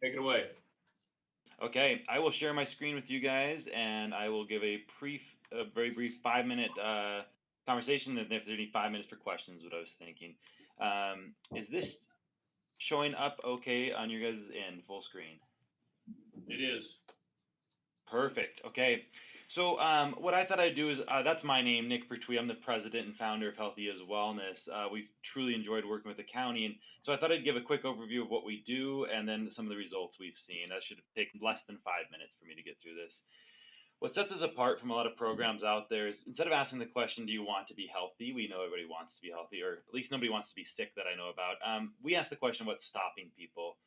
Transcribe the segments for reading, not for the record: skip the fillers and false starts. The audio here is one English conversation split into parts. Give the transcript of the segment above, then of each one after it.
Take it away. Okay, I will share my screen with you guys, and I will give a very brief 5-minute conversation. And if there's any 5 minutes for questions, what I was thinking. Is this showing up okay on your guys' end, full screen? It is. Perfect. Okay. So what I thought I'd do is, that's my name, Nick Pertwee. I'm the president and founder of Healthy as Wellness. We've truly enjoyed working with the county. And so I thought I'd give a quick overview of what we do and then some of the results we've seen. That should take less than 5 minutes for me to get through this. What sets us apart from a lot of programs out there is instead of asking the question, do you want to be healthy? We know everybody wants to be healthy, or at least nobody wants to be sick that I know about. We ask the question, what's stopping people?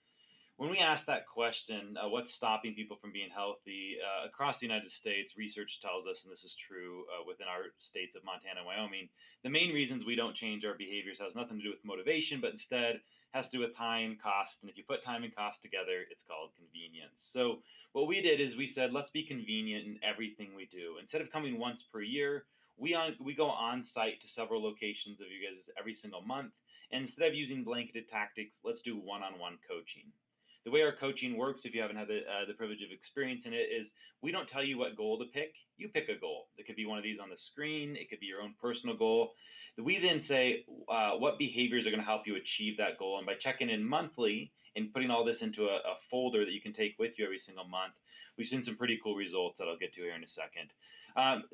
When we ask that question, what's stopping people from being healthy, across the United States, research tells us, and this is true within our states of Montana and Wyoming, the main reasons we don't change our behaviors has nothing to do with motivation, but instead has to do with time, cost, and if you put time and cost together, it's called convenience. So what we did is we said, let's be convenient in everything we do. Instead of coming once per year, we go on site to several locations of you guys every single month, and instead of using blanketed tactics, let's do one-on-one coaching. The way our coaching works, if you haven't had the privilege of experience in it, is we don't tell you what goal to pick. You pick a goal. It could be one of these on the screen. It could be your own personal goal. We then say what behaviors are going to help you achieve that goal. And by checking in monthly and putting all this into a folder that you can take with you every single month, we've seen some pretty cool results that I'll get to here in a second.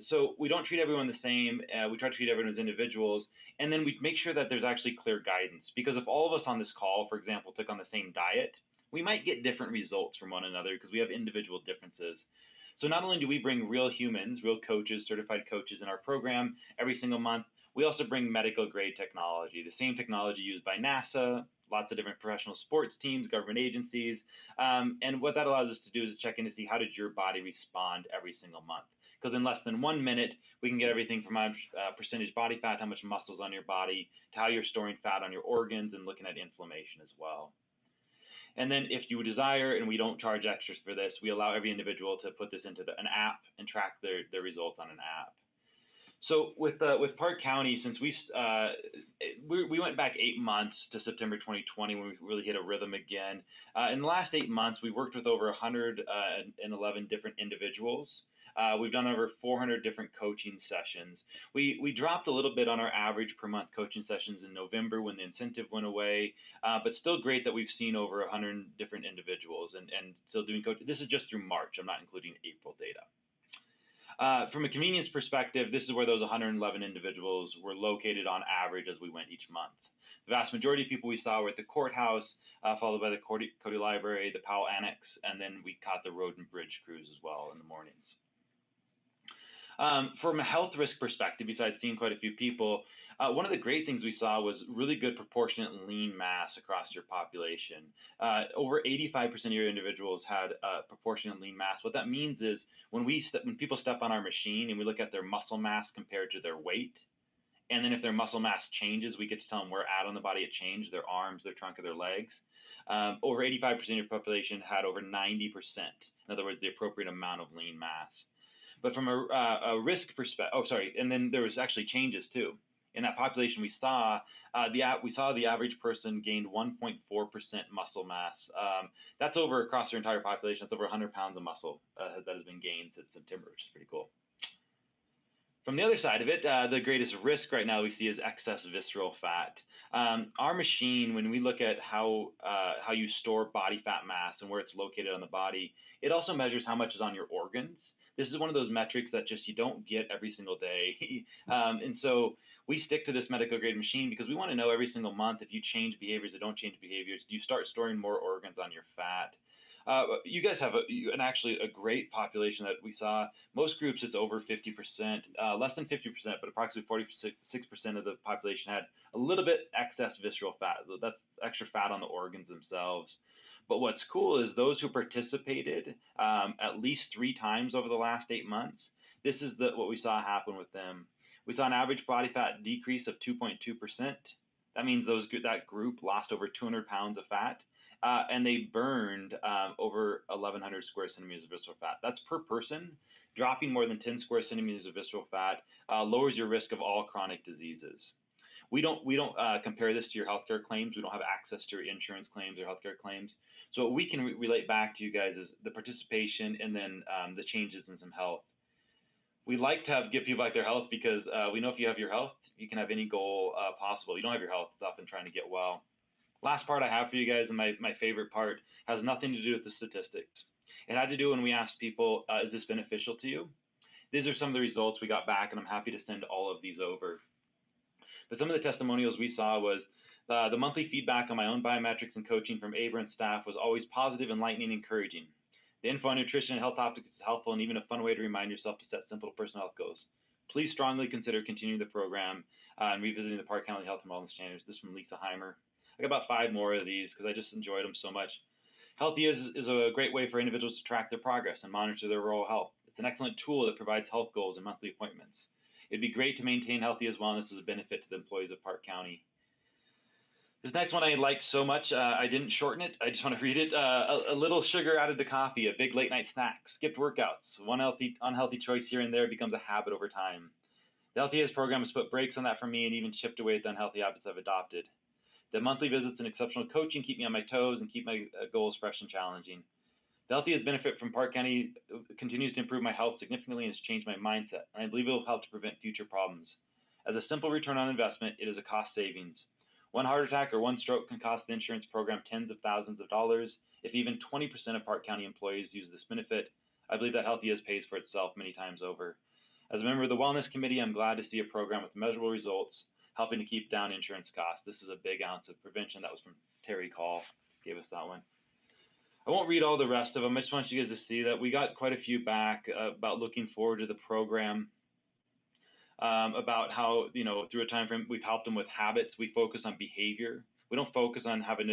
So we don't treat everyone the same. We try to treat everyone as individuals. And then we make sure that there's actually clear guidance. Because if all of us on this call, for example, took on the same diet, we might get different results from one another because we have individual differences. So not only do we bring real humans, real coaches, certified coaches in our program every single month, we also bring medical grade technology, the same technology used by NASA, lots of different professional sports teams, government agencies. And what that allows us to do is check in to see how did your body respond every single month. Because in less than 1 minute, we can get everything from percentage body fat, how much muscle's on your body, to how you're storing fat on your organs and looking at inflammation as well. And then if you desire, and we don't charge extras for this, we allow every individual to put this into an app and track their results on an app. So with Park County, since we went back 8 months to September 2020 when we really hit a rhythm again. In the last 8 months, we worked with over 111 different individuals. We've done over 400 different coaching sessions. We dropped a little bit on our average per month coaching sessions in November when the incentive went away, but still great that we've seen over 100 different individuals and still doing coaching. This is just through March. I'm not including April data. From a convenience perspective, this is where those 111 individuals were located on average as we went each month. The vast majority of people we saw were at the courthouse, followed by the Cody Library, the Powell Annex, and then we caught the road and bridge crews as well in the mornings. From a health risk perspective, besides seeing quite a few people, one of the great things we saw was really good proportionate lean mass across your population. Over 85% of your individuals had proportionate lean mass. What that means is when people step on our machine and we look at their muscle mass compared to their weight, and then if their muscle mass changes, we get to tell them where at on the body it changed, their arms, their trunk, or their legs. Over 85% of your population had over 90%. In other words, the appropriate amount of lean mass. But from a risk perspective, and then there was actually changes too. In that population, we saw the average person gained 1.4% muscle mass. That's over across their entire population. That's over 100 pounds of muscle that has been gained since September, which is pretty cool. From the other side of it, the greatest risk right now we see is excess visceral fat. Our machine, when we look at how you store body fat mass and where it's located on the body, it also measures how much is on your organs. This is one of those metrics that just you don't get every single day. And so we stick to this medical grade machine because we want to know every single month if you change behaviors or don't change behaviors, do you start storing more organs on your fat? You guys have actually a great population that we saw. Most groups it's over 50%, less than 50%, but approximately 46% of the population had a little bit excess visceral fat. That's extra fat on the organs themselves. But what's cool is those who participated at least 3 times over the last 8 months, this is what we saw happen with them. We saw an average body fat decrease of 2.2%. That means that group lost over 200 pounds of fat, and they burned over 1,100 square centimeters of visceral fat. That's per person. Dropping more than 10 square centimeters of visceral fat lowers your risk of all chronic diseases. We don't compare this to your healthcare claims. We don't have access to your insurance claims or healthcare claims. So what we can relate back to you guys is the participation and then the changes in some health. We like to give people back their health because we know if you have your health, you can have any goal possible. You don't have your health, it's often trying to get well. Last part I have for you guys, and my favorite part, has nothing to do with the statistics. It had to do when we asked people, is this beneficial to you? These are some of the results we got back, and I'm happy to send all of these over. But some of the testimonials we saw was the monthly feedback on my own biometrics and coaching from ABRA and staff was always positive, enlightening, and encouraging. The info on nutrition and health topics is helpful and even a fun way to remind yourself to set simple personal health goals. Please strongly consider continuing the program and revisiting the Park County Health and Wellness Standards. This is from Lisa Heimer. I got about 5 more of these because I just enjoyed them so much. Healthy is a great way for individuals to track their progress and monitor their overall health. It's an excellent tool that provides health goals and monthly appointments. It'd be great to maintain Healthy as Wellness as a benefit to the employees of Park County. This next one I like so much, I didn't shorten it. I just want to read it. A little sugar added to coffee, a big late night snack, skipped workouts. One unhealthy choice here and there becomes a habit over time. The Healthy As program has put brakes on that for me and even chipped away at the unhealthy habits I've adopted. The monthly visits and exceptional coaching keep me on my toes and keep my goals fresh and challenging. The Healthy As benefit from Park County continues to improve my health significantly and has changed my mindset, and I believe it will help to prevent future problems. As a simple return on investment, it is a cost savings. One heart attack or one stroke can cost the insurance program tens of thousands of dollars. If even 20% of Park County employees use this benefit, I believe that Healthy As pays for itself many times over. As a member of the Wellness Committee, I'm glad to see a program with measurable results, helping to keep down insurance costs. This is a big ounce of prevention. That was from Terry Call, gave us that one. I won't read all the rest of them. I just want you guys to see that we got quite a few back about looking forward to the program. About how, through a time frame, we've helped them with habits. We focus on behavior. We don't focus on having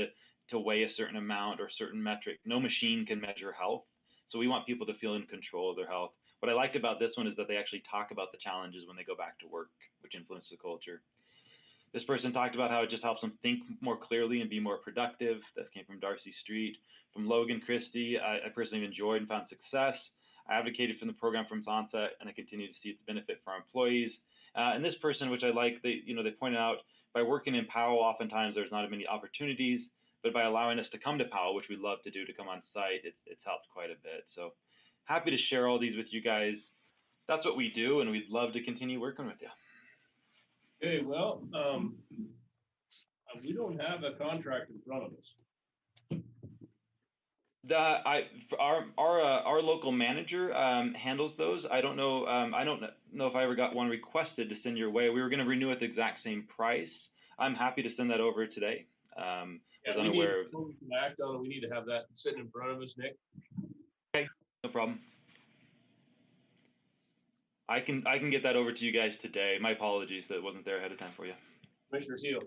to weigh a certain amount or certain metric. No machine can measure health. So we want people to feel in control of their health. What I liked about this one is that they actually talk about the challenges when they go back to work, which influence the culture. This person talked about how it just helps them think more clearly and be more productive. That came from Darcy Street. From Logan Christie, I personally enjoyed and found success. I advocated for the program from its onset, and I continue to see its benefit for our employees. And this person, which I like, they pointed out, by working in Powell, oftentimes there's not many opportunities, but by allowing us to come to Powell, which we love to do, to come on site, it's helped quite a bit. So happy to share all these with you guys. That's what we do, and we'd love to continue working with you. Okay, well, we don't have a contract in front of us. Our local manager handles those. I don't know if I ever got one requested to send your way. We were going to renew at the exact same price. I'm happy to send that over today. Before we can act on it, we need to have that sitting in front of us, Nick. Okay, no problem. I can get that over to you guys today. My apologies that it wasn't there ahead of time for you. Commissioner Seal.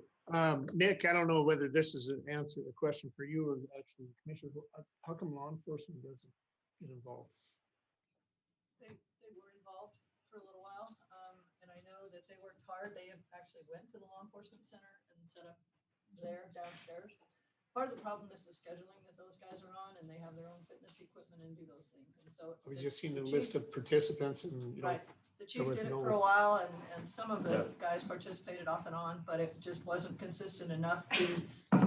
Nick, I don't know whether this is an answer, a question for you or actually Commissioner. How come law enforcement doesn't get involved? They were involved for a little while, and I know that they worked hard. They actually went to the law enforcement center and set up there downstairs. Part of the problem is the scheduling that those guys are on, and they have their own fitness equipment and do those things. And so I was just seeing the list of participants, and right. The chief did it for a while, and some of the guys participated off and on, but it just wasn't consistent enough to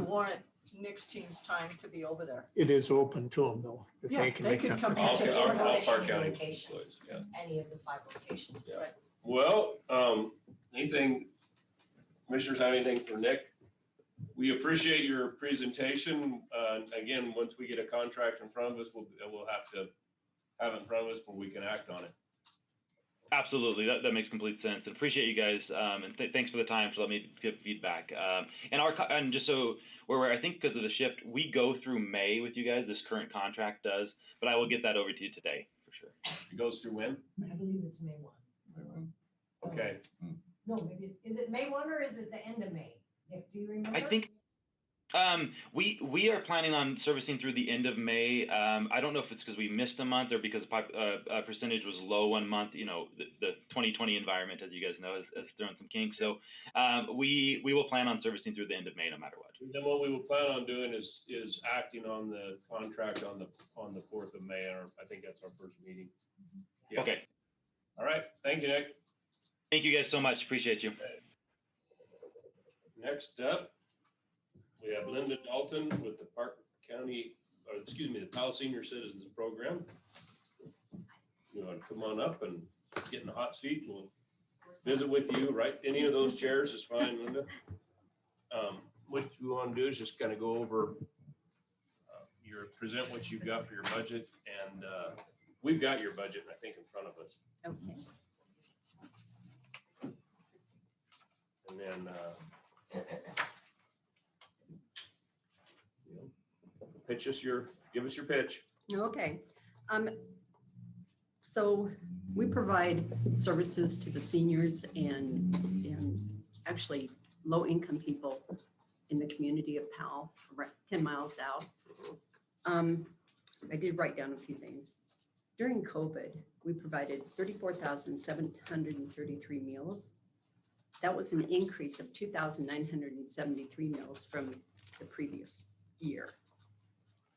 warrant Nick's team's time to be over there. it is open to them though. If Yeah, they can come here to the All courthouse. Park County Location. employees, yeah. Any of the 5 locations. Yeah. Right. Well, anything, commissioners have anything for Nick? We appreciate your presentation. Again, once we get a contract in front of us, we'll have to have it in front of us where we can act on it. Absolutely, that makes complete sense. And appreciate you guys, and thanks for the time to let me give feedback. And just so we're aware, I think because of the shift, we go through May with you guys. This current contract does, but I will get that over to you today for sure. It goes through when? I believe it's May 1. So, Okay. no, maybe, is it May 1 or is it the end of May? Nick, do you remember? I think we are planning on servicing through the end of May. I don't know if it's because we missed a month or because percentage was low 1 month. The 2020 environment, as you guys know, has thrown some kinks. So we will plan on servicing through the end of May, no matter what. And then what we will plan on doing is acting on the contract on the 4th of May. I think that's our first meeting. Yeah. Okay. All right. Thank you, Nick. Thank you guys so much. Appreciate you. Okay. Next up, we have Linda Dalton with the Park County the Powell Senior Citizens Program. You want to come on up and get in the hot seat? We'll visit with you, right? Any of those chairs is fine, Linda. What you want to do is just kind of go over present what you've got for your budget, and we've got your budget, I think, in front of us. Okay. And then give us your pitch. Okay. So we provide services to the seniors and actually low-income people in the community of Powell, around 10 miles out. I did write down a few things. During COVID, we provided 34,733 meals. That was an increase of 2,973 meals from the previous year.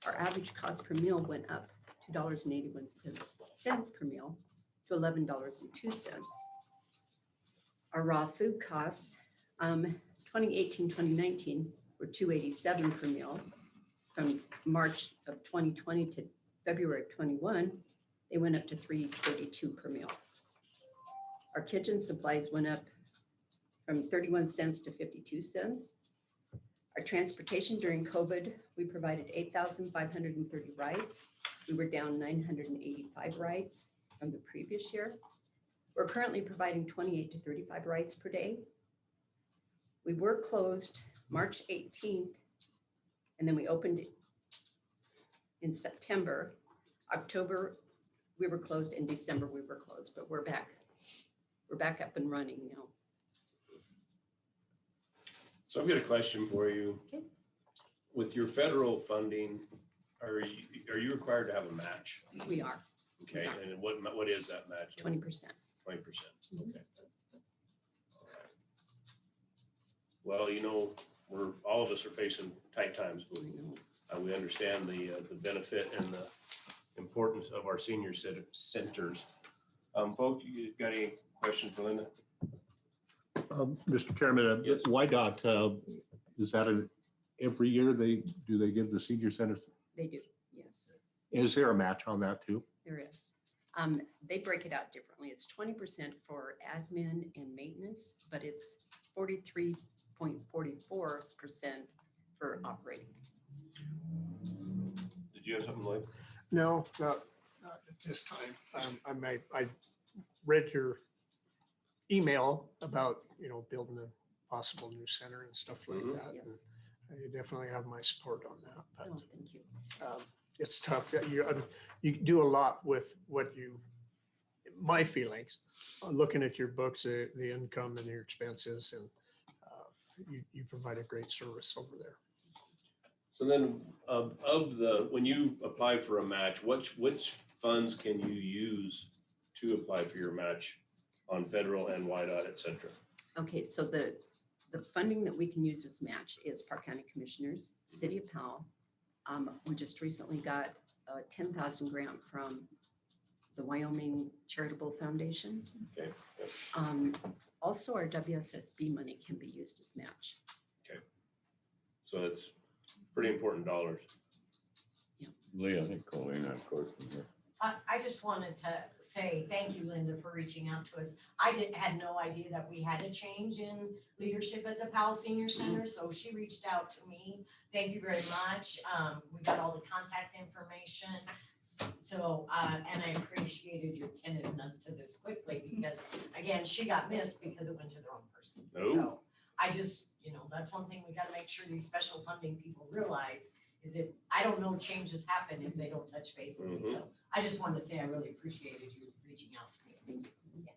Our average cost per meal went up $2.81 per meal to $11.02. Our raw food costs, 2018-2019 were $2.87 per meal. From March of 2020 to February of 21, they went up to $3.32 per meal. Our kitchen supplies went up from 31 cents to 52 cents. Our transportation during COVID, we provided 8,530 rides. We were down 985 rides from the previous year. We're currently providing 28 to 35 rides per day. We were closed March 18th, and then we opened it in September. October, we were closed. In December, we were closed, but we're back. We're back up and running now. So I've got a question for you. Okay. With your federal funding, are you required to have a match? We are Okay, Yeah. and what is that match? 20%. 20%, Mhm. okay. All right. Well, all of us are facing tight times, but I know. we understand the benefit and the importance of our senior centers. Folks, you got any questions for Linda? Mr. Chairman, Yes. YDOT, is that every year they give the senior centers? They do, yes, Is there a match on that too? there is. They break it out differently. It's 20% for admin and maintenance, but it's 43.44% for operating. Did you have something, Lloyd? No, not at this time. I read your email about, building a possible new center and stuff like Mhm. that. Yes, And you definitely have my support on that. But oh, thank you. it's tough. You do a lot with my feelings, looking at your books, the income and your expenses, and you provide a great service over there. So then, when you apply for a match, which funds can you use to apply for your match on federal and YDOT, et cetera? Okay, so the funding that we can use as match is Park County Commissioners, City of Powell. We just recently got a 10,000 grant from the Wyoming Charitable Foundation. Okay, yep. Also, our WSSB money can be used as match. So it's pretty important dollars. Lee, I think Colleen had a question here. I just wanted to say thank you, Linda, for reaching out to us. Had no idea that we had a change in leadership at the Powell Senior Center, so she reached out to me. Thank you very much. We got all the contact information. So, and I appreciated your attentiveness to this quickly because, again, she got missed because it went to the wrong person. Oh. So I just, that's one thing we got to make sure these special funding people realize is that I don't know changes happen if they don't touch base with me. So I just wanted to say I really appreciated you reaching out to me. Thank you. Yeah.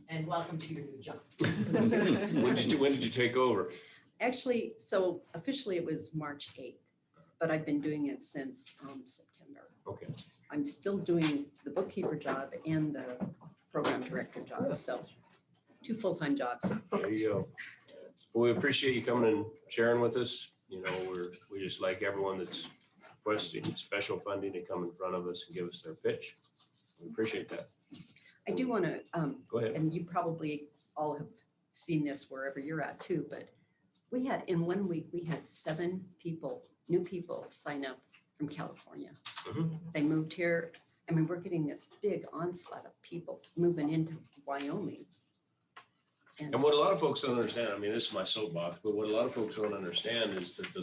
And welcome to your new job. When did you take over? Actually, so officially it was March 8th, but I've been doing it since September. Okay. I'm still doing the bookkeeper job and the program director job, so 2 full-time jobs. There you go. Well, we appreciate you coming and sharing with us. We just like everyone that's requesting special funding to come in front of us and give us their pitch. We appreciate that. I do want to, Go ahead. and you probably all have seen this wherever you're at too, but we had, in 1 week, we had 7 people new people sign up from California. Mhm. They moved here. I mean, we're getting this big onslaught of people moving into Wyoming. And what a lot of folks don't understand, I mean, this is my soapbox, but what a lot of folks don't understand is that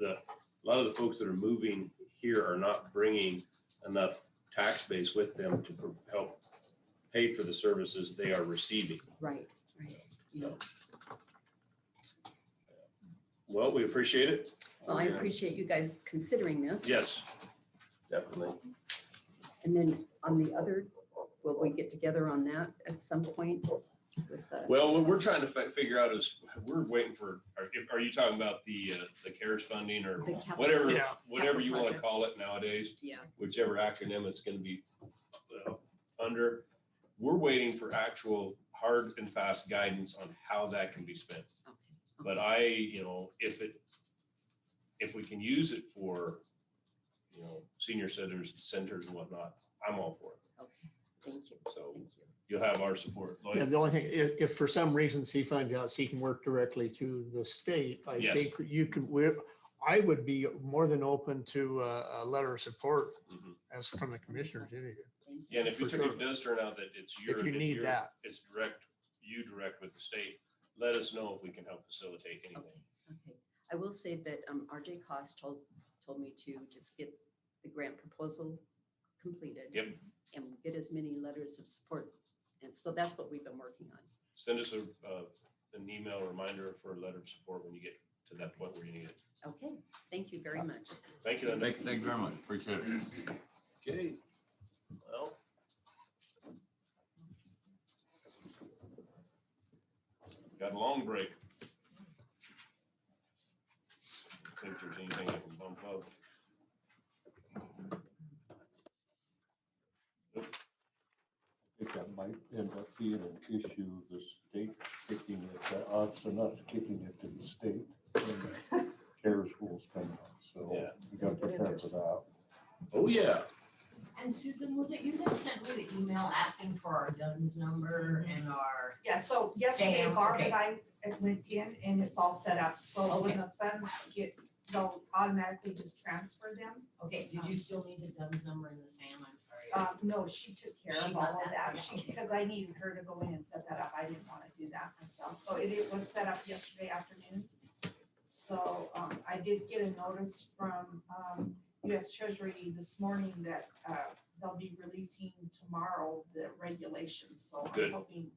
a lot of the folks that are moving here are not bringing enough tax base with them to help pay for the services they are receiving. Right. Yeah. Well, we appreciate it. Well, I appreciate you guys considering this. Yes, definitely. And then on the other, will we get together on that at some point? With the- Well, what we're trying to figure out is, we're waiting for, are you talking about the CARES funding or the capital- whatever, Yeah. whatever you want to Capital call it nowadays, Yeah, whichever acronym it's going to be under? We're waiting for actual hard and fast guidance on how that can be spent. okay. But if we can use it for, senior centers and whatnot, I'm all for it. Okay, thank you. So Thank you. you'll have our support. Yeah, the only thing, if for some reasons he finds out he can work directly through the state, I Yes. think you can, I would be more than open to a letter of support Mhm. as from the commissioners. Thank you. Yeah, and if For it sure. does turn out that it's your. If you it's need your- that. It's direct with the state, let us know if we can help facilitate anything. Okay. I will say that RJ Cost told me to just get the grant proposal completed. Yep. And get as many letters of support. And so that's what we've been working on. Send us an email reminder for a letter of support when you get to that point where you need it. Okay, thank you very much. Thank you, Linda. Thank you very much. Appreciate it. Okay. Well. Got a long break. Think there's anything I can bump up? I think that might end up being an issue, the state kicking it to us and us kicking it to the state. when the CARES rules come out, so Yeah. we got to prepare for that. Oh, yeah. And Susan, was it you that sent me the email asking for our DUNS number and our, Yeah, so yesterday Sam, Barb okay. and I went in and it's all set up, so when Okay. the funds they'll automatically just transfer them. okay, did you still need the DUNS number in the SAM? I'm sorry. No, she took care She of got all of that? that, Okay. because I needed her to go in and set that up, I didn't wanna do that myself, so it was set up yesterday afternoon. So, I did get a notice from, US Treasury this morning that, they'll be releasing tomorrow the regulations, so Good. I'm hoping,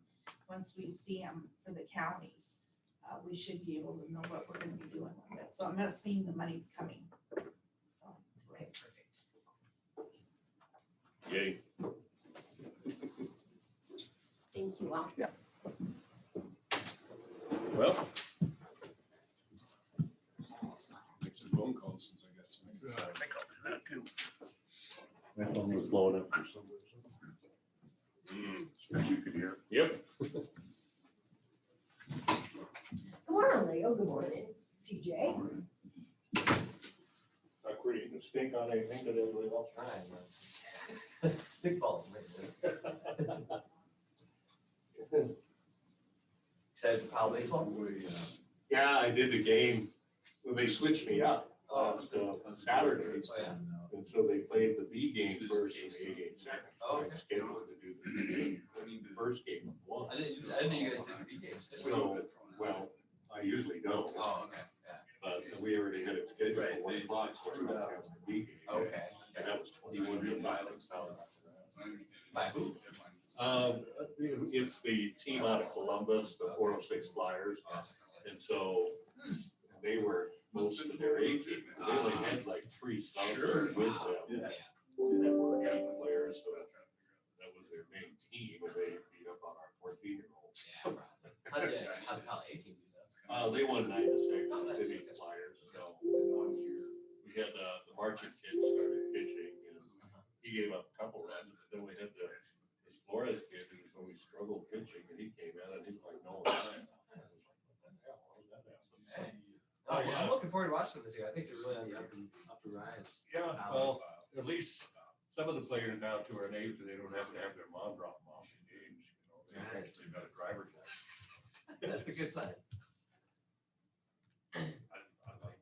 once we see them for the counties, we should be able to know what we're gonna be doing with it, so it must mean the money's coming. So, Okay, perfect. Yay. Thank you all. Well. Make some phone calls since I got some. I think I'll do that too. That one was low enough for some reason. So you could hear. Yep. Good morning, Leo. Good morning, CJ. Not creating a stink on anything that everybody else trying. Stickball. Excited for Powell baseball? Yeah, I did the game, well, they switched me up last Saturday. Oh, yeah. And so they played the B game first and the A game second. Oh, I okay. scheduled to do the first game of one. I didn't know you guys did the B games. did you? So, well, I usually don't, Oh, okay, yeah, but we already had it scheduled for 1 o'clock, so we're gonna have the B game. okay. And that was 21 to 5. By who? It's the team out of Columbus, the 406 Flyers. And so they were most of their A team. They only had like 3 subs with them that were young players. So that was their main team. And they beat up on our 14-year-olds. Yeah, probably. How did Powell A team do that? They won 9-6. Oh, nice. They beat the Flyers. So in 1 year, we had the Marching kid started pitching and he gave up a couple runs. But then we had this Flores kid who was always struggled pitching and he came out and he was like, no, I'm not. Oh, yeah. I'm looking forward to watching them this year. I think they're really on the up to rise. Yeah, well, at least some of the players now to our age, they don't have to have their mom drop them off in games, They actually got a driver's license. That's a good sign. I like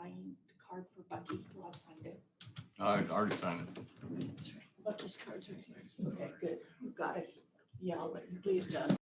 signed card for Bucky. Rob signed it. I already signed it. Bucky's card's right here. Okay, good. You got it. Yeah, I'll let you please done.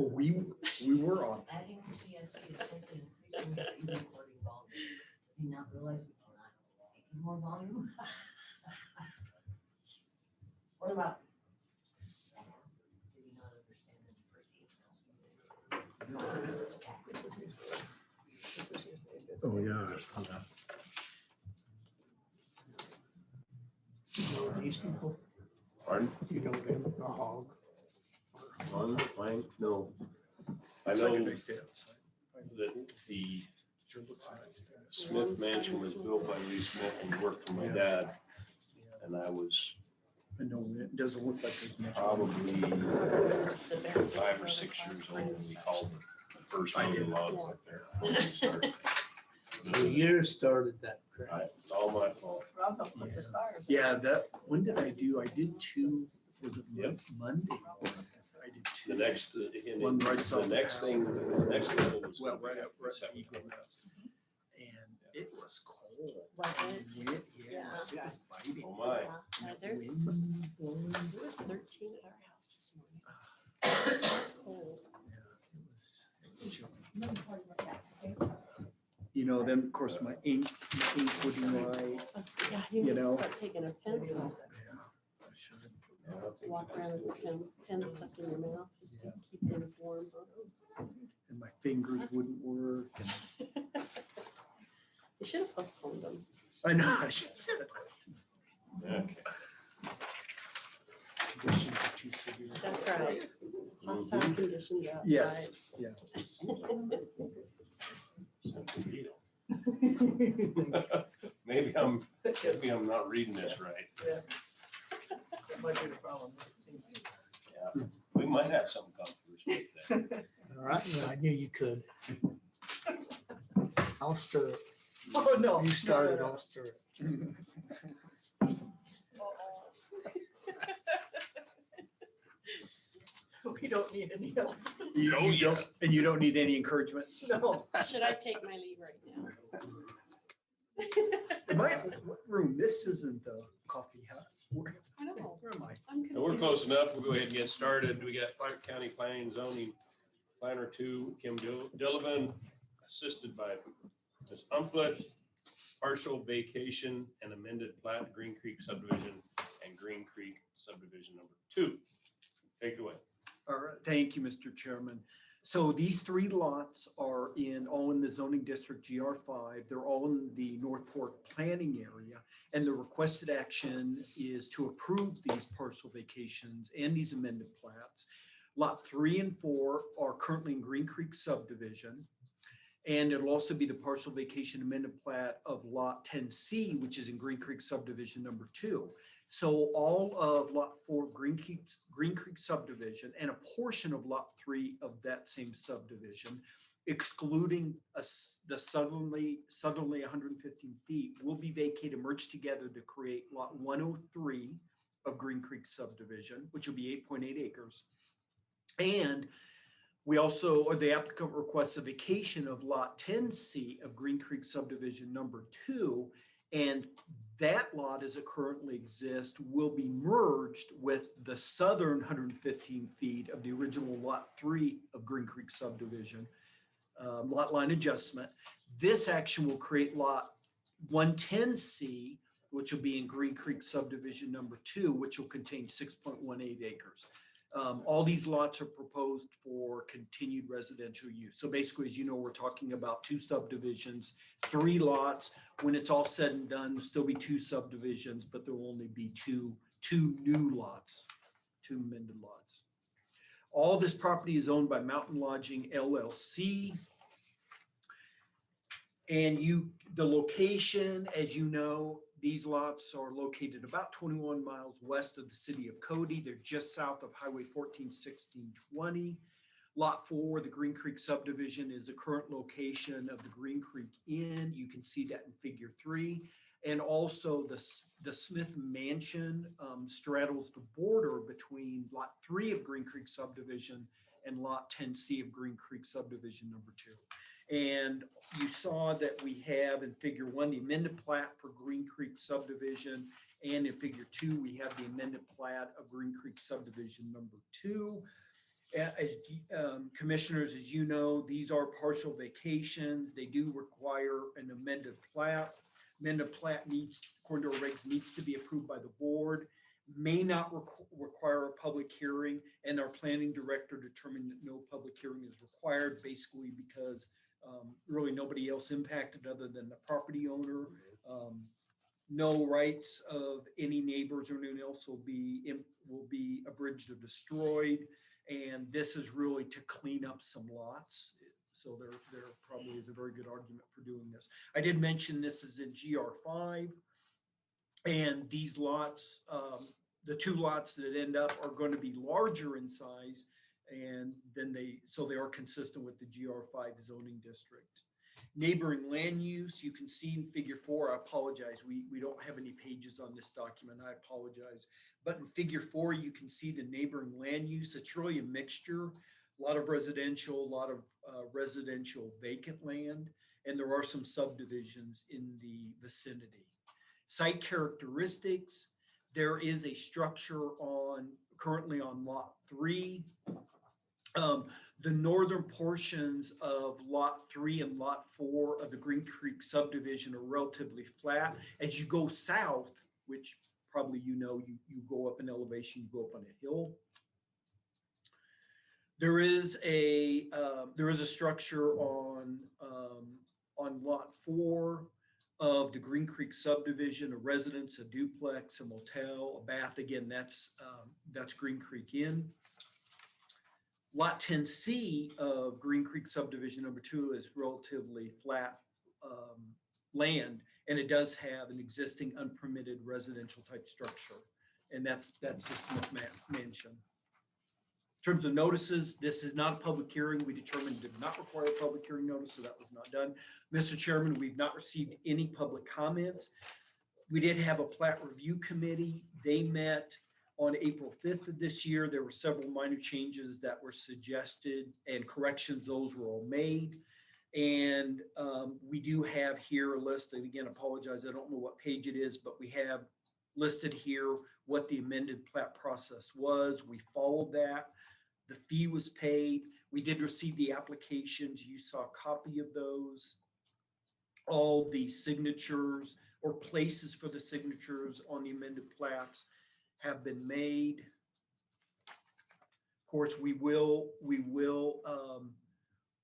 Well, we were on. Adding CFC is simply increasing the recording volume. Does he not realize we cannot take any more volume? What about? Did he not understand the first Oh, yeah. These people, Pardon? you don't have a hog. On the flank? No. I Looks like a know nice day outside. that the Sure looks nice. Smith mansion was built by Lee Smith and worked for my dad. And I was I know, it doesn't look like there's much. probably 5 or 6 years old when we hauled the first load of logs up there. when we started. The year started that crap. It's all my fault. Rob helped put this fire. Yeah, when did I do? I did 2, was it Yep. Monday? I did 2. The next, One right south the of next thing, the next level was. Well, gonna be right up, right at 7. Eagle Nest. And it was cold. Was it? Yes, it was biting. Oh my. There's, it was 13 at our house this morning. It's cold. It was chilly. You know, then of course my ink wouldn't write. Yeah, You you know. know, start taking a pencil, Yeah, I should. walk around with a pen stuck in your mouth just to keep things warm. And my fingers wouldn't work. And You should have postponed them. I know. I should. Okay. Conditions are too severe. That's right. Hostile conditions outside. Yes, yeah. Maybe I'm not reading this right. That might be the problem. Yeah, we might have some controversy with that. All right, I knew you could. I'll stir it. Oh, no. You started, I'll stir it. We don't need any help. You don't, and you don't need any encouragement. No. Should I take my leave right now? Am I, what room? This isn't the coffee hut. Where I don't know. am I? I'm And we're close confused. enough. We'll go ahead and get started. We got Clark County Planning and Zoning Planner 2, Kim Dillvan, assisted by Ms. Umflett, partial vacation and amended plat, Green Creek subdivision and Green Creek subdivision number 2. Take it away. All right, thank you, Mr. Chairman. So these 3 lots are all in the zoning district GR5. They're all in the North Fork planning area. And the requested action is to approve these partial vacations and these amended plats. Lot 3 and 4 are currently in Green Creek subdivision. And it'll also be the partial vacation amended plat of Lot 10C, which is in Green Creek subdivision number 2. So all of Lot 4 Green Creek subdivision and a portion of Lot 3 of that same subdivision, excluding the southerly 115 feet, will be vacated, merged together to create Lot 103 of Green Creek subdivision, which will be 8.8 acres. And we also, or the applicant requests a vacation of Lot 10C of Green Creek subdivision number 2, and that lot as it currently exists will be merged with the southern 115 feet of the original Lot 3 of Green Creek subdivision, lot line adjustment. This action will create Lot 110C, which will be in Green Creek subdivision number 2, which will contain 6.18 acres. All these lots are proposed for continued residential use. So basically, as you know, we're talking about 2 subdivisions, 3 lots. When it's all said and done, there'll still be 2 subdivisions, but there will only be two new lots, 2 amended lots. All this property is owned by Mountain Lodging LLC. And the location, as you know, these lots are located about 21 miles west of the city of Cody. They're just south of Highway 141620. Lot 4, the Green Creek subdivision, is a current location of the Green Creek Inn. You can see that in figure 3. And also the Smith Mansion straddles the border between Lot 3 of Green Creek subdivision and Lot 10C of Green Creek subdivision number 2. And you saw that we have in figure 1, the amended plat for Green Creek subdivision. And in figure 2, we have the amended plat of Green Creek subdivision number 2. As commissioners, as you know, these are partial vacations. They do require an amended plat. Amended plat needs, according to our regs, needs to be approved by the board, may not require a public hearing, and our planning director determined that no public hearing is required, basically because really nobody else impacted other than the property owner. No rights of any neighbors or anyone else will be abridged or destroyed. And this is really to clean up some lots. So there probably is a very good argument for doing this. I did mention this is in GR5. And these lots, the two lots that end up are going to be larger in size. And then so they are consistent with the GR5 zoning district. Neighboring land use, you can see in figure 4, I apologize, we don't have any pages on this document, I apologize. But in figure 4, you can see the neighboring land use. It's really a mixture, a lot of residential, a lot of residential vacant land, and there are some subdivisions in the vicinity. Site characteristics, there is a structure currently on lot 3. The northern portions of lot 3 and lot 4 of the Green Creek subdivision are relatively flat. As you go south, which probably you know, you go up in elevation, you go up on a hill. There is a structure on lot 4 of the Green Creek subdivision, a residence, a duplex, a motel, a bath. Again, that's Green Creek Inn. Lot 10C of Green Creek subdivision number 2 is relatively flat land, and it does have an existing unpermitted residential type structure, and that's the Smith Mansion. In terms of notices, this is not a public hearing. We determined it did not require a public hearing notice, so that was not done. Mr. Chairman, we've not received any public comments. We did have a plat review committee. They met on April 5th of this year. There were several minor changes that were suggested and corrections. Those were all made. And we do have here a list, and again, apologize, I don't know what page it is, but we have listed here what the amended plat process was. We followed that. The fee was paid. We did receive the applications. You saw a copy of those. All the signatures or places for the signatures on the amended plats have been made. Of course, we will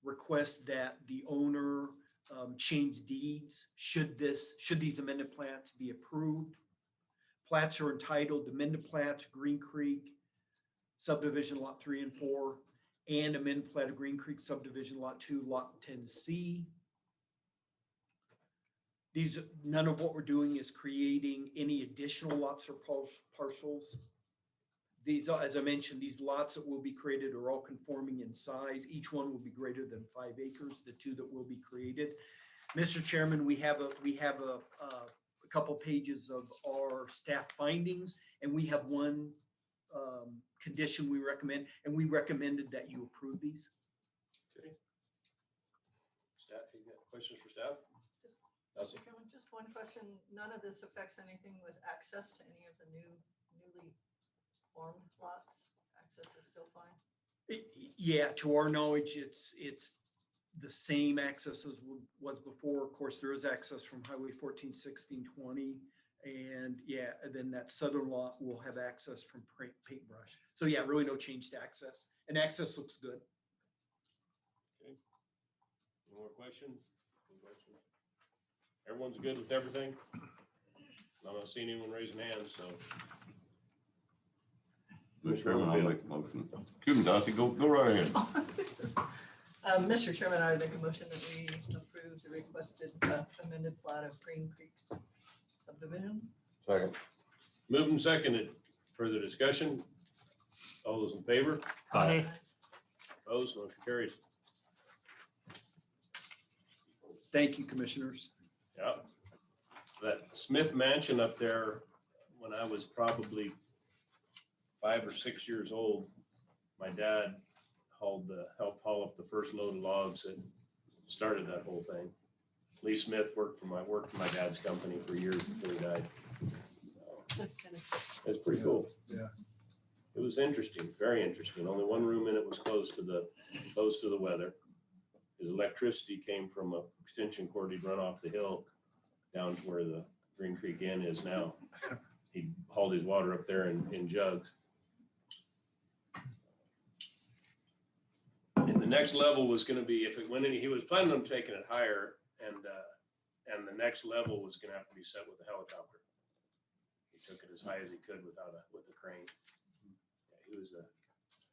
request that the owner change deeds should these amended plats be approved. Plats are entitled amended plats, Green Creek subdivision lot 3 and 4, and amended plat of Green Creek subdivision lot 2, lot 10C. None of what we're doing is creating any additional lots or parcels. These, as I mentioned, these lots that will be created are all conforming in size. Each one will be greater than 5 acres, the 2 that will be created. Mr. Chairman, we have a couple pages of our staff findings, and we have one condition we recommend, and we recommended that you approve these. Okay. Staff, you got questions for staff? Mr. Chairman, just one question. None of this affects anything with access to any of the newly formed lots? Access is still fine? Yeah, to our knowledge, it's the same access as was before. Of course, there is access from Highway 14, 16, 20. And yeah, and then that southern lot will have access from Paintbrush. So yeah, really no change to access. And access looks good. Okay. Any more questions? Any questions? Everyone's good with everything? I'm not seeing anyone raising hands, so. Mr. Chairman, I'll make a motion. Excuse me, Darcy, go right ahead. Mr. Chairman, I would make a motion that we approve the requested amended plat of Green Creek subdivision. Second. Moved and seconded. Further discussion? All those in favor? Aye. Opposed? Motion carries. Thank you, commissioners. Yeah. That Smith Mansion up there, when I was probably 5 or 6 years old, my dad helped haul up the first load of logs that started that whole thing. Lee Smith worked for my dad's company for years before he died. That's kind of. That's pretty cool. Yeah. It was interesting, very interesting. Only one room in it was closed to the weather. His electricity came from a extension cord he'd run off the hill down to where the Green Creek Inn is now. He hauled his water up there in jugs. And the next level was gonna be, if it went any, he was planning on taking it higher, and the next level was gonna have to be set with a helicopter. He took it as high as he could with a crane. Yeah, he was a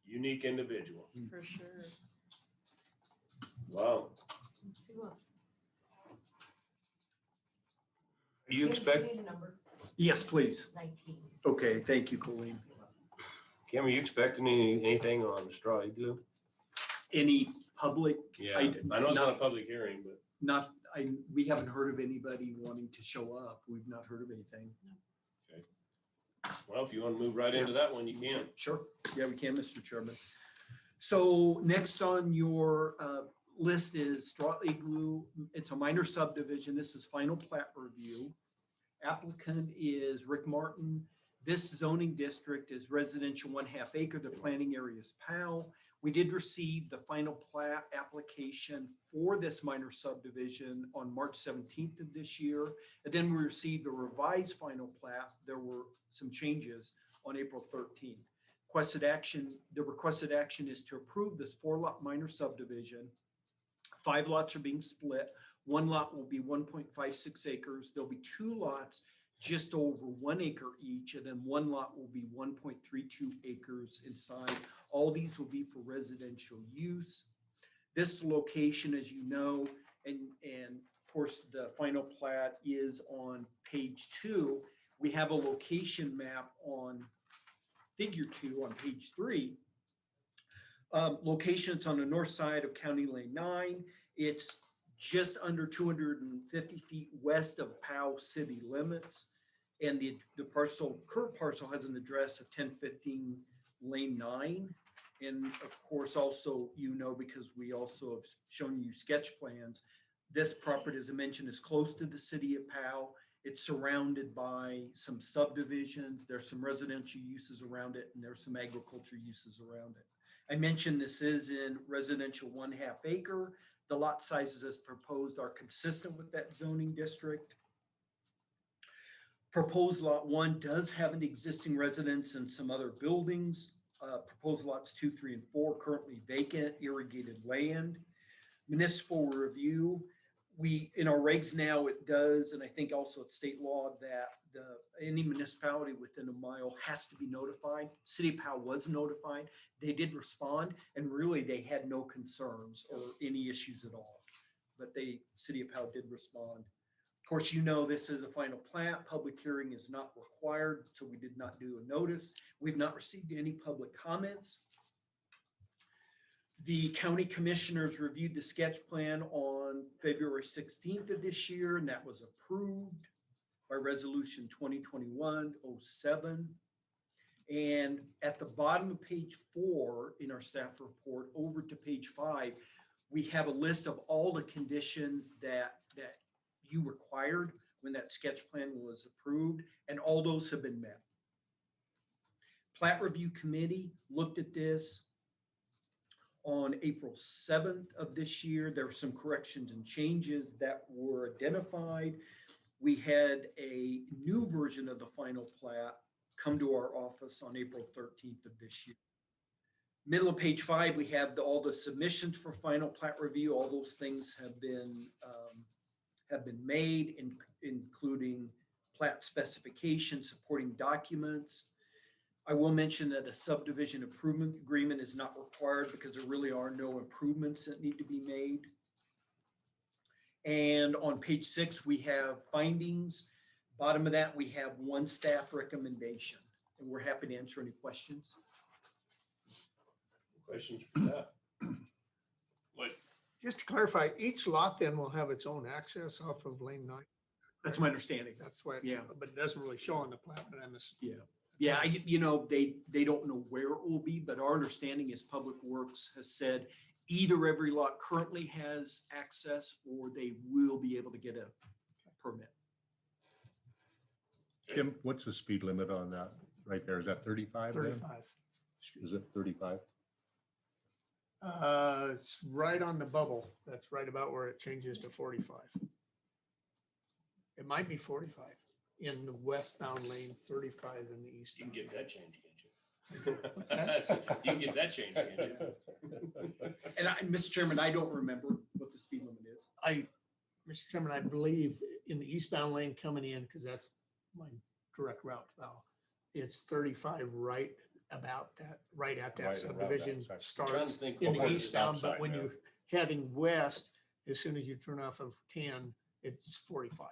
unique individual. For sure. Wow. You We expect, need a number, Yes, please. 19. Okay, thank you, Colleen. Kim, are you expecting anything on the straw igloo? Any public? Yeah, I know it's not a public hearing, but We haven't heard of anybody wanting to show up. We've not heard of anything. well, if you want to move right into that one, you can. Sure. Yeah, we can, Mr. Chairman. So next on your list is Straw Igloo. It's a minor subdivision. This is final plat review. Applicant is Rick Martin. This zoning district is residential 1/2 acre. The planning area is POW. We did receive the final plat application for this minor subdivision on March 17th of this year. And then we received a revised final plat. There were some changes on April 13th. The requested action is to approve this 4-lot minor subdivision. 5 lots are being split. 1 lot will be 1.56 acres. There'll be 2 lots just over 1 acre each, and then 1 lot will be 1.32 acres inside. All these will be for residential use. This location, as you know, and of course the final plat is on page 2. We have a location map on figure 2 on page 3. Location, it's on the north side of County Lane 9. It's just under 250 feet west of POW city limits. And the current parcel has an address of 1015 Lane 9. And of course, also, you know, because we also have shown you sketch plans, this property, as I mentioned, is close to the city of POW. It's surrounded by some subdivisions. There's some residential uses around it, and there's some agriculture uses around it. I mentioned this is in residential 1/2 acre. The lot sizes as proposed are consistent with that zoning district. Proposed lot 1 does have an existing residence and some other buildings. Proposed lots 2, 3, and 4 currently vacant, irrigated land. Municipal review, in our regs now, it does, and I think also it's state law that any municipality within a mile has to be notified. City of Powell was notified. They did respond, and really they had no concerns or any issues at all. But City of Powell did respond. Of course, you know this is a final plat. Public hearing is not required, so we did not do a notice. We've not received any public comments. The county commissioners reviewed the sketch plan on February 16th of this year, and that was approved by resolution 2021-07. And at the bottom of page 4 in our staff report, over to page 5, we have a list of all the conditions that you required when that sketch plan was approved, and all those have been met. Plat Review Committee looked at this on April 7th of this year. There were some corrections and changes that were identified. We had a new version of the final plat come to our office on April 13th of this year. Middle of page 5, we have all the submissions for final plat review. All those things have been made, including plat specifications, supporting documents. I will mention that a subdivision improvement agreement is not required because there really are no improvements that need to be made. And on page 6, we have findings. Bottom of that, we have 1 staff recommendation, and we're happy to answer any questions. Questions for that? Like, Just to clarify, each lot then will have its own access off of lane 9. That's my understanding. That's why, Yeah. but it doesn't really show on the plat, but I'm assuming. Yeah, they don't know where it will be, but our understanding is Public Works has said either every lot currently has access or they will be able to get a permit. Tim, what's the speed limit on that right there? Is that 35 then? 35. Is it 35? It's right on the bubble. That's right about where it changes to 45. It might be 45 in the westbound lane, 35 in the You eastbound. can get that change, What's can't you? You can get that change, can't you? And Mr. Chairman, I don't remember what the speed limit is. Mr. Chairman, I believe in the eastbound lane coming in, because that's my direct route now, it's 35 right about that, right at that Right around that subdivision section. I'm trying to starts think in before the the eastbound, stop but when sign, you're heading west, as soon as you turn off of 10, it's 45.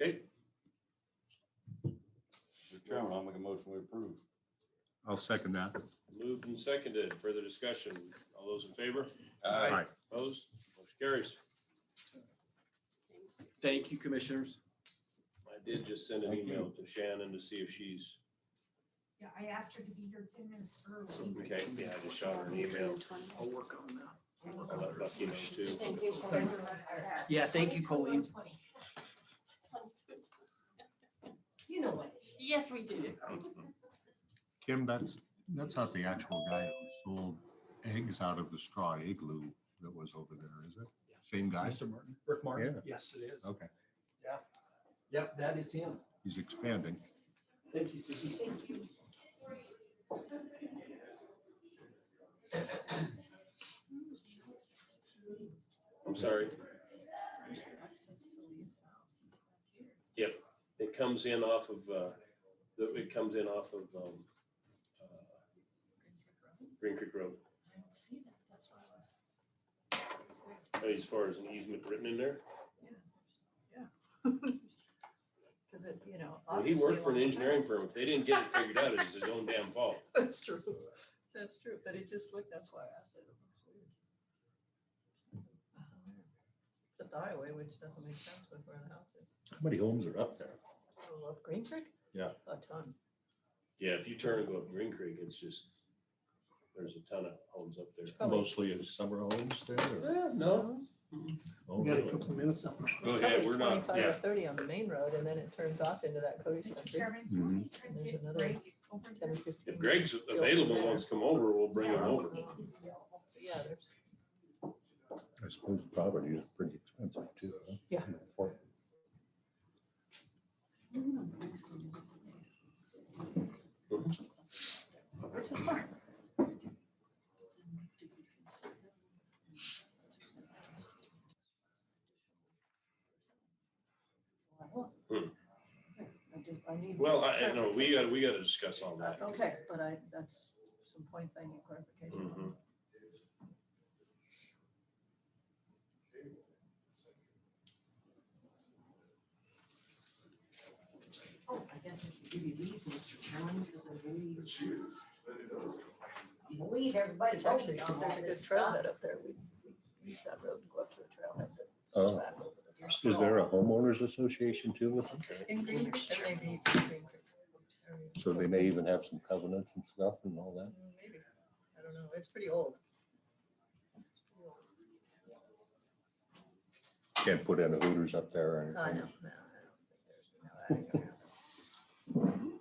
Okay, Mr. Chairman, I'll make a motion we approve. I'll second that. moved and seconded. Further discussion. All those in favor? Aye. Opposed? Motion carries. Thank you, commissioners. I did just send an email to Shannon to see if she's, Yeah, I asked her to be here 10 minutes early. okay, yeah, I just shot her an email. I'll work on that. I'll let Bucky know too. Yeah, thank you, Colleen. You know what? Yes, we do. Kim, that's not the actual guy who sold eggs out of the straw igloo that was over there, is it? Same guy? Mr. Martin, Rick Martin? Yeah. Yes, it is. Okay. Yep, that is him. He's expanding. Thank you, Susie. Thank you. I'm sorry. Yep, it comes in off of, it comes in off of, Green Creek Road. I don't see that. That's why I was. As far as an easement written in there. Because it, you know. Well, he worked for an engineering firm. If they didn't get it figured out, it's his own damn fault. That's true. That's true, but it just looked, that's why I asked it. It looks weird. Except the highway, which doesn't make sense with where the house is. How many homes are up there? Oh, up Green Creek? Yeah. A ton. Yeah, if you turn and go up Green Creek, it's just, there's a ton of homes up there. Probably- Mostly in summer homes there? or- No. Oh, We got a really? couple of minutes up. Go ahead, we're not, 25 yeah. or 30 on the main road, and then it turns off into that Cody's Mr. country. Chairman, Mhm. can we try to There's get another Greg over 10 or here? 15. If Greg's available, wants to come over, we'll bring him over. So, yeah, there's, I suppose property is pretty expensive too. huh? Yeah. For- which is fine. I need. Well, I know, we gotta discuss all that. Okay, but that's some points I need clarification on. Mhm. Oh, I guess I could give you these, Mr. Chairman, because I believe everybody It's actually, voted on there's all a good this stuff. trailhead up there. We use that road to go up to the trailhead. that Oh. goes back over the- Is there a homeowners association too with them? In Green Creek, there may be in Green Creek. area. So they may even have some covenants and stuff and all that? Maybe, I don't know, it's pretty old. It's pretty old. Can't put in a Hooters up there or anything? I know, no, I don't think there's, no, that ain't gonna happen.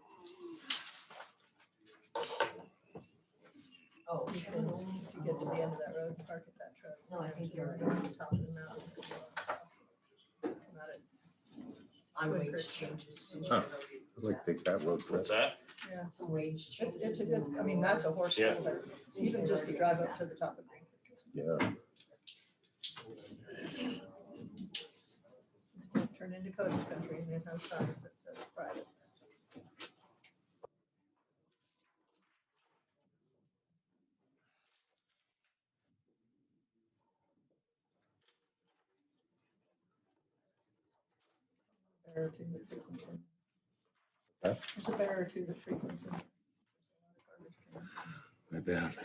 Oh, You sure. can, if you get to the end of that road, park at that truck. No, I think you're on the top of the mountain. Come out of- On Quick wage Creek. changes. Huh. I'd like to take that road trip. What's that? Yeah, Some wage changes. it's a good, I mean, that's a horse Yeah. shoulder, even just to drive up to the top of Green Creek. Yeah. Don't turn into Cody's country and it has signs that says private. Barrier to the frequency. Huh? There's a barrier to the frequency. I bet.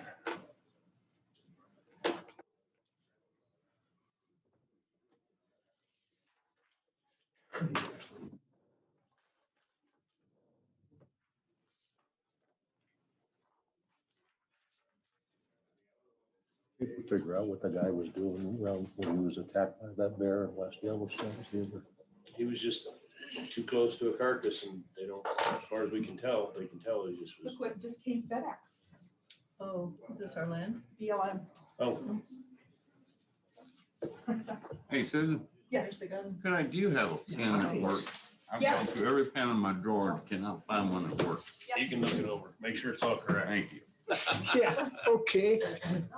Did you figure out what the guy was doing around when he was attacked by that bear in West Yellowstone? See if He was just too close to a carcass and they don't, as far as we can tell, they can tell it just was. Look what just came FedEx, Oh, is this our land? BLM. Oh, Hey, Susan, Yes. There's the gun. do you have a pen that works? I've gone Yes. through every pen in my drawer and cannot find one that works. you can look it over. Make sure it's all correct. Thank you. Yeah, okay. No, I didn't have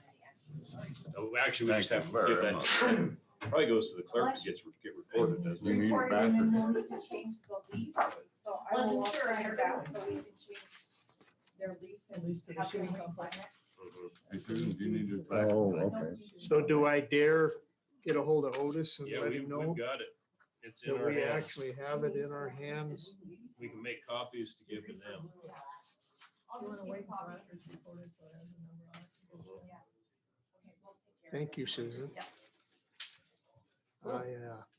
any extras. Oh, actually, we just have to Thank you give very that, probably goes to the clerk to get recorded, doesn't You it? need it Recorded, back and then or- they'll need to change the lease, so I will Wasn't sure, I sign heard that, that. so we can change their lease At and least to the have shooting them sign complex. it. Mhm. Hey, Susan, do you need it back? Oh, No, okay. you can- So do I dare get a hold of Otis and Yeah, let we've him know got it. It's in that our we hands. actually have it in our hands? We can make copies to give to them. I'll You just wanna keep wait a copy. until after it's recorded, so it has a number on it? Mhm. Okay, we'll take care of Thank you, this. Susan. Yeah.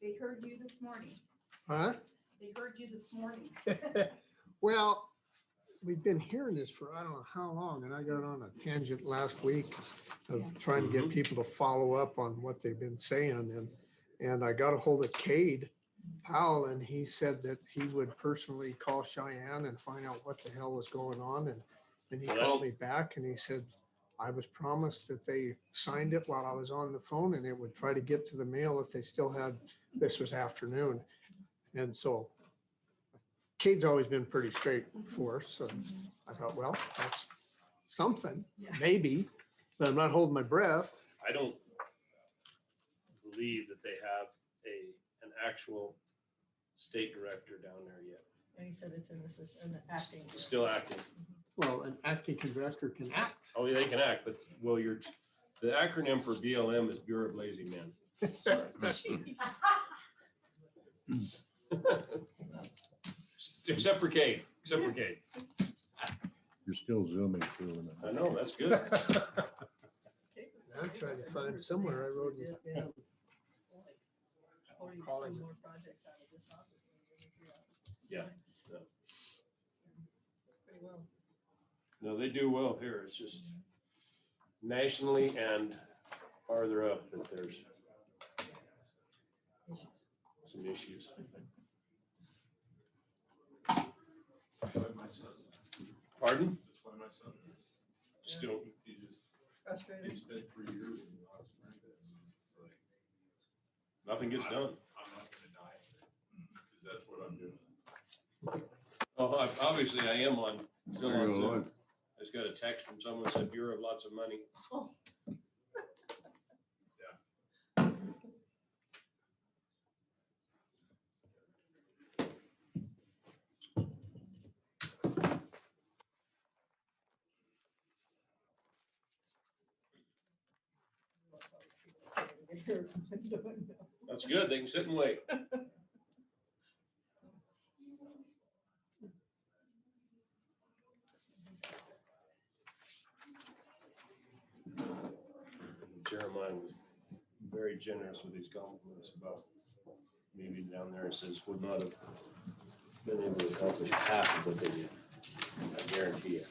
They heard you this morning. Huh? They heard you this morning. Well, we've been hearing this for I don't know how long, and I got on a tangent last week of trying to get people to follow up on what they've been saying, and I got a hold of Cade Powell, and he said that he would personally call Cheyenne and find out what the hell is going on, and he Well, called me back and he said, I was promised that they signed it while I was on the phone and it would try to get to the mail if they still had, this was afternoon. And so Cade's always been pretty straight for us. So I thought, well, that's something, Yeah. maybe, but I'm not holding my breath. I don't believe that they have an actual state director down there yet. And he said it's in the system, acting. Still acting. Well, an acting director can act. Oh, yeah, they can act, but well, the acronym for BLM is Bureau of Lazy Men. Except for Kate, You're still zooming through. I know, that's good. I'm trying to find somewhere I wrote this down. 40 Calling some it. more projects out of this office than the other three offices. Yeah, yeah. Pretty well. No, they do well here. It's just nationally and farther up that there's some issues. Pardon? That's why my son, Still, he just, Frustrating. it's been 3 years and lost my like, nothing gets done. I'm not gonna die, because that's what I'm doing. Oh, obviously I am on, still There on you go, Zoom. Lloyd. I just got a text from someone that said Bureau of lots of money. Oh. That's good. They can sit and wait. Jeremiah was very generous with his compliments about me being down there. He says would not have been able to accomplish half of what they did. I guarantee you.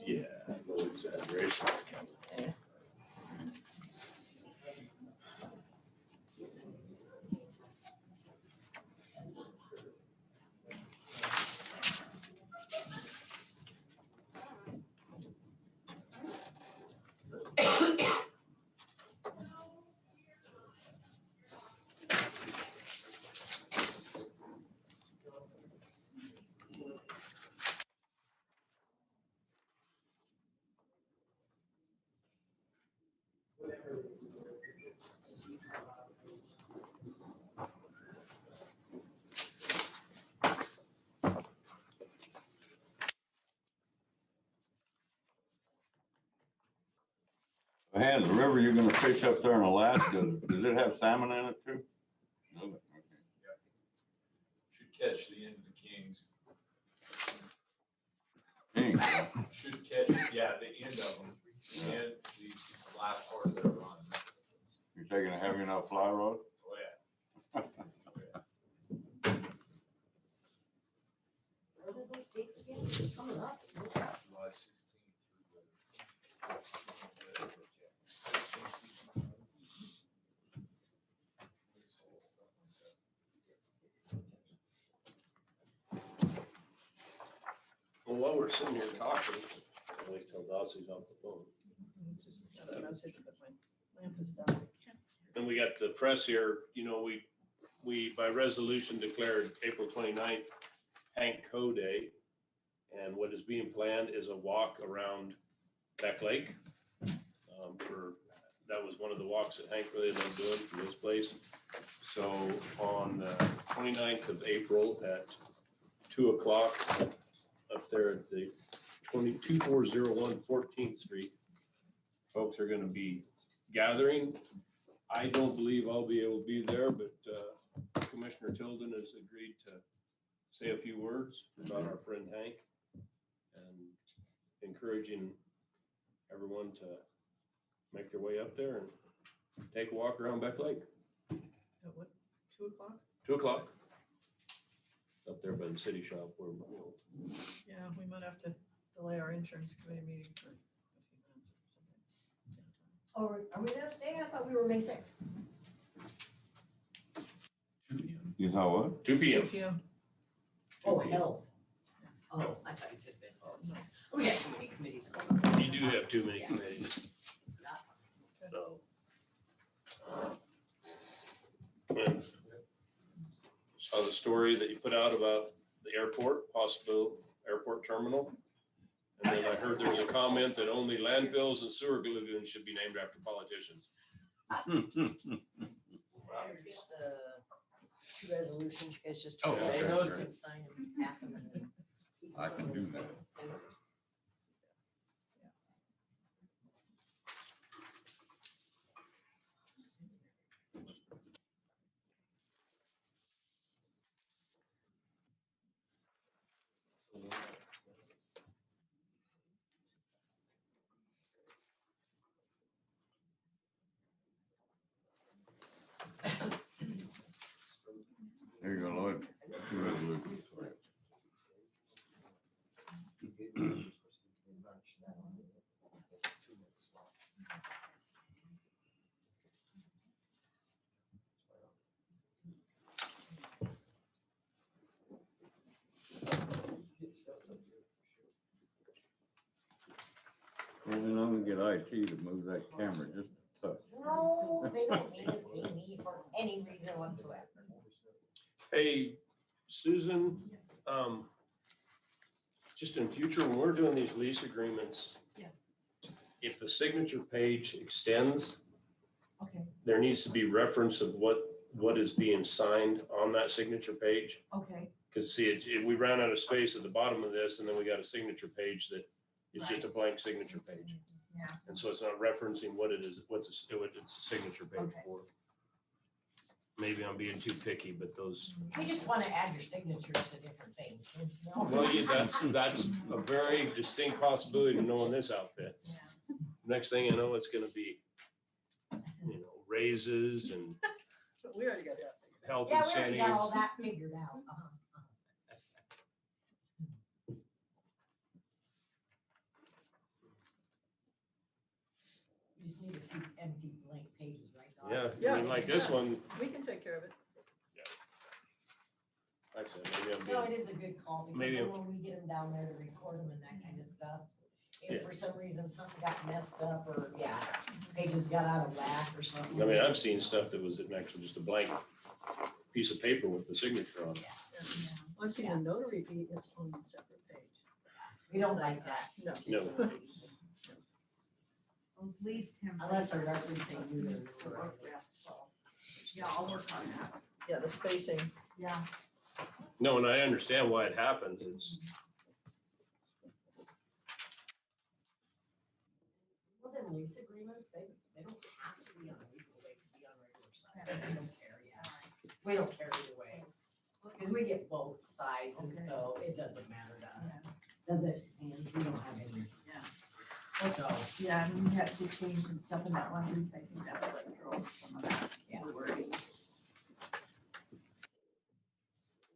Yeah, no exaggeration. Hans, the river you're gonna fish up there in Alaska, does it have salmon in it too? No? Okay. Should catch the end of the Kings. Dang. Should catch, yeah, the end of them, and the last part of their run. You're taking a heavy enough fly rod? Oh, yeah. What are those dates again? Coming up. July 16th through the while we're sitting here talking, I'll wait till Dossie's off the phone. Just got a message that my lamp is down. And we got the press here, you know, we by resolution declared April 29th Hank Co Day. And what is being planned is a walk around Beck Lake. That was one of the walks that Hank really loved doing from his place. So on the 29th of April at 2 o'clock up there at the 2401 14th Street, folks are going to be gathering. I don't believe I'll be able to be there, but Commissioner Tilden has agreed to say a few words about our friend Hank and encouraging everyone to make their way up there and take a walk around Beck Lake. At what, 2 o'clock? 2 o'clock. Up there by the city shop where, you know. Yeah, we might have to delay our insurance committee meeting for a few minutes or something. Or are we that day? I thought we were May 6th. You saw what? 2 2 p.m. PM. Oh, health. Oh, I thought you said bid. Oh, it's not. We got too many committees going on. You do have too many Yeah. committees. So. And saw the story that you put out about the airport, possible airport terminal. And then I heard there was a comment that only landfills and sewer lagoons should be named after politicians. Here's the two resolutions, you guys just. Oh, okay. Sign them, pass them. And then keep I can do going. that. There you go, Lloyd. Two resolutions. Well, you know, we get IT to move that camera just a touch. No, they don't need to see me for any reason whatsoever. Hey, Susan, just in future, when we're doing these lease agreements, Yes. if the signature page extends, Okay, there needs to be reference of what is being signed on that signature page. okay. Because see, we ran out of space at the bottom of this, and then we got a signature page that is just a blank signature page. Yeah. And so it's not referencing what it is, what it's a signature page Okay. for. Maybe I'm being too picky, but those, We just want to add your signatures to different things. don't you know? well, that's a very distinct possibility to know in this outfit. Yeah. Next thing you know, it's gonna be, raises and But we already got that. health Yeah, we already got all incentives. that figured out. You just need a few empty blank pages, right? Dawn? Yeah, I mean, like this one, We can take care of it. like I said, maybe I'm No, being, it is a good call because Maybe- then when we get them down there to record them and that kind of stuff, if Yeah. for some reason something got messed up or, yeah, pages got out of whack or something. I mean, I've seen stuff that was actually just a blank piece of paper with the signature on it. I've seen a notary be its own separate page. We don't like that No. No. Those lease templates. unless they're referencing you. Needs to work with, so, yeah, I'll work on that. Yeah, the spacing. Yeah. No, and I understand why it happens. It's, Well, then lease agreements, they don't have to be on legal, they can be on regular side. They don't care, yeah. We don't care either way. Because we get both sizes, Okay. so it doesn't matter to us. Does it? And we don't have any. Yeah. So, Yeah, and we had to change some stuff in that one lease, I think that's what drove some of that. Yeah. wording.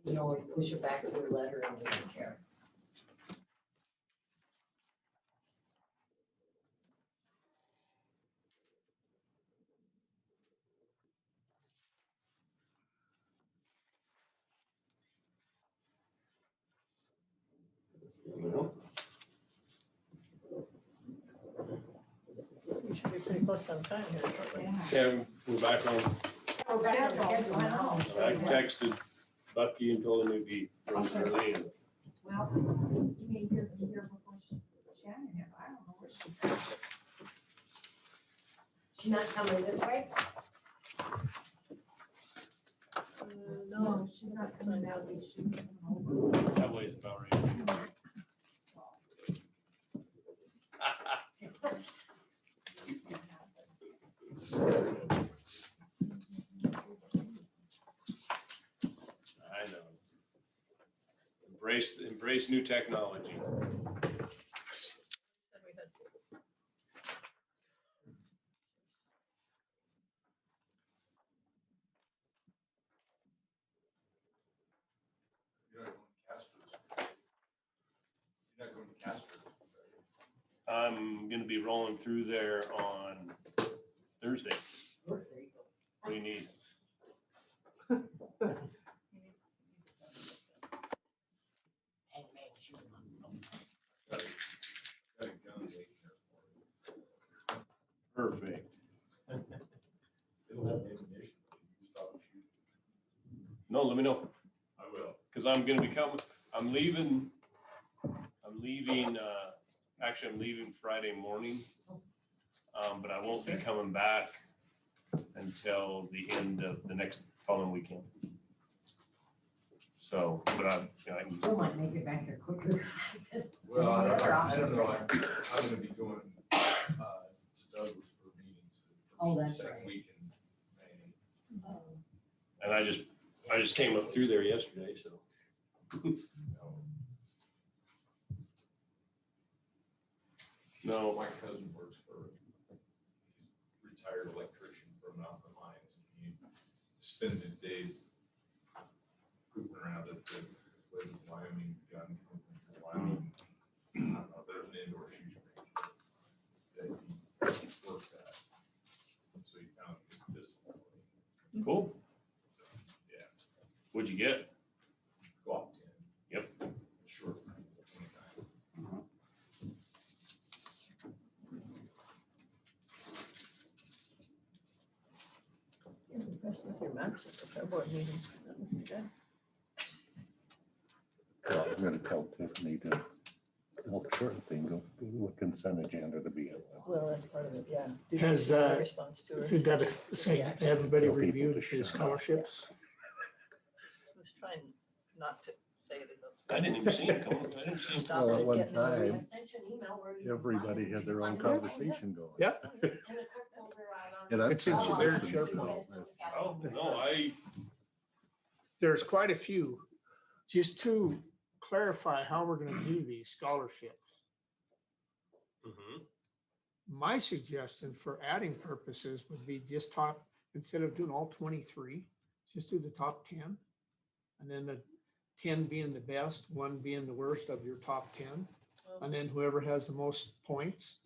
you can always push it back to a letter and we don't care. We should be pretty close on time here, shortly. Yeah, we're back on. We're back on schedule now. I texted Bucky and told him it'd be running early and Well, you may hear before Shannon is, I don't know where she's. She's not coming this way? No, she's not coming that way, she's coming over. that way's about right. I know. Embrace new technology. You're not going to Castro. I'm gonna be rolling through there on Thursday. What do you need? Perfect. It'll have ammunition. You can stop and shoot. No, let me know, I will. because I'm gonna be coming, I'm leaving, actually, I'm leaving Friday morning. But I won't be coming back until the end of the next following weekend. So, but I can Still might make it back here quicker. Well, I don't know. I'm gonna be going, to Douglas for meetings. Oh, that's Second right. week in May. and I just came up through there yesterday, so. No, My cousin works for a retired electrician from Mountain Mines. He spends his days goofing around at the Wyoming gun company for Wyoming. I don't know, there's an indoor shooting range that he works at. So he found his pistol. cool. So, yeah, What'd you get? Glock 10. Yep. Short, 29. Impressed with your maps at the fair board meeting. That would be good. Well, I'm gonna tell Tiffany to help short thing, go with consent agenda to be in. Well, that's part of it, yeah. Did you Has, see my response to her? If you've got to say, everybody Tell people reviewed to the shut up. scholarships. I was trying not to say it in those. I didn't even see it. I didn't see it. Stop Well, at it one getting in the way. time, I sent you an email where you can everybody find it. had their own You can find it. conversation going. Yeah. And the cook folder out on. And I'm It's in telling their you, share you know, code. Oh, no, There's quite a few. Just to clarify how we're gonna do these scholarships. My suggestion for adding purposes would be just top, instead of doing all 23, just do the top 10. And then the 10 being the best, 1 being the worst of your top 10. And then whoever has the most points.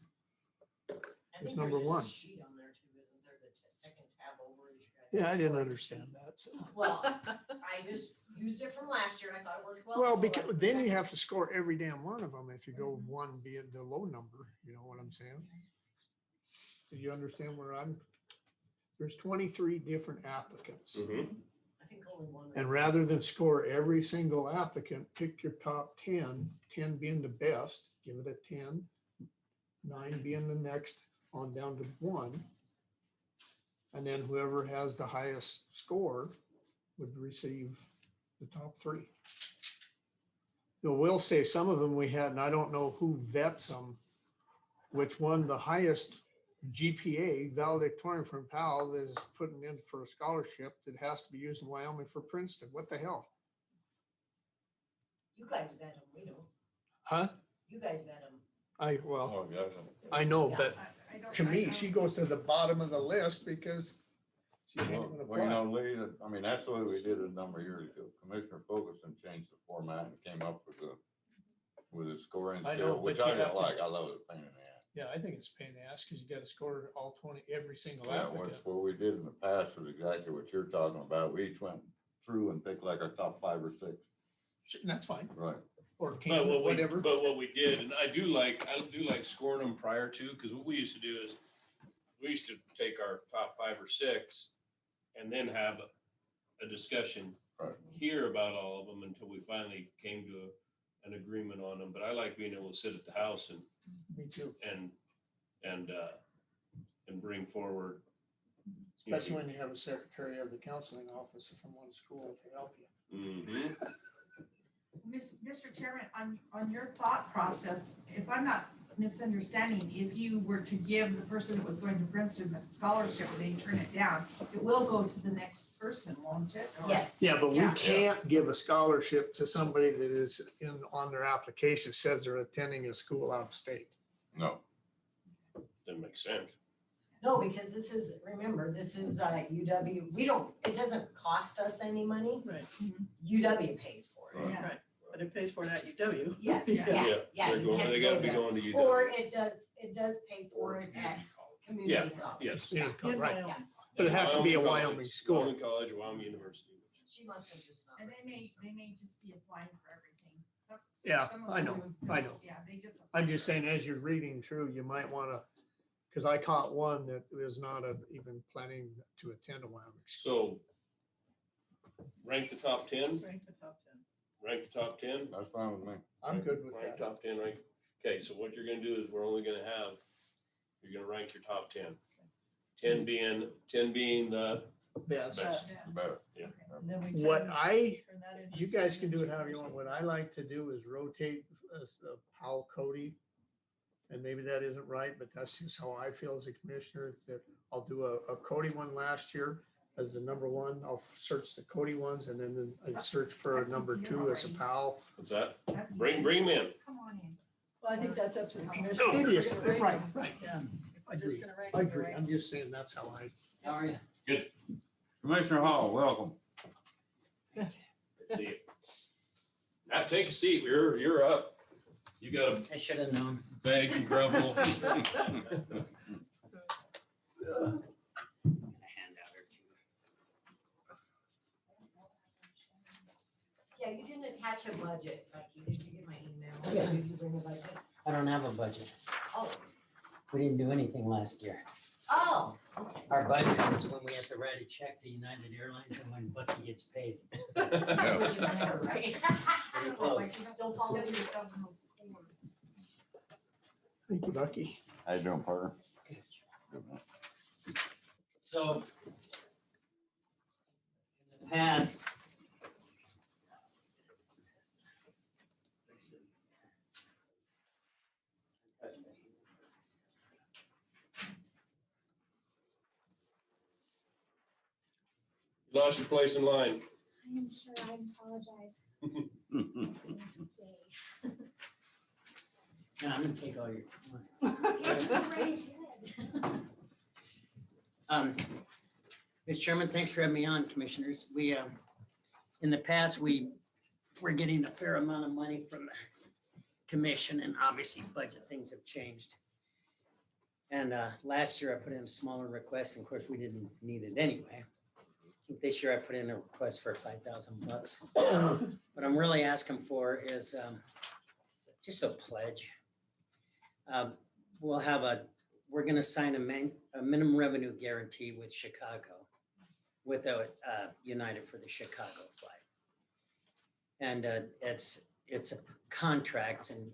I It's think number there's a one. sheet on there too, isn't there, the second tab over is you guys. Yeah, I didn't scoring understand sheet. that. So. Well, I just used it from last year, I thought it worked well. Well, so because I- then you have to score every damn one of them if you go one being the low number, you know what I'm saying? Do you understand where there's 23 different applicants. I think only one. And rather than score every single applicant, pick your top 10, 10 being the best, give it a 10, 9 being the next, on down to 1. And then whoever has the highest score would receive the top 3. Now, we'll say some of them we had, and I don't know who vets them, which one the highest GPA valedictorian from Powell is putting in for a scholarship that has to be used in Wyoming for Princeton. What the hell? You guys vet them, we don't. Huh? You guys vet them. Oh, yeah. I know, Yeah. but to me, she goes to the bottom of the list because she can't even Well, you apply. know, Lee, I mean, that's the way we did it a number of years ago. Commissioner Ferguson changed the format and came up with a scoring I know, scale, but which you I have didn't to- like. I love it, pain in the ass. Yeah, I think it's a pain in the ass because you got to score all 20, every single Yeah, applicant. which what we did in the past was exactly what you're talking about. We each went through and picked like our top 5 or 6. That's fine. Right. Or But can, what whatever. but what we did, and I do like scoring them prior to, because what we used to do is we used to take our top 5 or 6 and then have a discussion Right. here about all of them until we finally came to an agreement on them. But I like being able to sit at the house and Me too. and bring forward. you know, Especially when you have a secretary of the counseling office from one school to help you. Mhm. Mr. Chairman, on your thought process, if I'm not misunderstanding, if you were to give the person that was going to Princeton a scholarship and they turn it down, it will go to the next person, won't it? Or- Yes, Yeah, but we Yeah. can't give a scholarship to somebody that is on their application says they're attending a school out of state. No. That makes sense. no, because this is, remember, this is UW, it doesn't cost us any money. Right. UW pays for it. Right. Right, but it pays for it at UW. Yes, Yeah. yeah. They're you going, have they to gotta go be there. going to you. Or it does pay for it at community college. Yes. Yeah, In right. Wyoming. But it has to be a College, Wyoming school. Wyoming College, Wyoming University. She must have just not. And they may just be applying for everything. Yeah, Some of I them know, I know. Yeah, they just. I'm just saying, as you're reading through, you might want to, because I caught one that was not even planning to attend a Wyoming school. So rank the top 10, Rank the top 10. rank the top 10. That's fine with me. I'm good with Rank that. top 10, right? Okay, so what you're gonna do is we're only gonna have, you're gonna rank your top 10. 10 being the Best. best. Yes. Better. And then we What turn- I, turn that into you guys can do it signature however you want. What I process. like to do is rotate Powell Cody. And maybe that isn't right, but that's just how I feel as a commissioner, that I'll do a Cody one last year as the number 1. I'll search the Cody ones and then I search for a number 2 as a Powell. What's that? That'd be Bring them in. Come on in. Well, I think that's up to the commission. Oh, it is. We're gonna rank Right, them. right. Yeah. I We're just agree. gonna rank I them, agree. right? I'm just saying that's how I. How are you? Commissioner Hall, welcome. Let's see it. Now take a seat. You're up. You got a I should have known. bag of gravel. A handout or two. Yeah, you didn't attach a budget, Becky. Did you get my email? Yeah. Did you bring a budget? I don't have a budget. Oh, We didn't do anything last year. oh, okay. Our budget is when we have to write a check to United Airlines and when Bucky gets paid. Which is never right. Pretty close. Don't follow yourself in those corners. Thank you, Bucky. How you doing, partner? So in the past, You lost your place in line. I am sure, I apologize. no, I'm gonna take all your. Mr. Chairman, thanks for having me on, commissioners. We, in the past, we were getting a fair amount of money from the commission, and obviously budget things have changed. And last year I put in a smaller request, and of course, we didn't need it anyway. I think this year I put in a request for $5,000. What I'm really asking for is just a pledge. We're gonna sign a minimum revenue guarantee with Chicago, with United for the Chicago flight. And it's a contract, and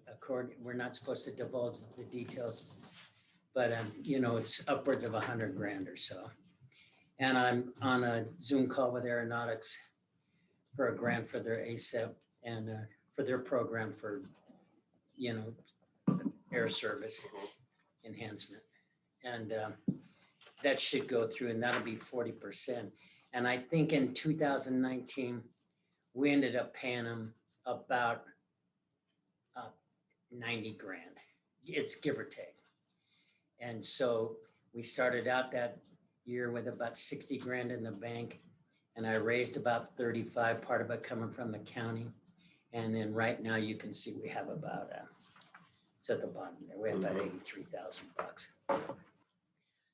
we're not supposed to divulge the details, but it's upwards of $100,000 or so. And I'm on a Zoom call with Aeronautics for a grant for their ASEP and for their program for, air service enhancement. And that should go through, and that'll be 40%. And I think in 2019, we ended up paying them about $90,000. It's give or take. And so we started out that year with about $60,000 in the bank, and I raised about 35, part of it coming from the county. And then right now you can see we have about, it's at the bottom there, we have about $83,000.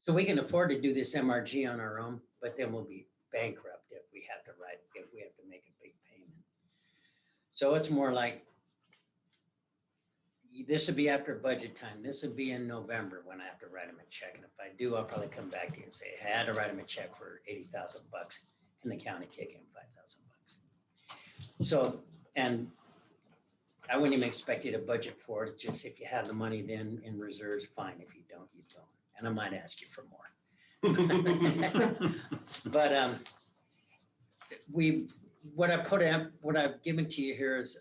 So we can afford to do this MRG on our own, but then we'll be bankrupt if we have to make a big payment. So it's more like, this would be after budget time. This would be in November when I have to write them a check. And if I do, I'll probably come back to you and say, hey, I had to write them a check for $80,000. Can the county kick in $5,000? So, and I wouldn't even expect you to budget for it. Just if you have the money then in reserves, fine. If you don't, you don't. And I might ask you for more. But what I've given to you here is,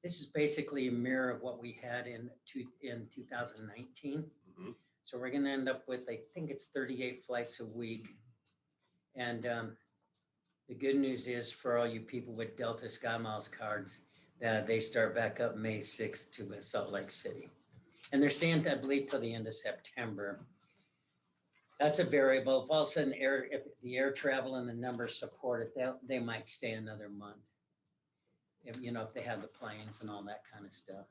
this is basically a mirror of what we had in 2019. Mhm. So we're gonna end up with, I think it's 38 flights a week. And the good news is for all you people with Delta SkyMiles cards, that they start back up May 6th to Salt Lake City. And they're staying, I believe, till the end of September. That's a variable. If all of a sudden if the air travel and the numbers support it, they might stay another month. If, if they have the planes and all that kind of stuff.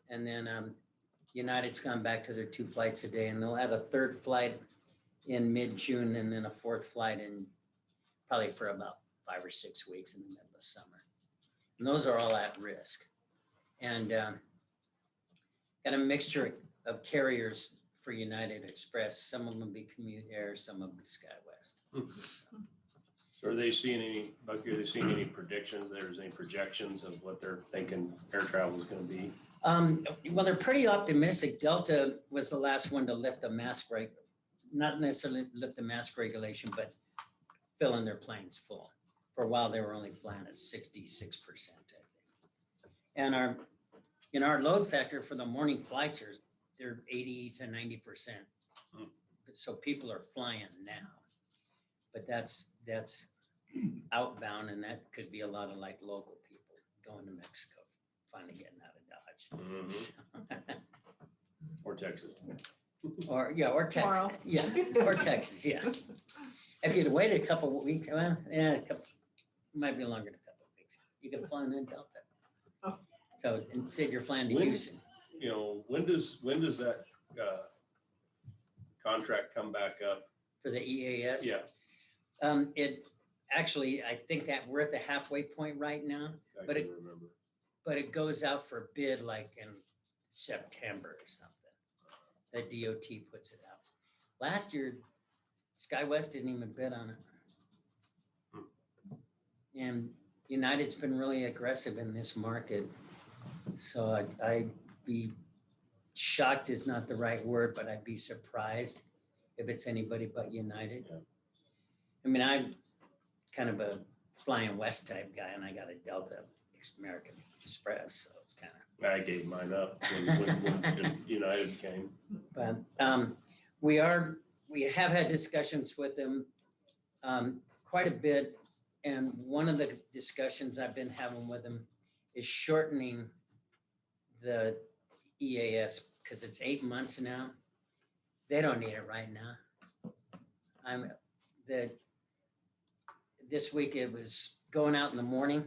And then United's gone back to their 2 flights a day, and they'll have a 3rd flight in mid-June and then a 4th flight in probably for about 5 or 6 weeks in the middle of summer. And those are all at risk. And got a mixture of carriers for United Express. Some of them be Commute Air, some of them be SkyWest. So are they seeing any, Bucky, are they seeing any predictions? There's any projections of what they're thinking air travel is going to be? Well, they're pretty optimistic. Delta was the last one to lift the mask not necessarily lift the mask regulation, but filling their planes full. For a while, they were only flying at 66%, I think. And our load factor for the morning flights they're 80 to 90%. So people are flying now, but that's outbound, and that could be a lot of like local people going to Mexico, finally getting out of Dodge. So, or Texas. or Texas. Tomorrow. Yeah, or Texas, yeah. If you'd waited a couple of weeks, well, yeah, might be longer than a couple of weeks. You could have flown in Delta. Oh. So instead you're flying to When- Houston. When does that contract come back up? For the EAS? Yeah, It actually, I think that we're at the halfway point right now, I But can it- remember. but it goes out for bid like in September or something. The DOT puts it out. Last year, SkyWest didn't even bid on it. And United's been really aggressive in this market. So I'd be shocked is not the right word, but I'd be surprised if it's anybody but United. Yeah. I mean, I'm kind of a flying west type guy, and I got a Delta American Express, so it's kind of. I gave mine up when United came. But we have had discussions with them quite a bit, and one of the discussions I've been having with them is shortening the EAS because it's 8 months now. They don't need it right now. This week it was going out in the morning,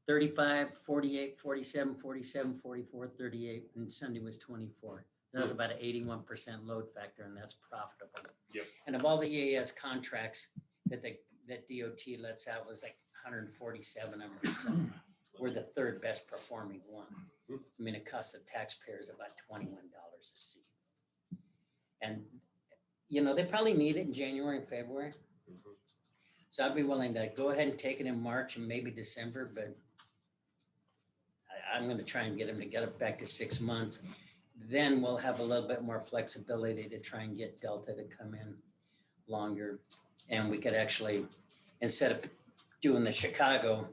35, 48, 47, 47, 44, 38, and Sunday was 24. So that's about an 81% load factor, and that's profitable. Yep. And of all the EAS contracts that DOT lets out was like 147 of them or something. We're the 3rd best performing one. I mean, it costs the taxpayers about $21 a seat. And, they probably need it in January and February. So I'd be willing to go ahead and take it in March and maybe December, but I'm going to try and get them to get it back to 6 months. Then we'll have a little bit more flexibility to try and get Delta to come in longer. And we could actually, instead of doing the Chicago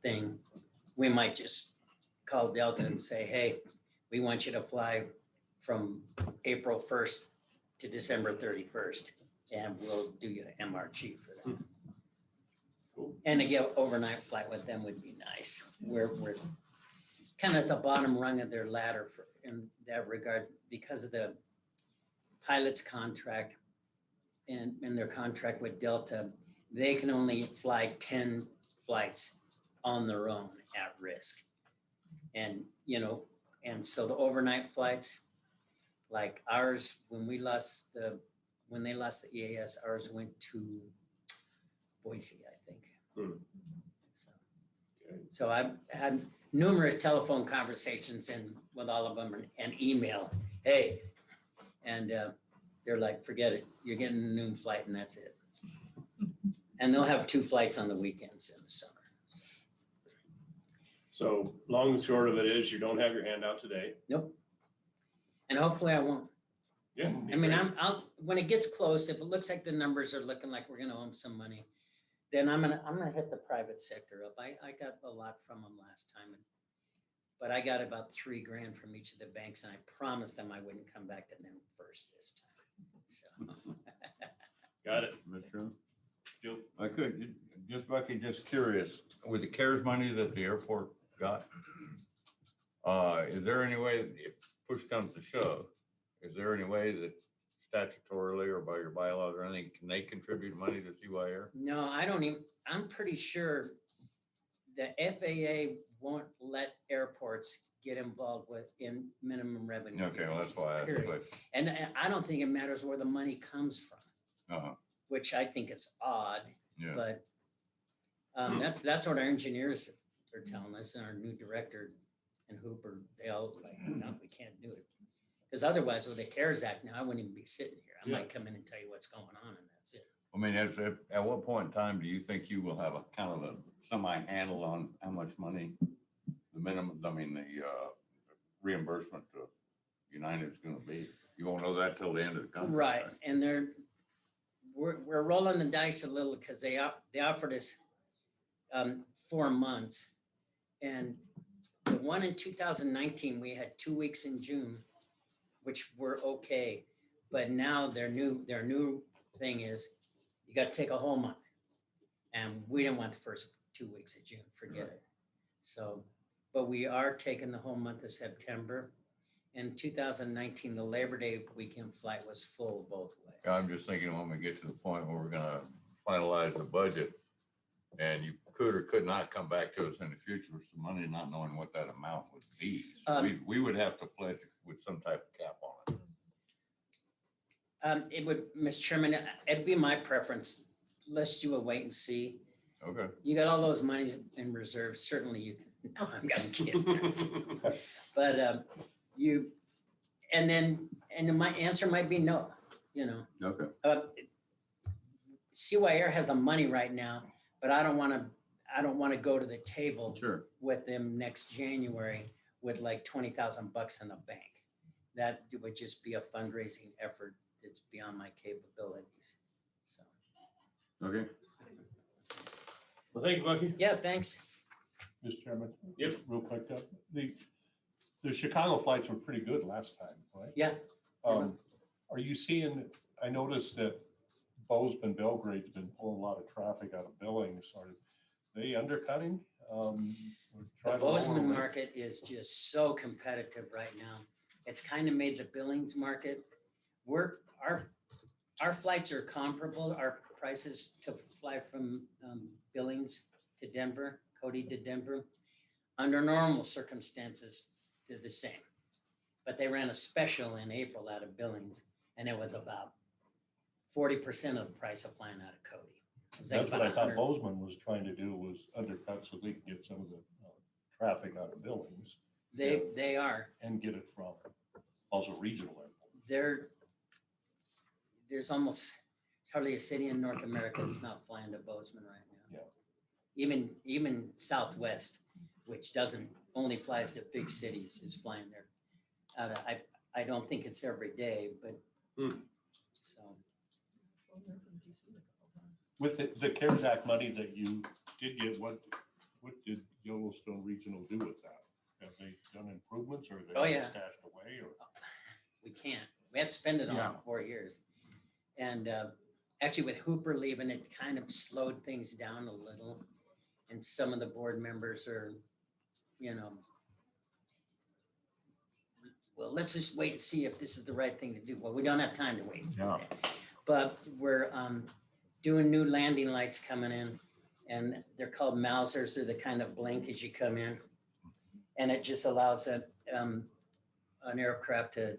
thing, we might just call Delta and say, hey, we want you to fly from April 1st to December 31st, and we'll do you an MRG for that. Cool. And to get overnight flight with them would be nice. We're kind of at the bottom rung of their ladder in that regard because of the pilot's contract and their contract with Delta. They can only fly 10 flights on their own at risk. And, so the overnight flights, like ours, when they lost the EAS, ours went to Boise, I think. Hmm. So, Okay. So I've had numerous telephone conversations and with all of them and email, hey. And they're like, forget it, you're getting a noon flight and that's it. And they'll have 2 flights on the weekends in the summer. So long and short of it is you don't have your hand out today. Nope. And hopefully I won't. Yeah. I mean, I'll, when it gets close, if it looks like the numbers are looking like we're gonna owe them some money, then I'm gonna hit the private sector up. I got a lot from them last time. But I got about $3,000 from each of the banks and I promised them I wouldn't come back to them first this time. So. Got it. Mr. Joe? I could, just Bucky, just curious, with the CARES money that the airport got, is there any way, if push comes to shove, is there any way that statutorily or by your bylaws or anything, can they contribute money to CYR? No, I don't even, I'm pretty sure the FAA won't let airports get involved in minimum revenue. Okay, well, that's why I asked the period. question. And I don't think it matters where the money comes from, Uh-huh, which I think is odd, yeah. but that's what our engineers are telling us and our new director and Hooper, they all like, no, we can't do it. Because otherwise with the CARES Act now, I wouldn't even be sitting here. I might come in and tell you what's going on and that's it. I mean, at what point in time do you think you will have a kind of a semi-handle on how much money the minimum, I mean, the reimbursement to United's gonna be? You won't know that till the end of the contract. Right, and we're rolling the dice a little because they offered us 4 months. And the one in 2019, we had 2 weeks in June, which were okay. But now their new thing is you got to take a whole month. And we didn't want the first 2 weeks of June, forget it. So, but we are taking the whole month of September. In 2019, the Labor Day weekend flight was full both ways. I'm just thinking when we get to the point where we're gonna finalize the budget and you could or could not come back to us in the future with some money, not knowing what that amount would be. So we would have to pledge with some type of cap on it. It would, Mr. Chairman, it'd be my preference. Let's do a wait and see. Okay. You got all those monies in reserve. Certainly you can. No, I'm kidding. But and my answer might be no, you know. Okay. CYR has the money right now, but I don't want to go to the table Sure. with them next January with like $20,000 in the bank. That would just be a fundraising effort that's beyond my capabilities. So. Okay. Well, thank you, Bucky. Yeah, thanks. Mr. Chairman? Yep. Real quick, the Chicago flights were pretty good last time, right? Yeah. Are you seeing, I noticed that Bozeman, Belgrade's been pulling a lot of traffic out of Billings. Are they undercutting? The Bozeman market is just so competitive right now. It's kind of made the Billings market. Our flights are comparable. Our prices to fly from Billings to Denver, Cody to Denver, under normal circumstances, they're the same. But they ran a special in April out of Billings, and it was about 40% of the price of flying out of Cody. That's what I thought Bozeman was trying to do, was undercut so they could get some of the traffic out of Billings. They are. And get it from also regional airport. There's hardly a city in North America that's not flying to Bozeman right now. Yeah. Even Southwest, which only flies to big cities, is flying there. I don't think it's every day, but so. With the CARES Act money that you did get, what did Yellowstone Regional do with that? Have they done improvements or are they stashed away? Or? We can't. We have to spend it on 4 years. And actually with Hooper leaving, it kind of slowed things down a little. And some of the board members are, well, let's just wait and see if this is the right thing to do. Well, we don't have time to wait. Yeah. But we're doing new landing lights coming in, and they're called Mausers. They're the kind of blink as you come in. And it just allows an aircraft to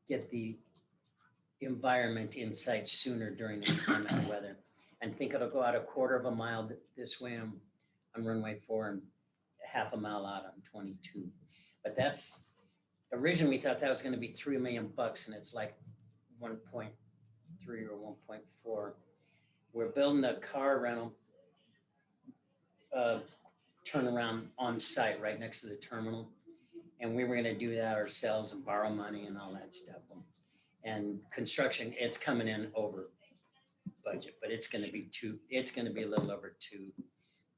get the environment in sight sooner during inclement weather. And think it'll go out a quarter of a mile this way on runway 4 and half a mile out on 22. But that's, originally we thought that was gonna be $3 million and it's like 1.3 or 1.4. We're building a car rental turnaround on site right next to the terminal. And we were gonna do that ourselves and borrow money and all that stuff. And construction, it's coming in over budget, but it's gonna be a little over 2.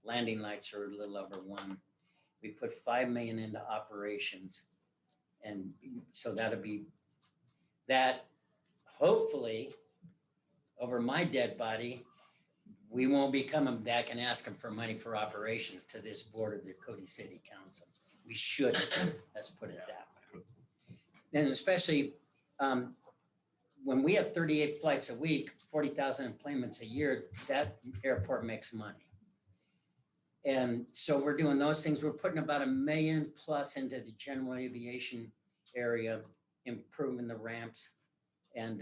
Landing lights are a little over 1. We put 5 million into operations. And so that'll be, that hopefully over my dead body, we won't be coming back and asking for money for operations to this board of the Cody City Council. We shouldn't, let's put it that way. And especially when we have 38 flights a week, 40,000 employments a year, that airport makes money. And so we're doing those things. We're putting about $1 million plus into the general aviation area, improving the ramps and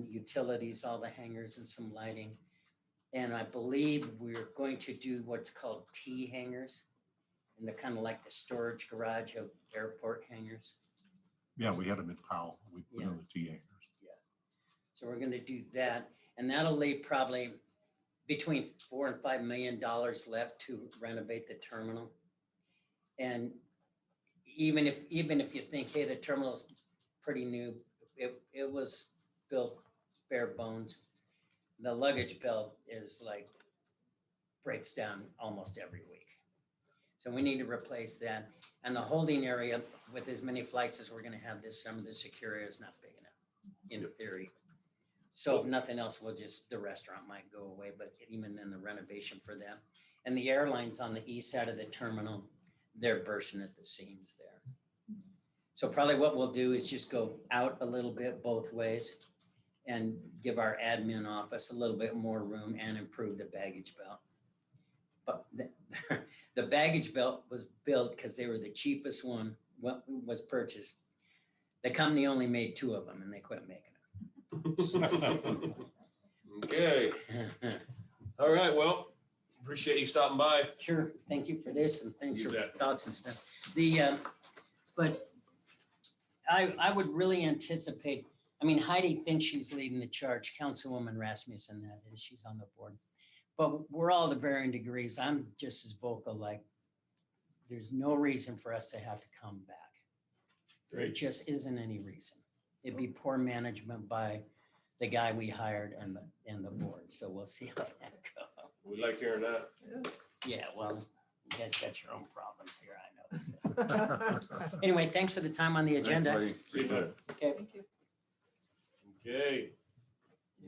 utilities, all the hangars and some lighting. And I believe we're going to do what's called T hangars. And they're kind of like the storage garage of airport hangars. Yeah, we had them in Powell. We put Yeah. on the T hangers. So we're gonna do that. And that'll leave probably between $4 and $5 million left to renovate the terminal. And even if you think, hey, the terminal's pretty new, it was built bare bones. The luggage belt is like, breaks down almost every week. So we need to replace that. And the holding area with as many flights as we're gonna have this summer, the secure area is not big enough, in theory. So if nothing else, the restaurant might go away, but even then the renovation for them. And the airlines on the east side of the terminal, they're bursting at the seams there. So probably what we'll do is just go out a little bit both ways and give our admin office a little bit more room and improve the baggage belt. But the baggage belt was built because they were the cheapest one, was purchased. The company only made 2 of them and they quit making them. Okay. All right. Well, appreciate you stopping by. Sure. Thank you for this and thanks You for bet. thoughts and stuff. But I would really anticipate, I mean, Heidi thinks she's leading the charge, Councilwoman Rasmussen that is, she's on the board. But we're all to varying degrees. I'm just as vocal, like there's no reason for us to have to come back. There just isn't any reason. It'd be poor management by the guy we hired and the board. So we'll see how that goes. We like hearing that. Yeah, well, you guys got your own problems here, I know. So. Anyway, thanks for the time on the agenda. See you, bud. Okay. Thank you. Okay.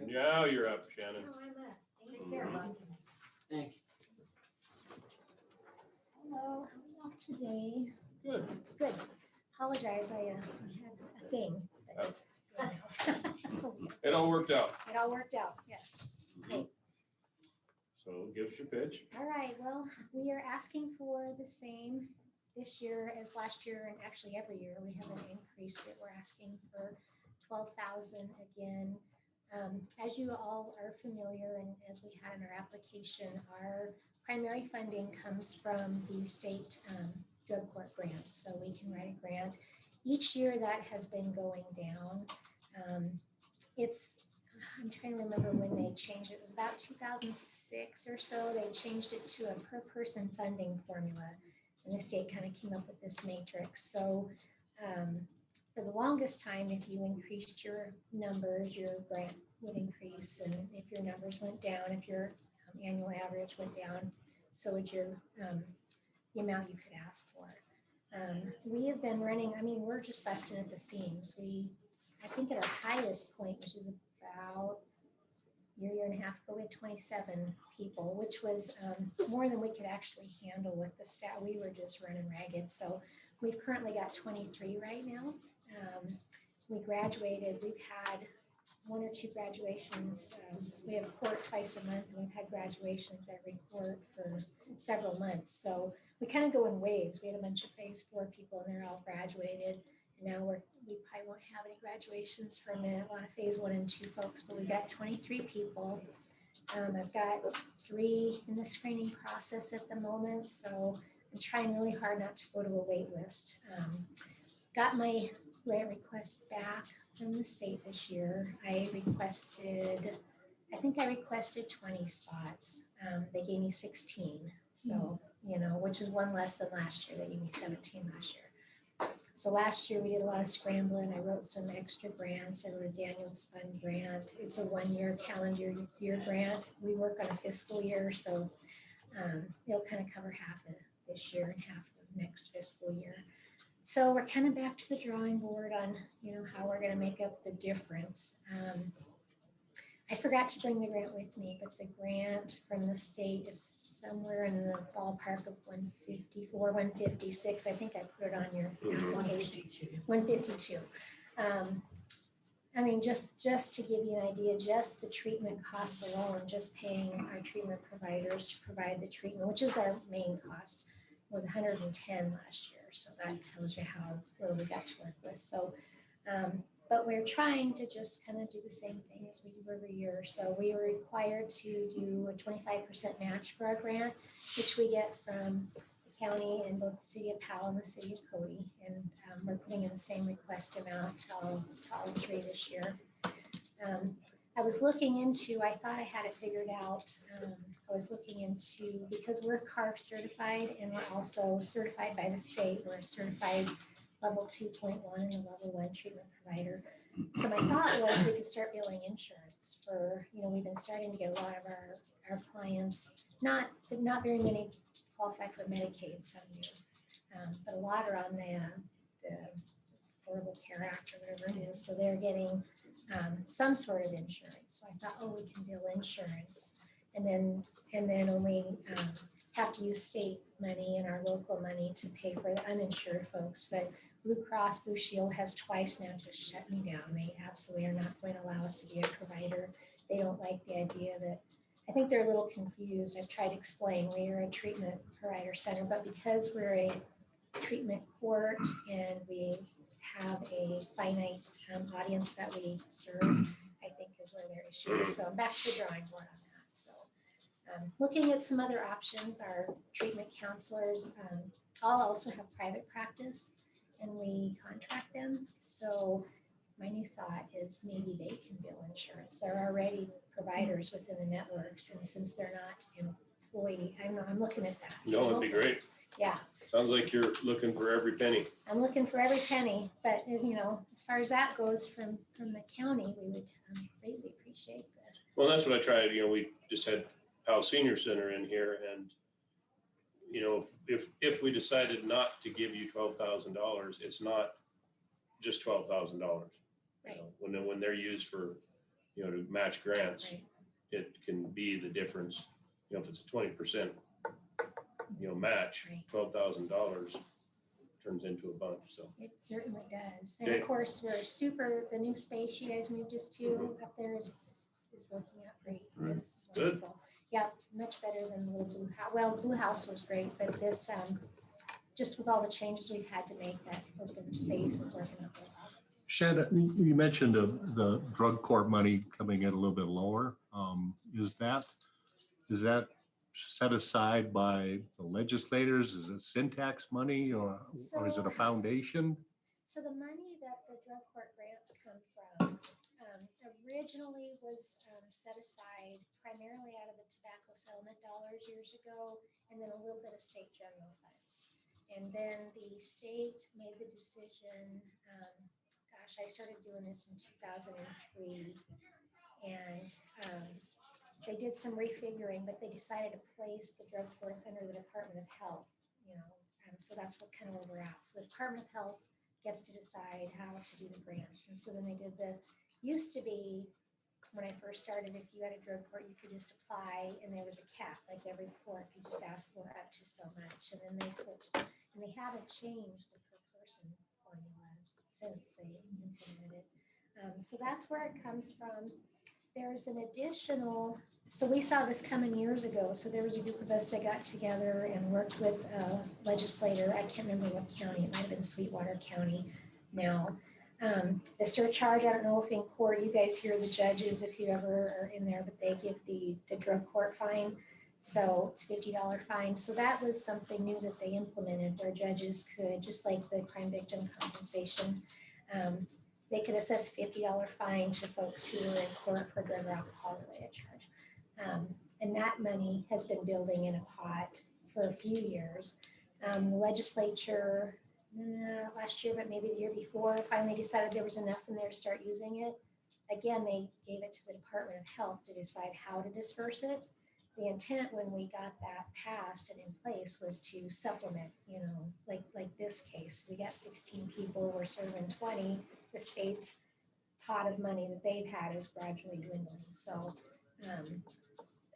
Now you're up, Shannon. Oh, I'm up. Take care, bud. Thanks. Hello, how are you today? Good. Good. Apologize, I had a thing, but it's good now. It all worked out. It all worked out, yes. So give us your pitch. All right, well, we are asking for the same this year as last year, and actually every year. We haven't increased it. We're asking for 12,000 again. As you all are familiar, and as we had in our application, our primary funding comes from the state drug court grants. So we can write a grant. Each year that has been going down. I'm trying to remember when they changed it. It was about 2006 or so. They changed it to a per person funding formula. And the state kind of came up with this matrix. So for the longest time, if you increased your numbers, your grant would increase. And if your numbers went down, if your annual average went down, so would your the amount you could ask for. We have been running, I mean, we're just busting at the seams. I think at our highest point, which is about a year and a half ago, we had 27 people, which was more than we could actually handle with the staff. We were just running ragged. So we've currently got 23 right now. We graduated, we've had 1 or 2 graduations. We have court twice a month, and we've had graduations every court for several months. So we kind of go in waves. We had a bunch of phase 4 people, and they're all graduated. And now we probably won't have any graduations for a minute. A lot of phase 1 and 2 folks, but we've got 23 people. I've got 3 in the screening process at the moment. So I'm trying really hard not to go to a wait list. Got my grant request back from the state this year. I think I requested 20 spots. They gave me 16. So, which is one less than last year. They gave me 17 last year. So last year we did a lot of scrambling. I wrote some extra grants. I wrote a Daniels Fund grant. It's a 1-year calendar year grant. We work on a fiscal year, so it'll kind of cover half of this year and half of next fiscal year. So we're kind of back to the drawing board on, how we're going to make up the difference. I forgot to bring the grant with me, but the grant from the state is somewhere in the ballpark of 154, 156. I think I put it on your application. 152. I mean, just to give you an idea, just the treatment costs alone, just paying our treatment providers to provide the treatment, which is our main cost, was 110 last year. So that tells you how little we got to work with. So, but we're trying to just kind of do the same thing as we do every year. So we were required to do a 25% match for our grant, which we get from the county and both the city of Powell and the city of Cody. And we're putting in the same request amount to all 3 this year. I was looking into, I thought I had it figured out. I was looking into, because we're CARF certified and we're also certified by the state, we're a certified level 2.1 and a level 1 treatment provider. So my thought was we could start billing insurance for, we've been starting to get a lot of our clients, not very many qualify for Medicaid, some do, but a lot are on the Affordable Care Act or whatever it is. So they're getting some sort of insurance. So I thought, we can bill insurance and then only have to use state money and our local money to pay for the uninsured folks. But Blue Cross Blue Shield has twice now just shut me down. They absolutely are not going to allow us to be a provider. They don't like the idea that, I think they're a little confused. I've tried to explain, we are a treatment provider center, but because we're a treatment court and we have a finite audience that we serve, I think is where their issue is. So I'm back to the drawing board on that. So looking at some other options, our treatment counselors all also have private practice and we contract them. So my new thought is maybe they can bill insurance. There are already providers within the networks, and since they're not employee, I'm looking at that. No, it'd be great. Yeah. Sounds like you're looking for every penny. I'm looking for every penny, but as far as that goes from the county, we would greatly appreciate that. Well, that's what I tried. We just had Powell Senior Center in here, and if we decided not to give you $12,000, it's not just $12,000. Right. When they're used for to match grants, Right. It can be the difference. If it's a 20% match, Right. $12,000 turns into a bunch. So It certainly does. And Okay. of course, the new space you guys moved us to up there is working out great. Right. It's Good. wonderful. Yeah, much better than the little blue house. Well, the blue house was great, but this, just with all the changes we've had to make, that little bit of space is working out well. Shannon, you mentioned the drug court money coming in a little bit lower. Is that set aside by the legislators? Is it syntax money or is it a foundation? So the money that the drug court grants come from originally was set aside primarily out of the tobacco settlement dollars years ago, and then a little bit of state general funds. And then the state made the decision, I started doing this in 2003, and they did some refiguring, but they decided to place the drug courts under the Department of Health, so that's what kind of where we're at. So the Department of Health gets to decide how to do the grants. And so then they did used to be, when I first started, if you had a drug court, you could just apply and there was a cap, like every court could just ask for up to so much. And then they switched, and they haven't changed the per person formula since they implemented it. So that's where it comes from. There's an additional, so we saw this coming years ago. So there was a group of us that got together and worked with a legislator. I can't remember what county, it might have been Sweetwater County now. The surcharge, I don't know if in court, you guys hear the judges if you ever are in there, but they give the drug court fine. So it's $50 fine. So that was something new that they implemented where judges could, just like the crime victim compensation, they could assess $50 fine to folks who were in court for drug or alcohol related charge. And that money has been building in a pot for a few years. The legislature, last year, but maybe the year before, finally decided there was enough in there to start using it. Again, they gave it to the Department of Health to decide how to disperse it. The intent when we got that passed and in place was to supplement, you know, like this case. We got 16 people, we're serving 20. The state's pot of money that they've had is gradually dwindling. So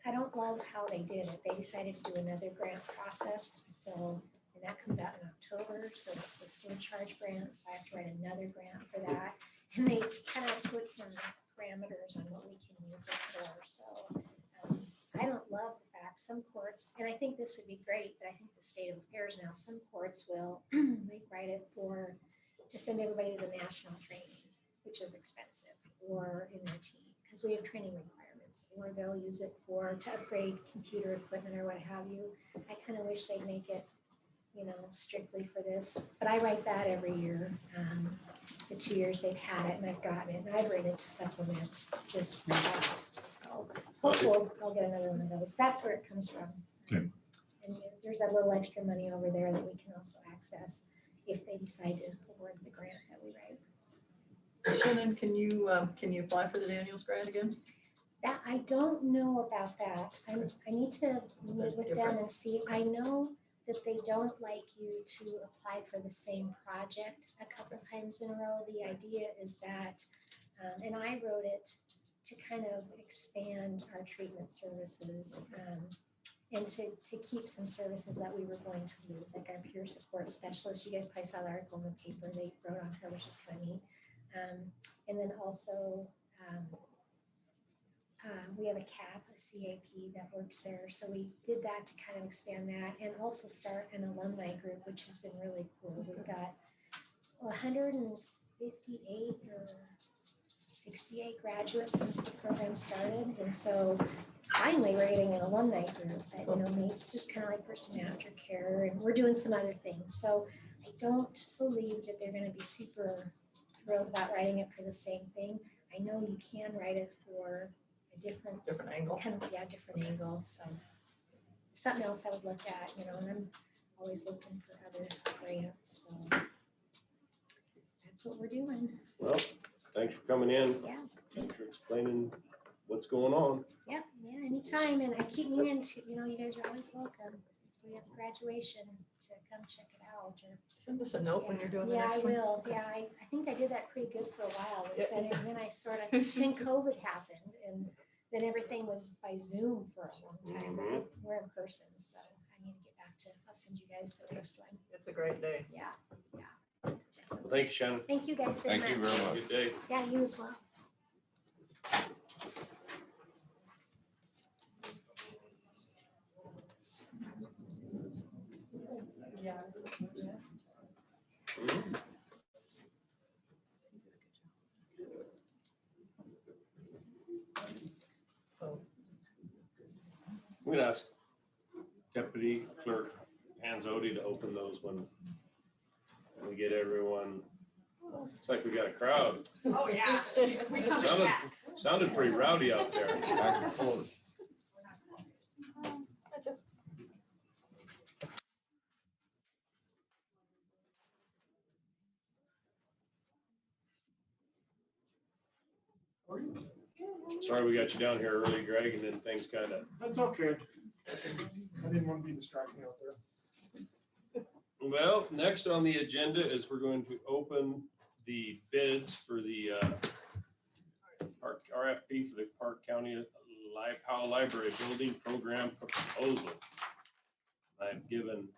I don't love how they did it. They decided to do another grant process. So, and that comes out in October. So it's the surcharge grant. So I have to write another grant for that. And they kind of put some parameters on what we can use it for. So I don't love the fact some courts, and I think this would be great, but I think the state of affairs now, some courts will write it to send everybody to the national training, which is expensive, or in their team, because we have training requirements, or they'll use it to upgrade computer equipment or what have you. I kind of wish they'd make it, you know, strictly for this, but I write that every year. The 2 years they've had it and I've gotten it, and I've written it to supplement just for that. So hopefully I'll get another one of those. That's where it comes from. Okay. And there's that little extra money over there that we can also access if they decide to award the grant that we write. Shannon, can you apply for the Daniels grant again? That, I don't know about that. I need to meet with them and see. I know that they don't like you to apply for the same project a couple of times in a row. The idea is that, and I wrote it to kind of expand our treatment services and to keep some services that we were going to lose, like our peer support specialist. You guys probably saw the article in the paper they wrote on her, which is kind of neat. And then also, we have a CAP, a CAP that works there. So we did that to kind of expand that and also start an alumni group, which has been really cool. We've got 158 or 68 graduates since the program started. And so finally we're getting an alumni group that, you know, meets just kind of like for some aftercare, and we're doing some other things. So I don't believe that they're going to be super thrilled about writing it for the same thing. I know you can write it for a different angle. Kind of, yeah, different angle. So something else I would look at, you know, and I'm always looking for other grants. So that's what we're doing. Well, thanks for coming in. Yeah. Thanks for explaining what's going on. Yeah, anytime. And I keep meaning to, you know, you guys are always welcome. If we have graduation to come check it out. Or send us a note when you're doing the yeah, next I one. will. Yeah, I think I did that pretty good for a while. Yeah. And then I sort of, then COVID happened and then everything was by Zoom for a long time. Mhm. We're in person, so I need to get back to, I'll send you guys the next one. It's a great day. Yeah. Thank you, Shannon. Thank you guys very much. Thank you very much. Good day. Yeah, you as well. I'm gonna ask Deputy Clerk Hans Odie to open those when we get everyone. Looks like we got a crowd. Oh, yeah. We come Sounded, back. sounded pretty rowdy out there. Sorry we got you down here early, Greg, and then things kind of. That's okay. I didn't want to be distracting out there. Well, next on the agenda is we're going to open the bids for the RFP for the Park County Powell Library Building Program Proposal. I've given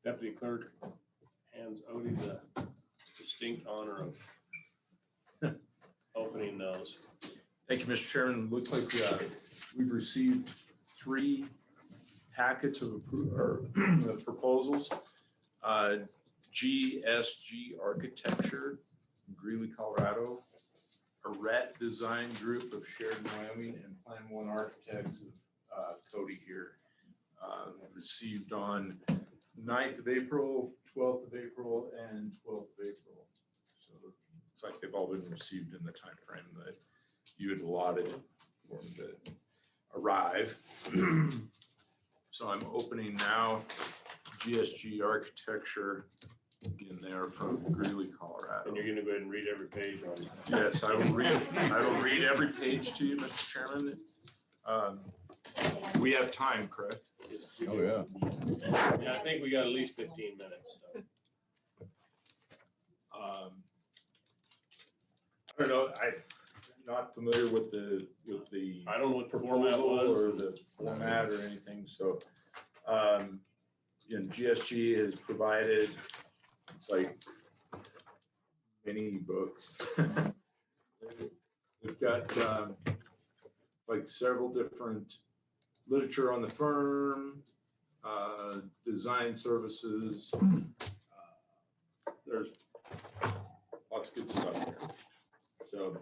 Deputy Clerk Hans Odie the distinct honor of opening those. Thank you, Mr. Chairman. Looks like we've received 3 packets of of proposals. GSG Architecture, Greeley, Colorado, Arret Design Group of Sheridan, Wyoming, and Plan One Architects of Cody here. received on 9th of April, 12th of April, and 12th of April. So it's like they've all been received in the time frame that you had allotted for them to arrive. So I'm opening now GSG Architecture. Again, they are from Greeley, Colorado. And you're gonna go ahead and read every page on. Yes, I will read every page to you, Mr. Chairman. We have time, correct? Oh, yeah. Yeah, I think we got at least 15 minutes. So. I don't know, I'm not familiar with the I don't know what the format proposal was. or the format or anything, so. GSG has provided, it's like many books. We've got like several different literature on the firm, design services. There's lots of good stuff here. So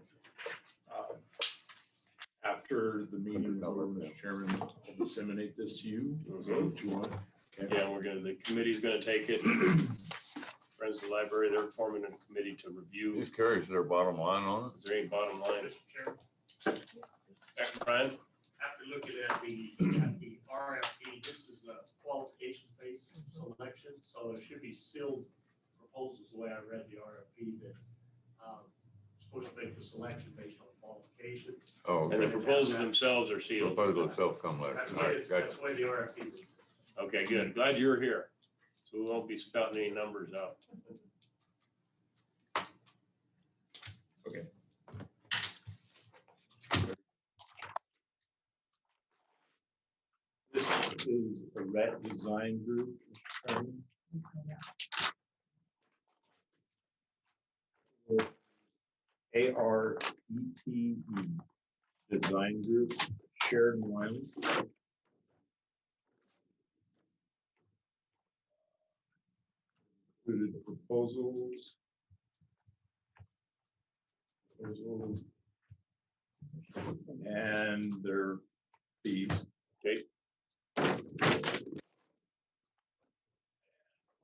after the meeting, Mr. Chairman, I'll disseminate this to you. Is that what you want? Okay. Yeah, the committee's gonna take it. Friends of the library, they're forming a committee to review. Just curious, is there a bottom line on it? Is there any bottom line? Brian? After looking at the RFP, this is a qualification-based selection, so it should be sealed proposals, the way I read the RFP, that supposed to make the selection based on qualifications. Oh, And the okay. proposals themselves are sealed. Proposal itself come later. That's All the way, right, gotcha. that's the way the RFP was. Okay, good. Glad you're here. So we won't be spouting any numbers out. Okay. This is a RET design group. ARETE design group, Sheridan, Wyoming. Included proposals. And their fees. Okay.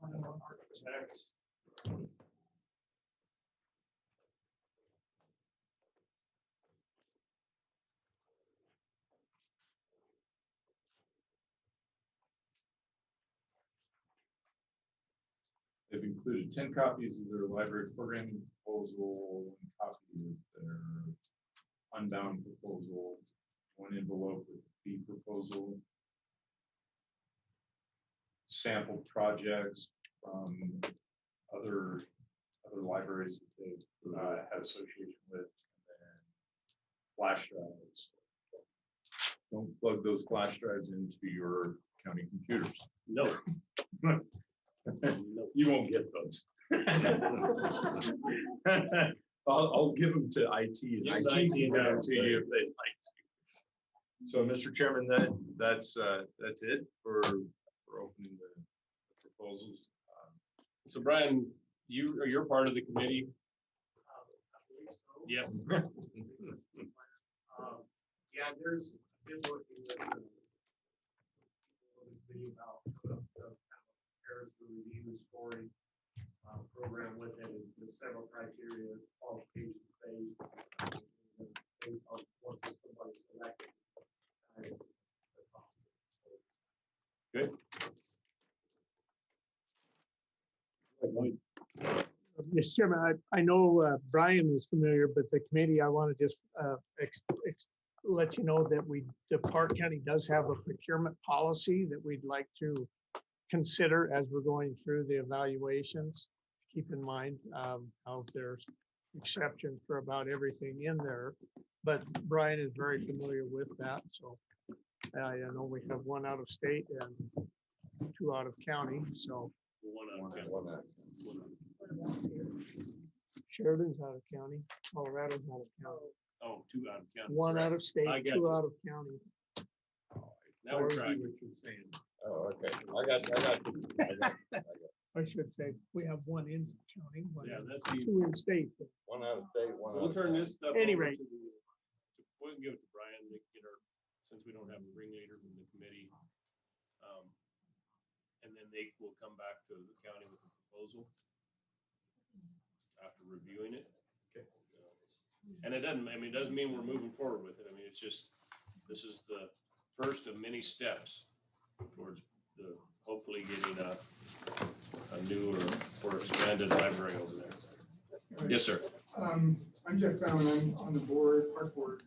Architects. They've included 10 copies of their library programming proposal, 1 copy of their unbound proposal, 1 envelope with fee proposal, sample projects from other libraries that they've had association with, and then flash drives. Don't plug those flash drives into your county computers. No. You won't get those. I'll give them to IT and Yes, IT can IT give them knows, to you if they'd like to. So, Mr. Chairman, that's it for opening the proposals. So Brian, you're part of the committee. I believe so. Yep. Yeah, there's been working with the about Paris review scoring program with it, and there's several criteria, qualifications based on what somebody selected. Good. Mr. Chairman, I know Brian is familiar, but the committee, I want to just let you know that the Park County does have a procurement policy that we'd like to consider as we're going through the evaluations. Keep in mind how there's exceptions for about everything in there, but Brian is very familiar with that. So I know we have 1 out of state and 2 out of county. So Sheridan's out of county, Colorado's out of county. Oh, 2 out of county. 1 out of state, I got 2 you. out of county. Now we're I see tracking. what you're saying. Oh, okay. I got you. I should say, we have 1 in county, Yeah, that's the. 2 in state. 1 out of state, 1 So out we'll of turn county. this stuff. Any over rate. to we can give it to Brian to get our, since we don't have a ringleader from the committee. And then they will come back to the county with a proposal after reviewing it. Okay. And it doesn't mean we're moving forward with it. I mean, it's just, this is the first of many steps towards hopefully getting a newer or expanded library over there. Yes, sir. I'm Jeff Bauman. I'm on the board, park board,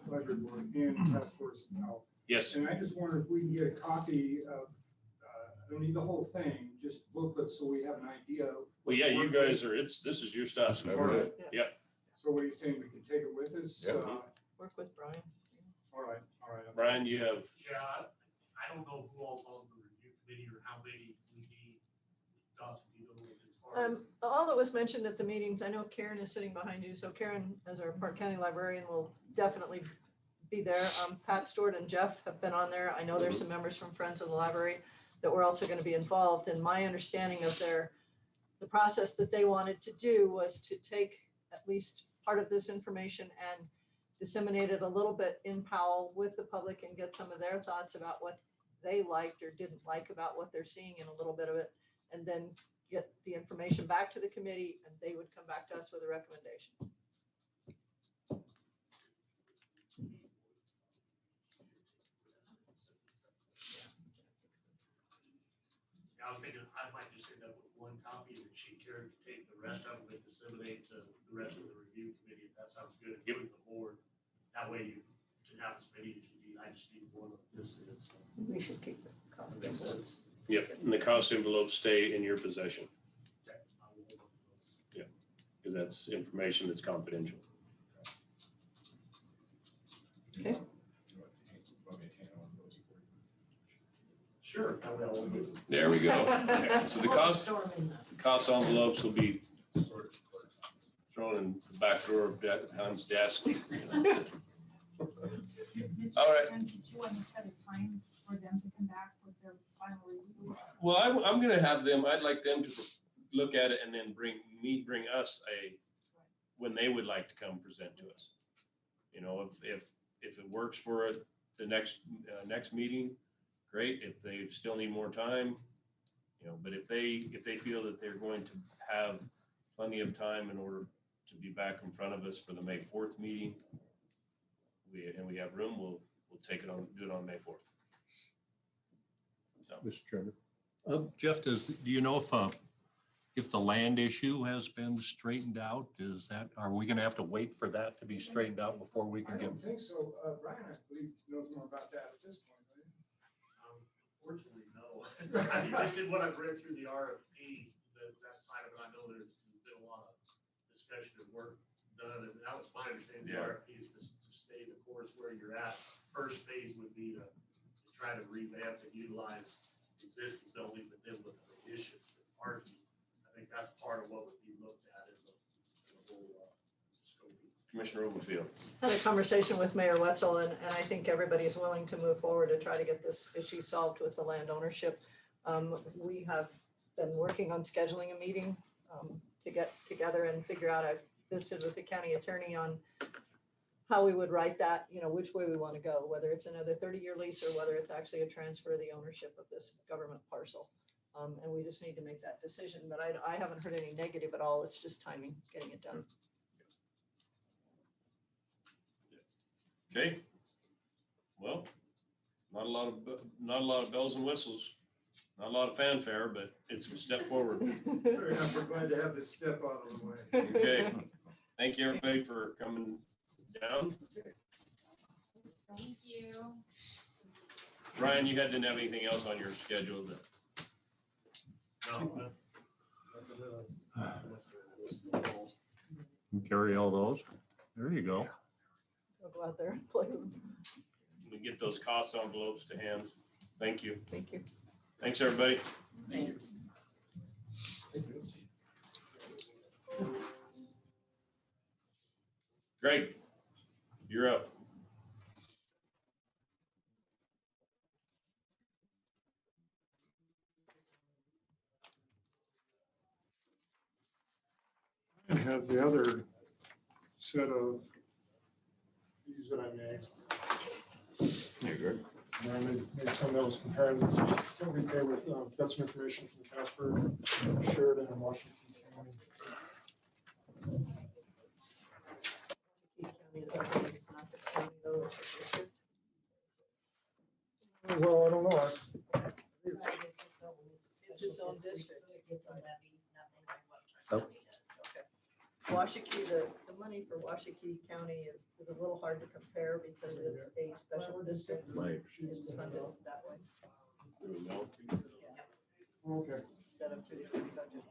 library board, and task force health. Yes. And I just wonder if we can get a copy of, I don't need the whole thing, just booklets so we have an idea. Well, yeah, you guys are, this is your stuff. All right. Yep. So what are you saying? We can take it with us? Yep. Work with Brian. All right. Brian, you have, Yeah, I don't know who all's on the review committee or how many we need. Dawson, do you know as far as? All that was mentioned at the meetings, I know Karen is sitting behind you, so Karen, as our Park County librarian, will definitely be there. Pat Stewart and Jeff have been on there. I know there's some members from Friends of the Library that were also going to be involved. And my understanding of the process that they wanted to do was to take at least part of this information and disseminate it a little bit in Powell with the public and get some of their thoughts about what they liked or didn't like about what they're seeing in a little bit of it, and then get the information back to the committee, and they would come back to us with a recommendation. I was thinking I might just end up with one copy and then Karen can take the rest of them and disseminate to the rest of the review committee, if that sounds good, and give it to the board. That way you can have as many as you need. I just need one of this. We should keep the cost. Makes sense. yep, and the cost envelopes stay in your possession. Okay, I will look at those. Yeah, because that's information that's confidential. Okay. Sure. I will. There we go. Okay, so the cost envelopes will be thrown in the back drawer of Hans' desk. All right. Did you want to set a time for them to come back with their final review? Well, I'm gonna have them, I'd like them to look at it and then bring us when they would like to come present to us. You know, if it works for the next meeting, great. If they still need more time, you know, but if they feel that they're going to have plenty of time in order to be back in front of us for the May 4th meeting, we have room, we'll take it on, do it on May 4th. So. Mr. Chairman. Jeff, do you know if the land issue has been straightened out? Are we going to have to wait for that to be straightened out before we I can get? don't think so. Brian, I believe, knows more about that at this point, right? Fortunately, no. I mean, I did what I've read through the RFP, that side of it. I know there's been a lot of discussion and work done, and that was my understanding. The RFP is to stay the course where you're at. First phase would be to try to revamp and utilize existing building, but then with additions and parking. I think that's part of what would be looked at in the whole scope. Commissioner Overfield. Had a conversation with Mayor Wetzel, and I think everybody is willing to move forward to try to get this issue solved with the land ownership. We have been working on scheduling a meeting to get together and figure out. I've visited with the county attorney on how we would write that, you know, which way we want to go, whether it's another 30-year lease or whether it's actually a transfer of the ownership of this government parcel. And we just need to make that decision, but I haven't heard any negative at all. It's just timing, getting it done. Okay. Well, not a lot of bells and whistles, not a lot of fanfare, but it's a step forward. Fair enough. We're glad to have this step out of the way. Okay. Thank you, everybody, for coming down. Thank you. Ryan, you didn't have anything else on your schedule that? No. Carry all those. There you go. I'll go out there and play with them. We get those cost envelopes to hands. Thank you. Thank you. Thanks, everybody. Thanks. Greg, you're up. I have the other set of these that I made. You're good. And I made some that was comparing what we pay with, got some information from Casper, Sheridan, and Washington County. Well, I don't know. It's its own district. It's a levy, nothing like what Oh. county does. Washakie, the money for Washakie County is a little hard to compare because it's a special district. Right. It's funded that way Okay. instead of through the county budget.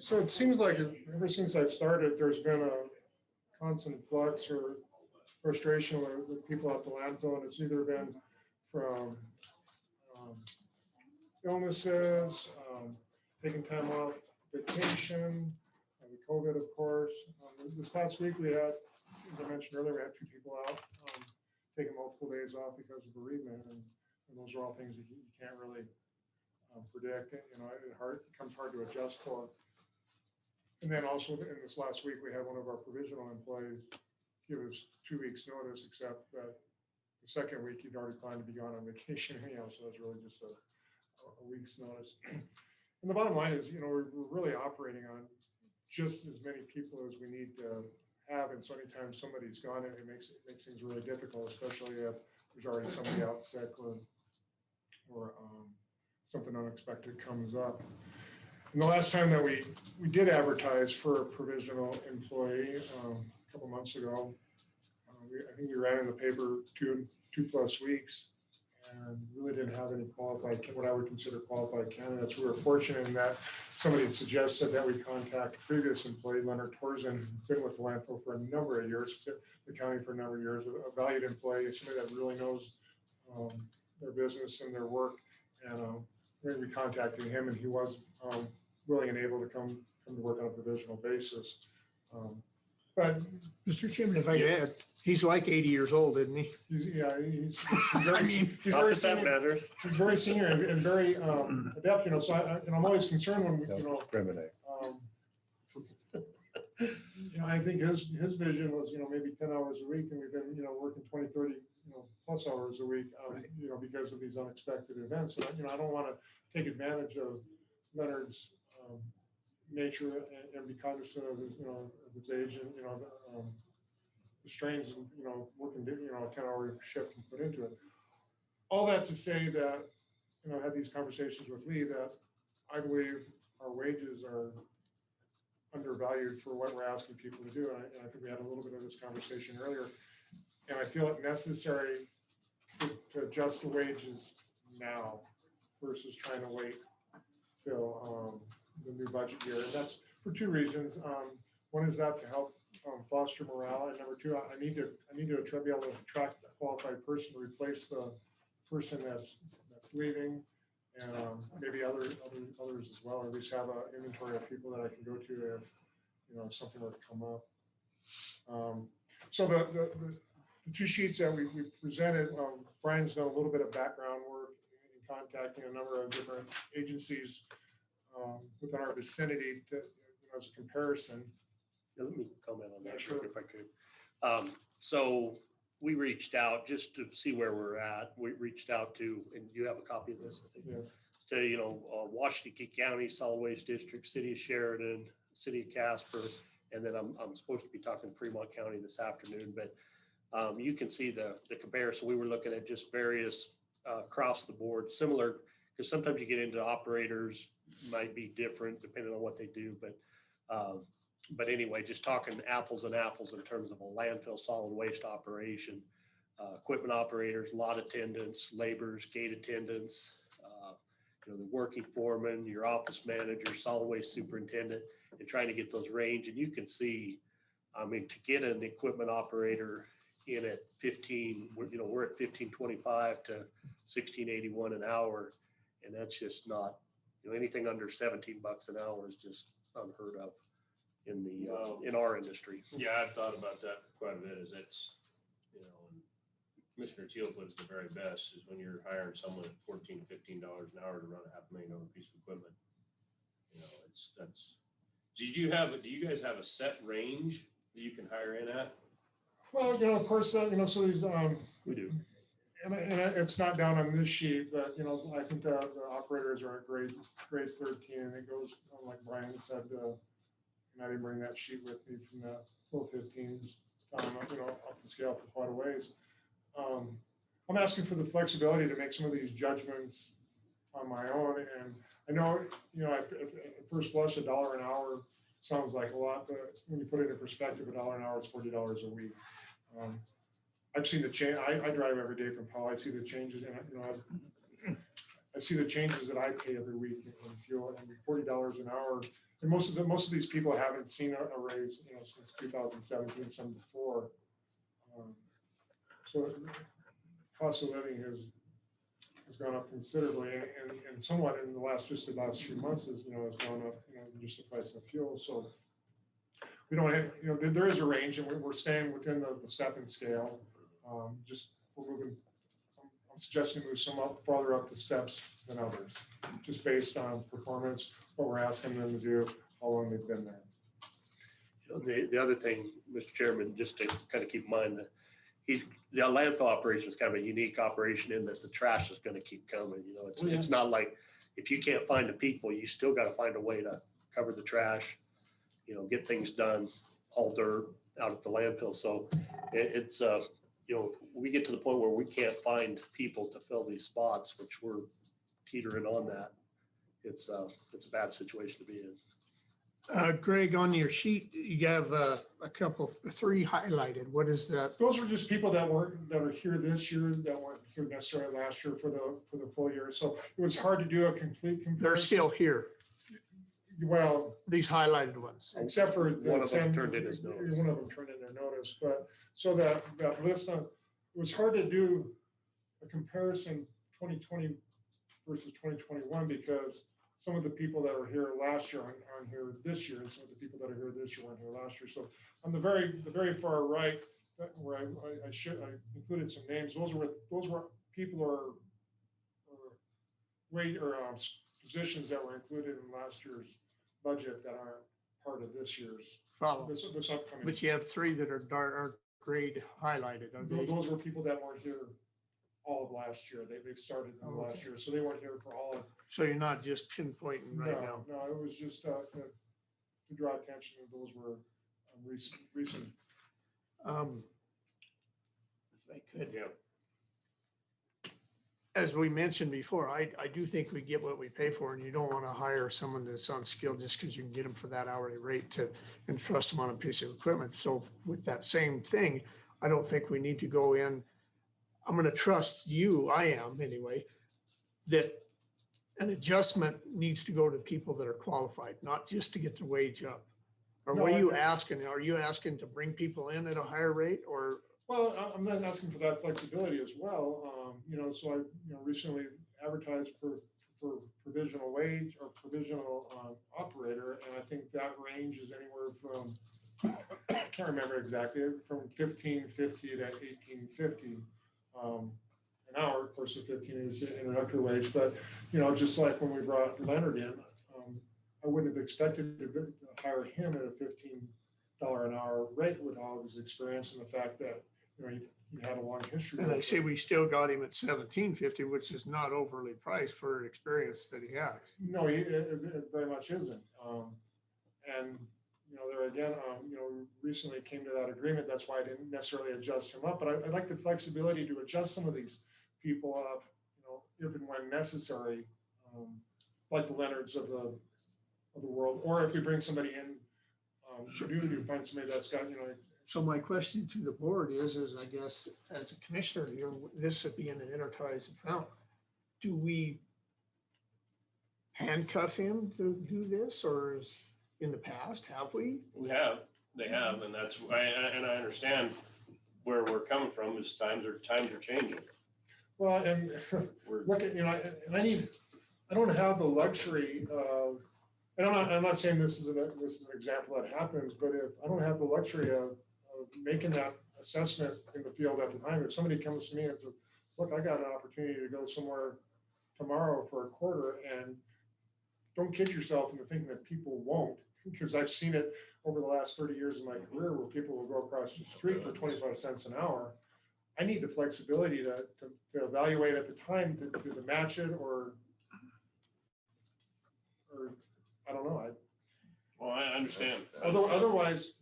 So it seems like ever since I've started, there's been a constant flux or frustration with people at the landfill, and it's either been from illnesses, taking time off vacation, the COVID, of course. This past week, we had, as I mentioned earlier, we had 2 people out taking multiple days off because of bereavement, and those are all things that you can't really predict. You know, it becomes hard to adjust for. And then also in this last week, we had one of our provisional employees give us 2 weeks notice, except that the second week he'd already planned to be gone on vacation anyhow, so it's really just a week's notice. And the bottom line is, you know, we're really operating on just as many people as we need to have, and so anytime somebody's gone, it makes things really difficult, especially if there's already somebody out sick or something unexpected comes up. And the last time that we did advertise for a provisional employee, a couple months ago, I think we ran in the paper 2+ weeks and really didn't have any qualified, what I would consider qualified candidates. We were fortunate in that somebody had suggested that we contact a previous employee, Leonard Torzen, who's been with the landfill for a number of years, the county for a number of years, a valued employee, somebody that really knows their business and their work. And we contacted him, and he was willing and able to come to work on a provisional basis. But Mr. Chairman, if I could add, he's like 80 years old, isn't he? he's very, he's I mean, he's Not very that that senior. matters. He's very senior and very adept, you know, so I'm always concerned when, Don't you know, discriminate. you know, I think his vision was, you know, maybe 10 hours a week, and we've been, you know, working 20, 30, you know, plus hours a week, you know, because of these unexpected events. And, you know, I don't want to take advantage of Leonard's nature and be cognizant of his, you know, of his age and, you know, the strains, you know, working, you know, a 10-hour shift and put into it. All that to say that, you know, I had these conversations with Lee that I believe our wages are undervalued for what we're asking people to do. And I think we had a little bit of this conversation earlier. And I feel it necessary to adjust the wages now versus trying to wait till the new budget year. And that's for 2 reasons. One is that to help foster morale, and number 2, I need to be able to attract a qualified person to replace the person that's leaving, and maybe others as well, or at least have an inventory of people that I can go to if, you know, something were to come up. So the 2 sheets that we presented, Brian's done a little bit of background work in contacting a number of different agencies within our vicinity to, you know, as a comparison. Yeah, let me comment on that Sure. if I could. So we reached out just to see where we're at. We reached out to, and you have a copy of this, I think. Yes. To, you know, Washakie County Solid Waste District, City of Sheridan, City of Casper, and then I'm supposed to be talking Fremont County this afternoon, but you can see the comparison. We were looking at just various across the board, similar, because sometimes you get into operators might be different depending on what they do, but anyway, just talking apples and apples in terms of a landfill solid waste operation, equipment operators, lot attendants, laborers, gate attendants, you know, the working foreman, your office manager, solid waste superintendent, and trying to get those range. And you can see, I mean, to get an equipment operator in at 15, you know, we're at 15.25 to 16.81 an hour. And that's just not, you know, anything under $17 an hour is just unheard of in the, in our industry. Yeah, I've thought about that quite a bit, is it's, you know, and Commissioner Teal put it the very best, is when you're hiring someone at $14, $15 an hour to run a $500,000 piece of equipment. You know, that's, do you guys have a set range that you can hire in at? Well, you know, of course, you know, so these, We do. and it's not down on this sheet, but, you know, I think the operators are at grade 13, and it goes, like Brian said, and I didn't bring that sheet with me from the low 15s, you know, up the scale for quite a ways. I'm asking for the flexibility to make some of these judgments on my own, and I know, you know, at first blush, $1 an hour sounds like a lot, but when you put it in perspective, $1 an hour is $40 a week. I've seen the change. I drive every day from Powell. I see the changes, and you know, I see the changes that I pay every week in fuel. I mean, $40 an hour, and most of these people haven't seen a raise, you know, since 2017, some before. So the cost of living has gone up considerably, and somewhat in the last few months has gone up, you know, just the price of fuel. So we don't have, you know, there is a range, and we're staying within the stepping scale. Just we're moving. I'm suggesting move some up farther up the steps than others, just based on performance, what we're asking them to do, how long they've been there. You know, the other thing, Mr. Chairman, just to kind of keep in mind that the landfill operation is kind of a unique operation in that the trash is going to keep coming. You know, it's not like if you can't find the people, you still got to find a way to cover the trash, you know, get things done, haul dirt out at the landfill. So it's you know, we get to the point where we can't find people to fill these spots, which we're teetering on that. It's a bad situation to be in. Greg, on your sheet, you have three highlighted. What is that? Those were just people that are here this year that weren't here necessarily last year for the full year. So it was hard to do a complete comparison. They're still here. Well, these highlighted ones, except for one of them turned in his notice. One of them turned in their notice, but so that list, it was hard to do a comparison 2020 versus 2021 because some of the people that were here last year aren't here this year, and some of the people that are here this year weren't here last year. So on the very far right, where I included some names. Those were people or positions that were included in last year's budget that aren't part of this year's this upcoming. But you have three that are grade highlighted. Those were people that weren't here all of last year. They've started in the last year, so they weren't here for all of. So you're not just pinpointing right now. No, it was just to draw attention to those were recent. If I could. Yeah. As we mentioned before, I do think we get what we pay for, and you don't want to hire someone that's unskilled just because you can get them for that hourly rate and trust them on a piece of equipment. So with that same thing, I don't think we need to go in. I'm going to trust you, I am anyway, that an adjustment needs to go to people that are qualified, not just to get the wage up. Or what are you asking? Are you asking to bring people in at a higher rate, or? Well, I'm not asking for that flexibility as well. You know, so I recently advertised for provisional wage or provisional operator, and I think that range is anywhere from I can't remember exactly, from $15.50 to $18.50 an hour. Of course, the 15 is the introductory wage, but you know, just like when we brought Leonard in, I wouldn't have expected to hire him at a $15 an hour rate with all of his experience and the fact that you know he had a long history. And I say we still got him at $17.50, which is not overly priced for experience that he has. No, it very much isn't. And you know, there again, you know, recently came to that agreement. That's why I didn't necessarily adjust him up, but I'd like the flexibility to adjust some of these people up, you know, if and when necessary, like the Leonards of the world, or if we bring somebody in, you find somebody that's got, you know. So my question to the board is I guess as a commissioner, this would be an enterprise account. Do we handcuff him to do this, or is in the past, have we? They have, and that's why, and I understand where we're coming from is times are changing. Well, and look at, and I don't have the luxury of, and I'm not saying this is an example that happens, but if I don't have the luxury of making that assessment in the field at the time, if somebody comes to me and says, look, I got an opportunity to go somewhere tomorrow for a quarter, and don't kid yourself into thinking that people won't, because I've seen it over the last 30 years of my career where people will go across the street for 25 cents an hour. I need the flexibility to evaluate at the time to match it or I don't know. Well, I understand. Otherwise,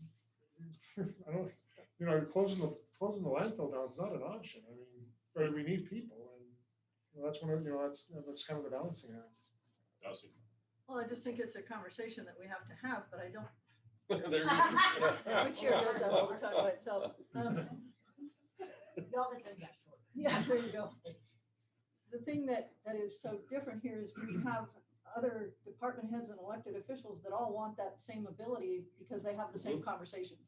I don't, closing the landfill down is not an option. I mean, but we need people, and that's one of, that's kind of the balancing act. Awesome. Well, I just think it's a conversation that we have to have, but I don't. There you My chair does that all the time by itself. Yeah, there you go. The thing that is so different here is we have other department heads and elected officials that all want that same ability because they have the same conversations.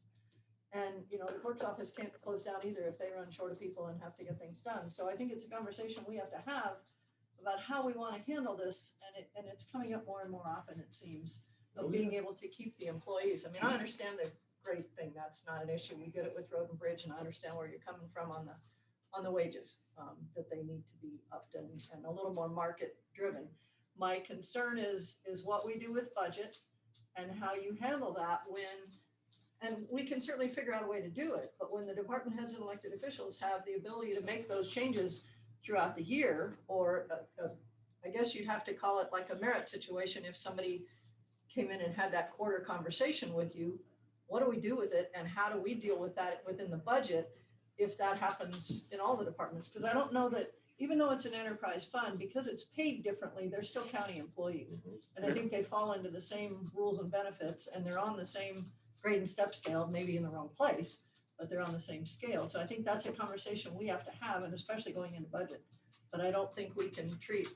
And, the clerk's office can't close down either if they run short of people and have to get things done. So I think it's a conversation we have to have about how we want to handle this. And it's coming up more and more often, it seems, of being able to keep the employees. I mean, I understand the grade thing. That's not an issue. We get it with Road and Bridge, and I understand where you're coming from on the wages, that they need to be upped and a little more market driven. My concern is what we do with budget and how you handle that and we can certainly figure out a way to do it, but when the department heads and elected officials have the ability to make those changes throughout the year, or I guess you'd have to call it like a merit situation. If somebody came in and had that quarter conversation with you, what do we do with it? And how do we deal with that within the budget if that happens in all the departments? Because I don't know that, even though it's an enterprise fund, because it's paid differently, they're still county employees. And I think they fall into the same rules and benefits, and they're on the same grade and step scale, maybe in the wrong place, but they're on the same scale. So I think that's a conversation we have to have, and especially going into budget. But I don't think we can treat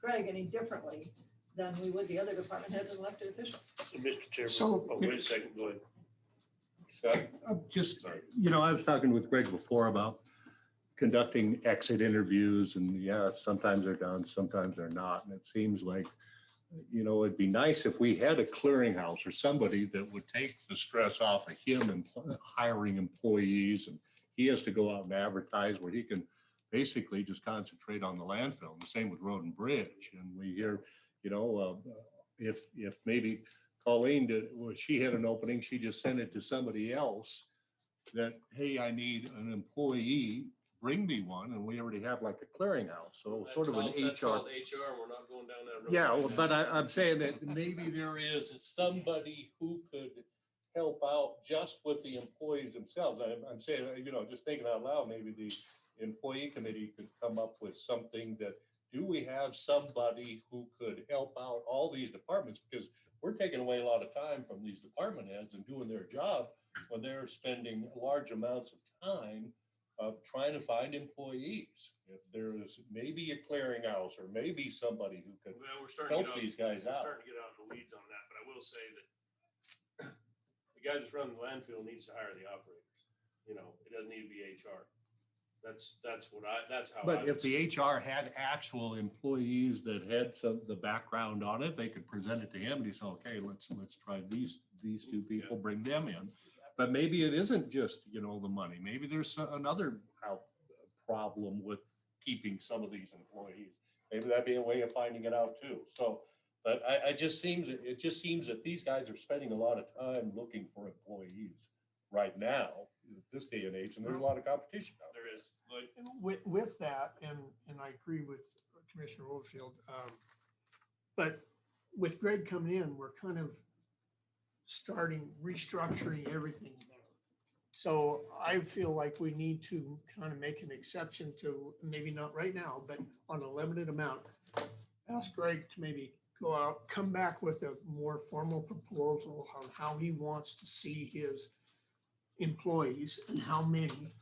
Greg any differently than we would the other department heads and elected officials. Mr. Chairman. So- Wait a second, go ahead. Scott? Just, I was talking with Greg before about conducting exit interviews, and yeah, sometimes they're done, sometimes they're not. And it seems like, it'd be nice if we had a clearinghouse or somebody that would take the stress off of him and hiring employees, and he has to go out and advertise, where he can basically just concentrate on the landfill. And the same with Road and Bridge. And we hear, if maybe Colleen she had an opening, she just sent it to somebody else that, hey, I need an employee, bring me one, and we already have like a clearinghouse. So That's sort of an that's HR. called HR, we're not going down that road. Yeah, well, but I'm saying that maybe there is somebody who could help out just with the employees themselves. I'm saying, just thinking out loud, maybe the employee committee could come up with something that, do we have somebody who could help out all these departments? Because we're taking away a lot of time from these department heads and doing their job when they're spending large amounts of time trying to find employees. If there's maybe a clearinghouse or maybe somebody who could Well, we're starting to help get these guys we're out. starting to get out of the weeds on that, but I will say that the guy that's running the landfill needs to hire the operators. It doesn't need to be HR. That's how. But if the HR had actual employees that had the background on it, they could present it to him and he said, okay, let's try these two people, bring them in. But maybe it isn't just, the money. Maybe there's another problem with keeping some of these employees. Maybe that'd be a way of finding it out too. So, but it just seems that these guys are spending a lot of time looking for employees right now, this day and age, and there's a lot of competition out there. There is, like, With that, and I agree with Commissioner Oldfield, but with Greg coming in, we're kind of restructuring everything there. So I feel like we need to kind of make an exception to, maybe not right now, but on a limited amount, ask Greg to maybe go out, come back with a more formal proposal on how he wants to see his employees and how many.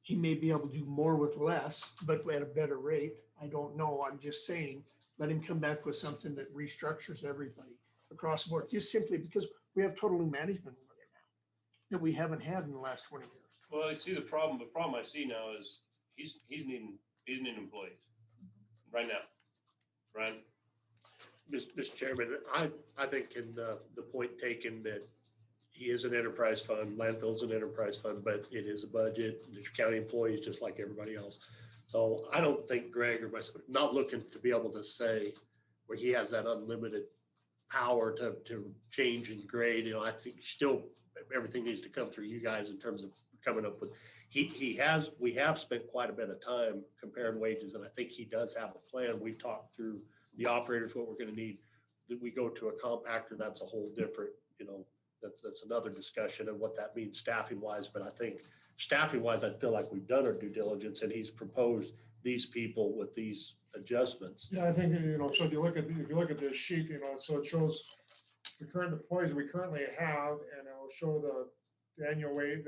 He may be able to do more with less, but at a better rate. I don't know. I'm just saying, let him come back with something that restructures everybody across the board, just simply because we have total new management over there now that we haven't had in the last 20 years. Well, I see the problem I see now is he's needing employees right now, right? Mr. Chairman, I think in the point taken that he is an enterprise fund, landfill's an enterprise fund, but it is a budget, there's county employees just like everybody else. So I don't think Greg or myself, not looking to be able to say where he has that unlimited power to change and grade, you know, I think still everything needs to come through you guys in terms of coming up with, we have spent quite a bit of time comparing wages, and I think he does have a plan. We talked through the operators, what we're gonna need, that we go to a compactor, that's a whole different, you know, that's another discussion and what that means staffing wise. But I think staffing wise, I feel like we've done our due diligence and he's proposed these people with these adjustments. Yeah, I think, you know, so if you look at this sheet, you know, so it shows the current employees we currently have, and it'll show the annual wage,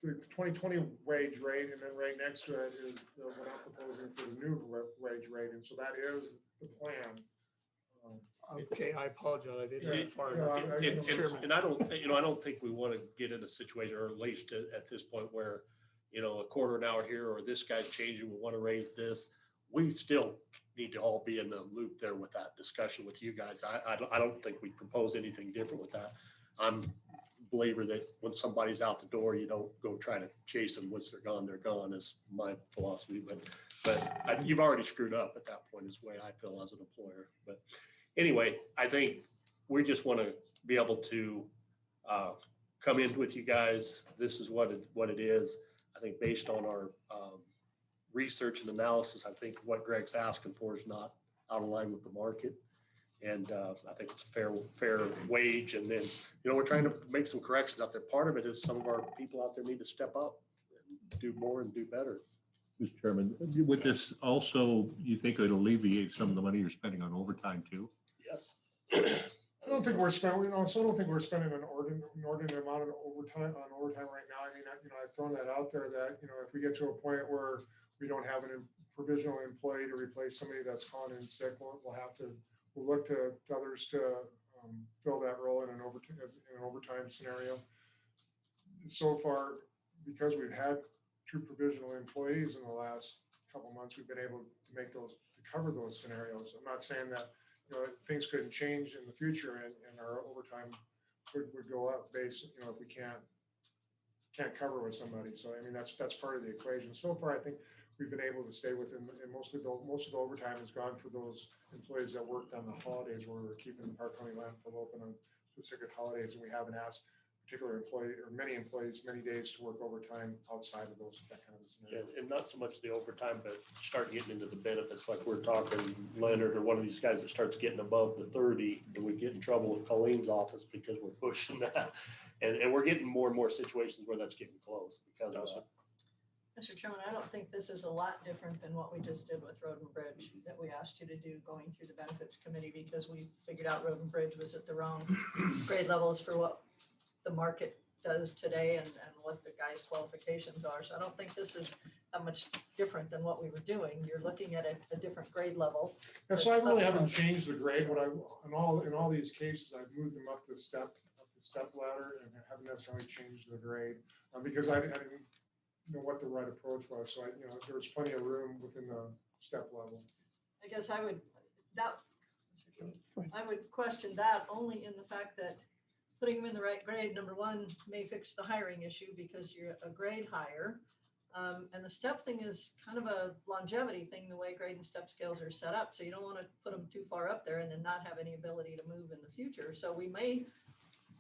the 2020 wage rate, and then right next to it is what I'm proposing for the new wage rate, and so that is the plan. Okay, I apologize. I didn't Yeah, get far yeah, enough. And I don't think we want to get in a situation, or at least at this point where, you know, a quarter an hour here, or this guy's changing, we want to raise this. We still need to all be in the loop there with that discussion with you guys. I don't think we propose anything different with that. I'm a believer that when somebody's out the door, you don't go try to chase them. Once they're gone is my philosophy. But you've already screwed up at that point is the way I feel as an employer. But anyway, I think we just want to be able to come in with you guys. This is what it is. I think based on our research and analysis, I think what Greg's asking for is not out of line with the market. And I think it's a fair wage. And then, you know, we're trying to make some corrections out there. Part of it is some of our people out there need to step up and do more and do better. Mr. Chairman, with this also, you think it'll alleviate some of the money you're spending on overtime too? Yes. I don't think we're spending, you know, so I don't think we're spending an inordinate amount of overtime right now. I mean, you know, I've thrown that out there that, you know, if we get to a point where we don't have a provisional employee to replace somebody that's calling in sick, we'll look to others to fill that role in an overtime scenario. So far, because we've had 2 provisional employees in the last couple of months, we've been able to cover those scenarios. I'm not saying that, you know, things couldn't change in the future and our overtime would go up based, you know, if we can't cover with somebody. So, I mean, that's part of the equation. So far, I think we've been able to stay within, and most of the overtime has gone for those employees that worked on the holidays where we're keeping the Park County landfill open on specific holidays, and we haven't asked particular employee or many employees many days to work overtime outside of that kind of scenario. And not so much the overtime, but start getting into the benefits, like we're talking Leonard or one of these guys that starts getting above the 30, and we get in trouble with Colleen's office because we're pushing that. And we're getting more and more situations where that's getting close because of that. Mr. Chairman, I don't think this is a lot different than what we just did with Road and Bridge that we asked you to do going through the benefits committee, because we figured out Road and Bridge was at the wrong grade levels for what the market does today and what the guy's qualifications are. So I don't think this is that much different than what we were doing. You're looking at a different grade level. And so I really haven't changed the grade. In all these cases, I've moved them up the step ladder and haven't necessarily changed the grade because I didn't know what the right approach was. So you know, there was plenty of room within the step level. I guess I would question that only in the fact that putting them in the right grade, number one, may fix the hiring issue because you're a grade higher. And the step thing is kind of a longevity thing, the way grade and step scales are set up. So you don't want to put them too far up there and then not have any ability to move in the future. So we may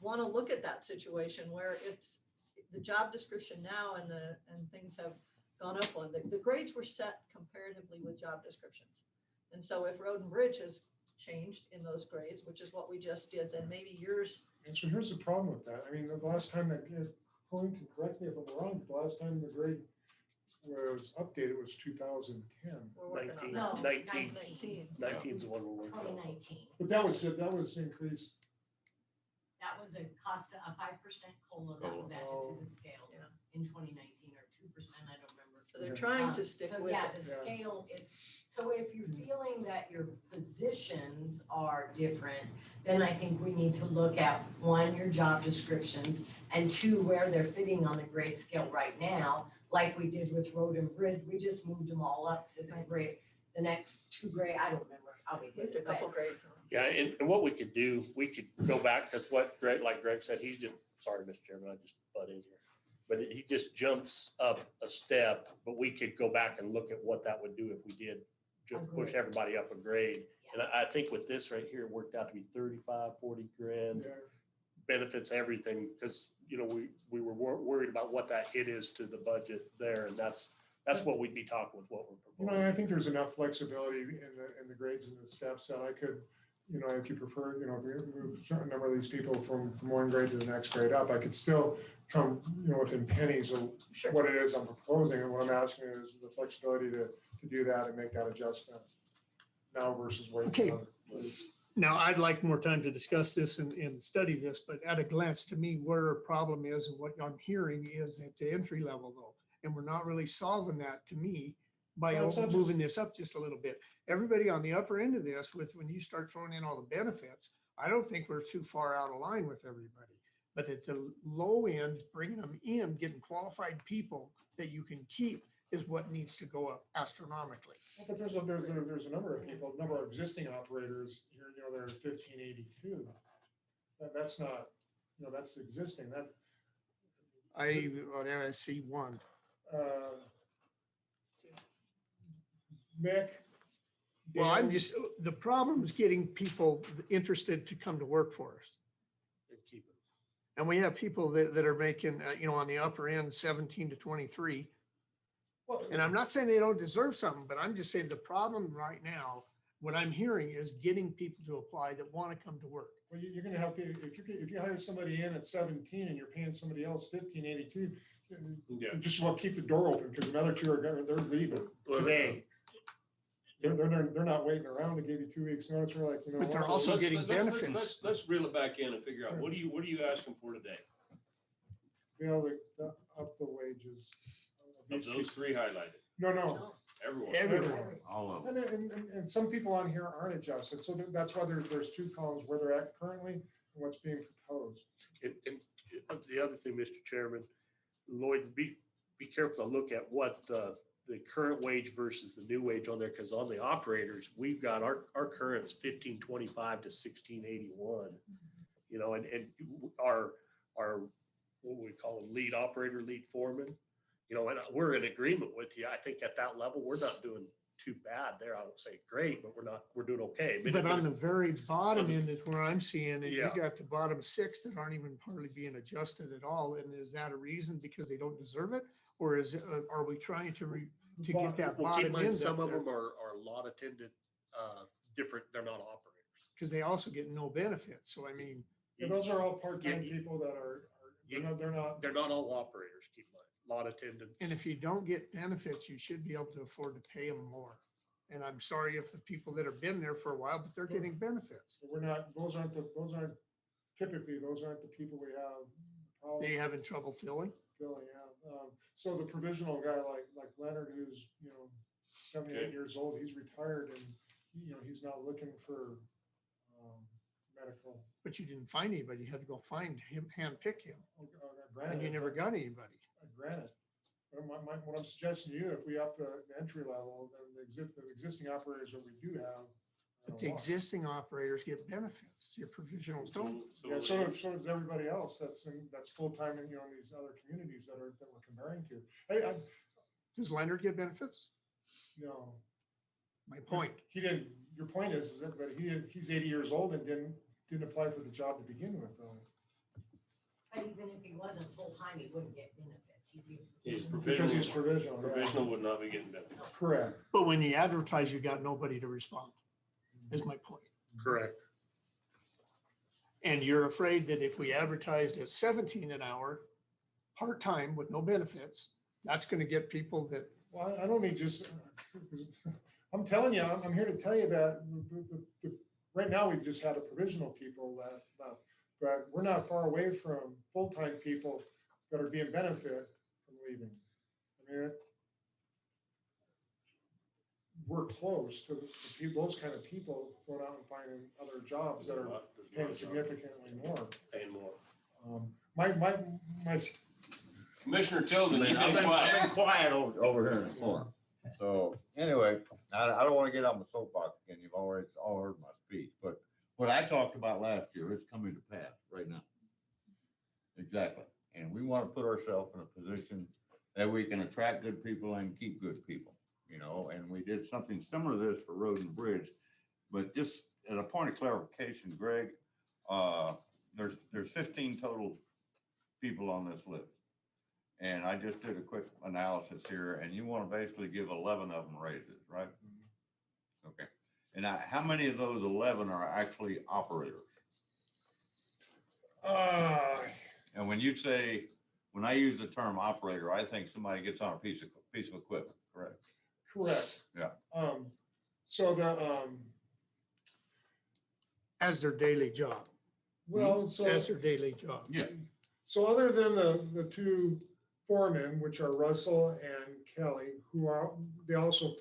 want to look at that situation where it's the job description now and things have gone up on. The grades were set comparatively with job descriptions. And so if Road and Bridge has changed in those grades, which is what we just did, then maybe yours. And so here's the problem with that. I mean, the last time that, Colleen can correct me if I'm wrong, but the last time the grade was updated was 2010. We're working on 19 is the one we're working on. 2019. But that was increased. That was a cost, a 5% COLA that was added to the scale in 2019 or 2%, I don't remember. So they're trying to Um, stick so with yeah, it. the Yeah. scale is, so if you're feeling that your positions are different, then I think we need to look at, one, your job descriptions, and two, where they're fitting on the grade scale right now, like we did with road and bridge, we just moved them all up to the grade, the next 2 grade, I don't remember how we did Moved a it, couple but grades. Yeah, and what we could do, we could go back, because what Greg, like Greg said, he's just, sorry, Mr. Chairman, I just butt in here. But he just jumps up a step, but we could go back and look at what that would do if we did push Agreed. everybody up a grade. And I think with this right here, it worked out to be 35, 40 grand, Yeah. benefits everything, because, you know, we were worried about what that hit is to the budget there, and that's what we'd be talking with what we're You know, proposing. and I think there's enough flexibility in the grades and the steps that I could, you know, if you prefer, you know, if we move a certain number of these people from one grade to the next grade up, I could still come, you know, within pennies of what it is I'm proposing. And what I'm asking is the flexibility to do that and make that adjustment now versus waiting. Okay. another grades. Now, I'd like more time to discuss this and study this, but at a glance, to me, where a problem is and what I'm hearing is at the entry level though. And we're not really solving that to me by Well, it's not moving this up just a little bit. Everybody on the upper end of this with, when you start throwing in all the benefits, I don't think we're too far out of line with everybody. But at the low end, bringing them in, getting qualified people that you can keep is what needs to go up astronomically. Well, but there's a number of people, number of existing operators here, you know, they're 1582. That's not, you know, that's existing, that, I see one. Mick. Well, I'm Dan, just, the problem is getting people interested to come to work for us. And keep it. And we have people that are making, you know, on the upper end, 17 to 23. well, And I'm not saying they don't deserve something, but I'm just saying the problem right now, what I'm hearing is getting people to apply that want to come to work. Well, you're gonna have to, if you hire somebody in at 17 and you're paying somebody else 1582, Yeah. just well, keep the door open because another two are going, they're leaving today. They're not waiting around to give you 2 weeks notice. We're like, you know. But they're what? also Let's- getting let's- benefits. Let's reel it back in and figure out, what are you asking for today? Be able to up the wages. of Of these those people. 3 highlighted, No. everyone. Everyone. All of them. And some people on here aren't adjusted. So that's why there's 2 columns where they're at currently and what's being proposed. And the other thing, Mr. Chairman, Lloyd, be careful to look at what the current wage versus the new wage on there, because on the operators, we've got our current's 1525 to 1681. You know, and our, what we call them, lead operator, lead foreman, you know, and we're in agreement with you. I think at that level, we're not doing too bad there. I don't say great, but we're doing okay. But on the very bottom end is where I'm seeing, and you Yeah. got the bottom 6 that aren't even hardly being adjusted at all. And is that a reason because they don't deserve it? Or is, are we trying to get that Well, keep in bottom mind, end some up of them there? are lot attendant, different, they're not operators. Because they also get no benefits. So I mean, Yeah, those are all part-time Yeah. people that are, they're not. They're not all operators, keep in mind, lot attendants. and if you don't get benefits, you should be able to afford to pay them more. And I'm sorry if the people that have been there for a while, but they're getting benefits. We're not, those aren't typically, those aren't the people we have. problem They having trouble filling? filling out. So the provisional guy like Leonard, who's, you know, 78 Okay. years old, he's retired and, you know, he's not looking for medical. But you didn't find anybody. You had to go find him, handpick him. And Granted, you never got anybody. Granted. But what I'm suggesting to you, if we up the entry level, then the existing operators that we do have. But the existing operators get benefits. Your provisionals don't. Yeah, so does everybody else that's full-time in, you know, in these other communities that we're comparing to. Hey, Does Leonard get benefits? no. My point. He didn't, your point is that, but he's 80 years old and didn't apply for the job to begin with, though. But even if he wasn't full-time, he wouldn't get benefits. He'd be. He's provisional. Because he's provisional. provisional. yeah. Provisional would not be getting benefits. Correct. But when you advertise, you got nobody to respond, is my point. Correct. And you're afraid that if we advertised at 17 an hour, part-time with no benefits, that's going to get people that, Well, I don't mean just, I'm telling you, I'm here to tell you that right now, we've just had a provisional people that, but we're not far away from full-time people that are being benefit from leaving. mean, we're close to those kind of people going out and finding other jobs that are paying significantly more. Paying more. My Commissioner Tilden, you've I've been quiet. been quiet over here in the corner. So anyway, I don't want to get on the soapbox again. You've already all heard my speech, but what I talked about last year is coming to pass right now. Exactly. And we want to put ourselves in a position that we can attract good people and keep good people, you know, and we did something similar to this for Road and Bridge. But just as a point of clarification, Greg, there's 15 total people on this list. And I just did a quick analysis here, and you want to basically give 11 of them raises, right? Okay. And how many of those 11 are actually operators? And when you say, when I use the term operator, I think somebody gets on a piece of equipment, correct? Correct. Yeah. So As their daily job. well, so. As their daily job. Yeah. So other than the two foremen, which are Russell and Kelly, they also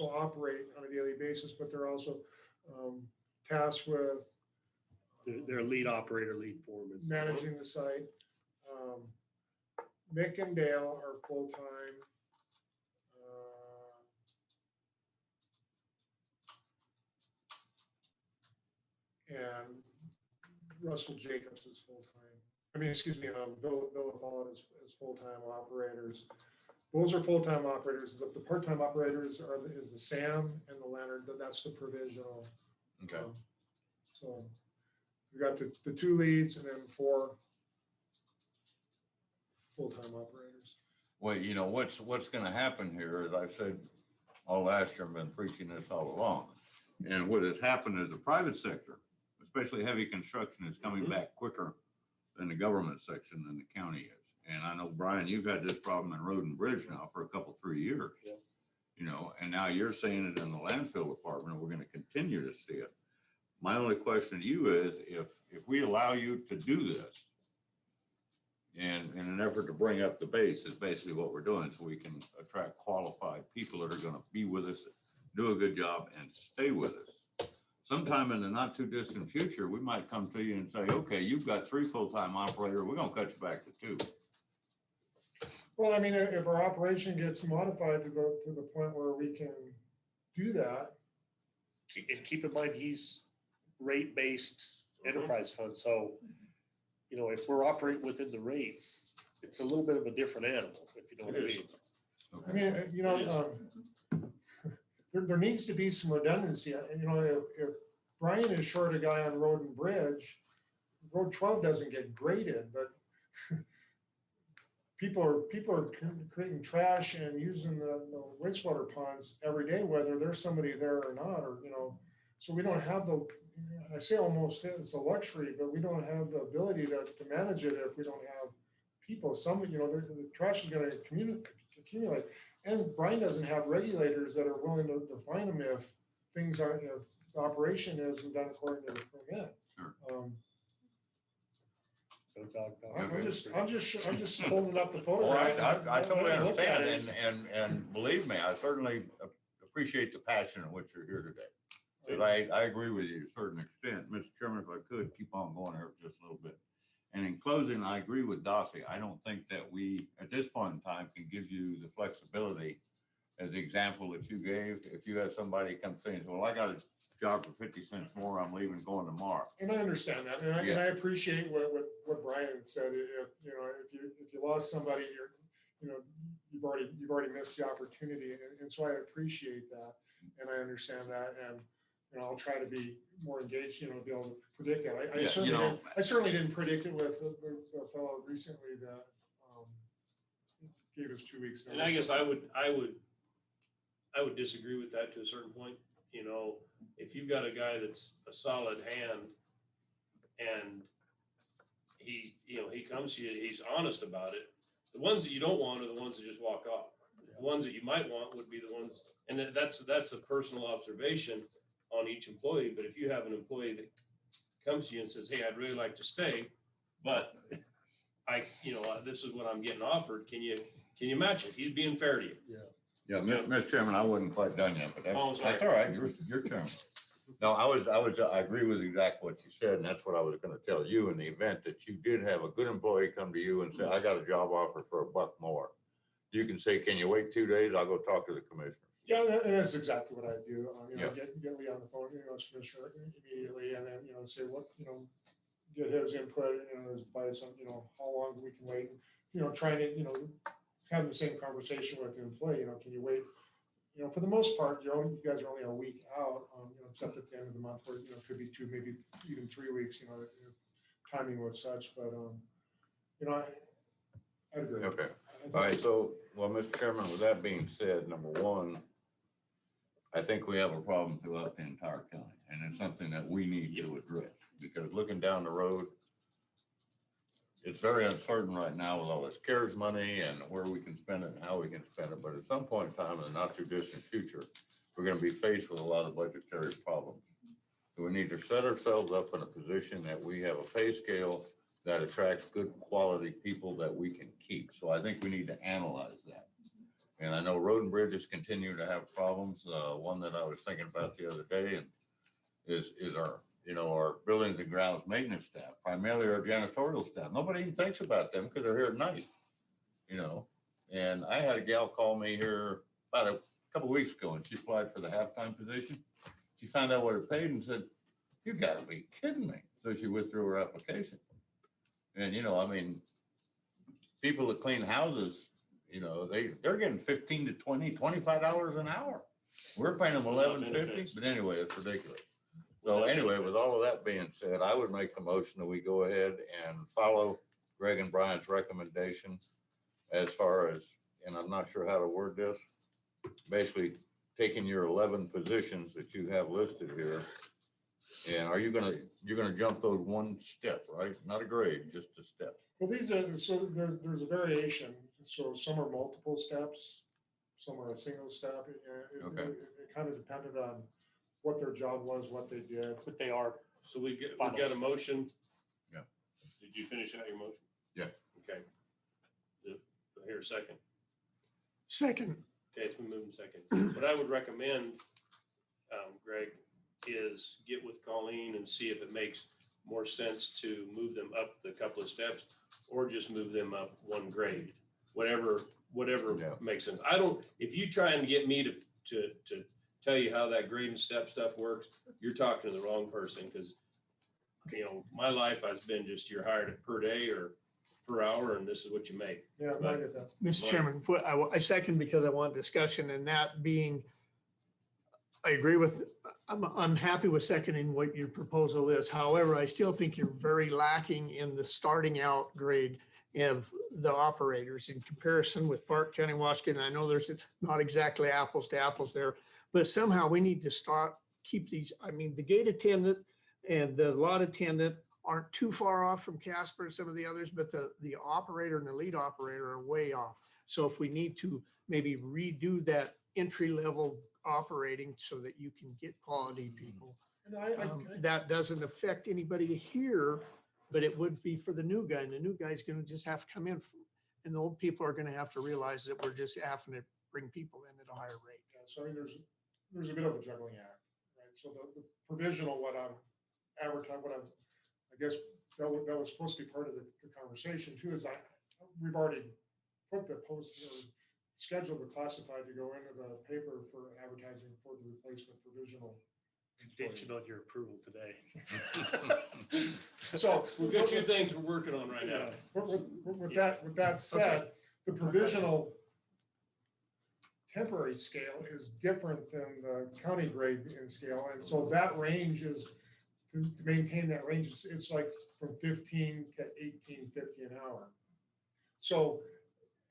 operate on a daily basis, but they're also tasked with They're lead operator, lead foreman. managing the site. Mick and Dale are full-time. And Russell Jacobs is full-time. I mean, excuse me, Bill Follett is full-time operators. Those are full-time operators. The part-time operators is the Sam and the Leonard, that's the provisional. Okay. So we got the two leads and then 4 full-time operators. Well, you know, what's going to happen here, as I've said all last year, I've been preaching this all along. And what has happened is the private sector, especially heavy construction, is coming back quicker than the government section than the county is. And I know, Brian, you've had this problem in Road and Bridge now for 3 years. Yeah. You know, and now you're saying it in the landfill department, and we're going to continue to see it. My only question to you is, if we allow you to do this, and in an effort to bring up the base is basically what we're doing, so we can attract qualified people that are going to be with us, do a good job, and stay with us. Sometime in the not too distant future, we might come to you and say, okay, you've got 3 full-time operators, we're going to cut you back to 2. Well, I mean, if our operation gets modified to the point where we can do that. And keep in mind, he's rate-based enterprise fund, so, you know, if we're operating within the rates, it's a little bit of a different animal, if you know what I mean. I mean, you know, there needs to be some redundancy. You know, if Brian is short a guy on Road and Bridge, Road 12 doesn't get graded, but people are creating trash and using the wastewater ponds every day, whether there's somebody there or not, or, you know, so we don't have I say almost it's a luxury, but we don't have the ability to manage it if we don't have people. You know, the trash is going to accumulate. And Brian doesn't have regulators that are willing to find them if if the operation isn't done according to the permit. Sure. I'm just holding up the photo. I totally understand, and believe me, I certainly appreciate the passion in which you're here today. Because I agree with you to a certain extent. Mr. Chairman, if I could keep on going here just a little bit. And in closing, I agree with Dossie. I don't think that we, at this point in time, can give you the flexibility as the example that you gave. If you have somebody come saying, well, I got a job for 50 cents more, I'm leaving, going tomorrow. And I understand that, and I appreciate what Brian said. If you lost somebody, you've already missed the opportunity, and so I appreciate that, and I understand that, and I'll try to be more engaged, be able to predict that. I certainly didn't predict it with the fellow recently that gave us 2 weeks. And I guess I would disagree with that to a certain point. You know, if you've got a guy that's a solid hand and he comes to you, he's honest about it. The ones that you don't want are the ones that just walk off. The ones that you might want would be the ones, and that's a personal observation on each employee. But if you have an employee that comes to you and says, hey, I'd really like to stay, but this is what I'm getting offered. Can you Can you match it? He's being fair to you. Yeah, Mr. Chairman, I wasn't quite done yet, but Oh, that's sorry. all right. You're chairman. No, I agree with exactly what you said, and that's what I was gonna tell you in the event that you did have a good employee come to you and say, I got a job offer for $1 more. You can say, can you wait 2 days? I'll go talk to the commissioner. Yeah, that's exactly what I do. You know, Yeah. get Lee on the phone, as commissioner immediately, and then, say what, get his input, his advice on, how long we can wait. Trying to, have the same conversation with the employee, can you wait? For the most part, you guys are only a week out, except at the end of the month where, it could be 2, maybe even 3 weeks, timing was such, but, I agree. Okay. All right, so, well, Mr. Chairman, with that being said, number one, I think we have a problem throughout the entire county, and it's something that we need to address, because looking down the road, it's very uncertain right now with all this CARES money and where we can spend it and how we can spend it, but at some point in time in the not too distant future, we're gonna be faced with a lot of budgetary problems. So we need to set ourselves up in a position that we have a pay scale that attracts good quality people that we can keep. So I think we need to analyze that. And I know road and bridges continue to have problems. One that I was thinking about the other day and is our, our buildings and grounds maintenance staff, primarily our janitorial staff. Nobody even thinks about them because they're here at night, And I had a gal call me here about a couple of weeks ago, and she applied for the halftime position. She found out what it paid and said, "You gotta be kidding me." So she withdrew her application. And, people that clean houses, they're getting $15 to $20, $25 an hour. We're paying them $11.50, but anyway, it's ridiculous. So anyway, with all of that being said, I would make the motion that we go ahead and follow Greg and Brian's recommendation as far as, and I'm not sure how to word this, basically taking your 11 positions that you have listed here. And you're gonna jump those one step, right? Not a grade, just a step. Well, these are, so there's a variation. So some are multiple steps, some are a single step. Okay. It kind of depended on what their job was, what they did. But they are. So we got a motion. Yeah. Did you finish out your motion? Yeah. Okay. Here, second. Second. Okay, it's been moved second. What I would recommend, Greg, is get with Colleen and see if it makes more sense to move them up the couple of steps or just move them up one grade, whatever Yeah. makes sense. If you try and get me to tell you how that grade and step stuff works, you're talking to the wrong person, because my life has been just you're hired per day or per hour, and this is what you make. Yeah, I get that. Mr. Chairman, I second because I want discussion, and that being, I agree with, I'm happy with seconding what your proposal is. However, I still think you're very lacking in the starting out grade of the operators in comparison with Park County, Washington. I know there's not exactly apples to apples there, but somehow we need to keep these, the gate attendant and the lot attendant aren't too far off from Casper and some of the others, but the operator and the lead operator are way off. So if we need to maybe redo that entry level operating so that you can get quality people, that doesn't affect anybody here, but it would be for the new guy. And the new guy's going to just have to come in, and the old people are going to have to realize that we're just having to bring people in at a higher rate. Yeah, so there's a bit of a juggling act, right? So the provisional, what I'm advertising, I guess that was supposed to be part of the conversation too, is we've already put the scheduled the classified to go into the paper for advertising for the replacement provisional. Conditional your approval today. So We've got two things we're working on right now. With that said, the provisional temporary scale is different than the county grade in scale. And so that range is, to maintain that range, it's like from 15 to 18.50 an hour. So,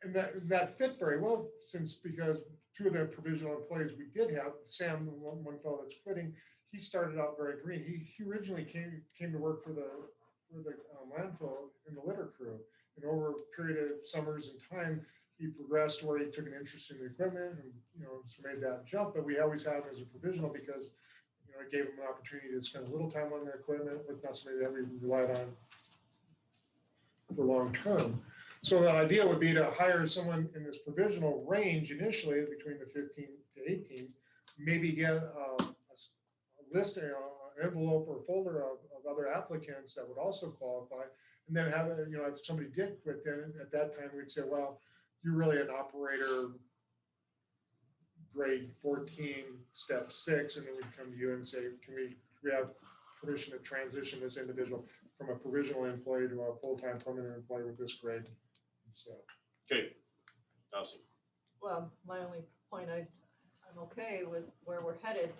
and that fit very well because two of the provisional employees we did have, Sam, the one fellow that's quitting, he started out very green. He originally came to work for the landfill in the litter crew. And over a period of summers and time, he progressed where he took an interest in the equipment and, so made that jump. But we always had him as a provisional because, it gave him an opportunity to spend a little time on the equipment, but not somebody that we relied on for long term. So the idea would be to hire someone in this provisional range initially between the 15 to 18, maybe get a list, an envelope or folder of other applicants that would also qualify. And then have, if somebody did quit, then at that time we'd say, well, you're really an operator grade 14, step 6, and then we'd come to you and say, can we have permission to transition this individual from a provisional employee to a full-time permanent employee with this grade? So, Okay. Dawson. Well, my only point, I'm okay with where we're headed,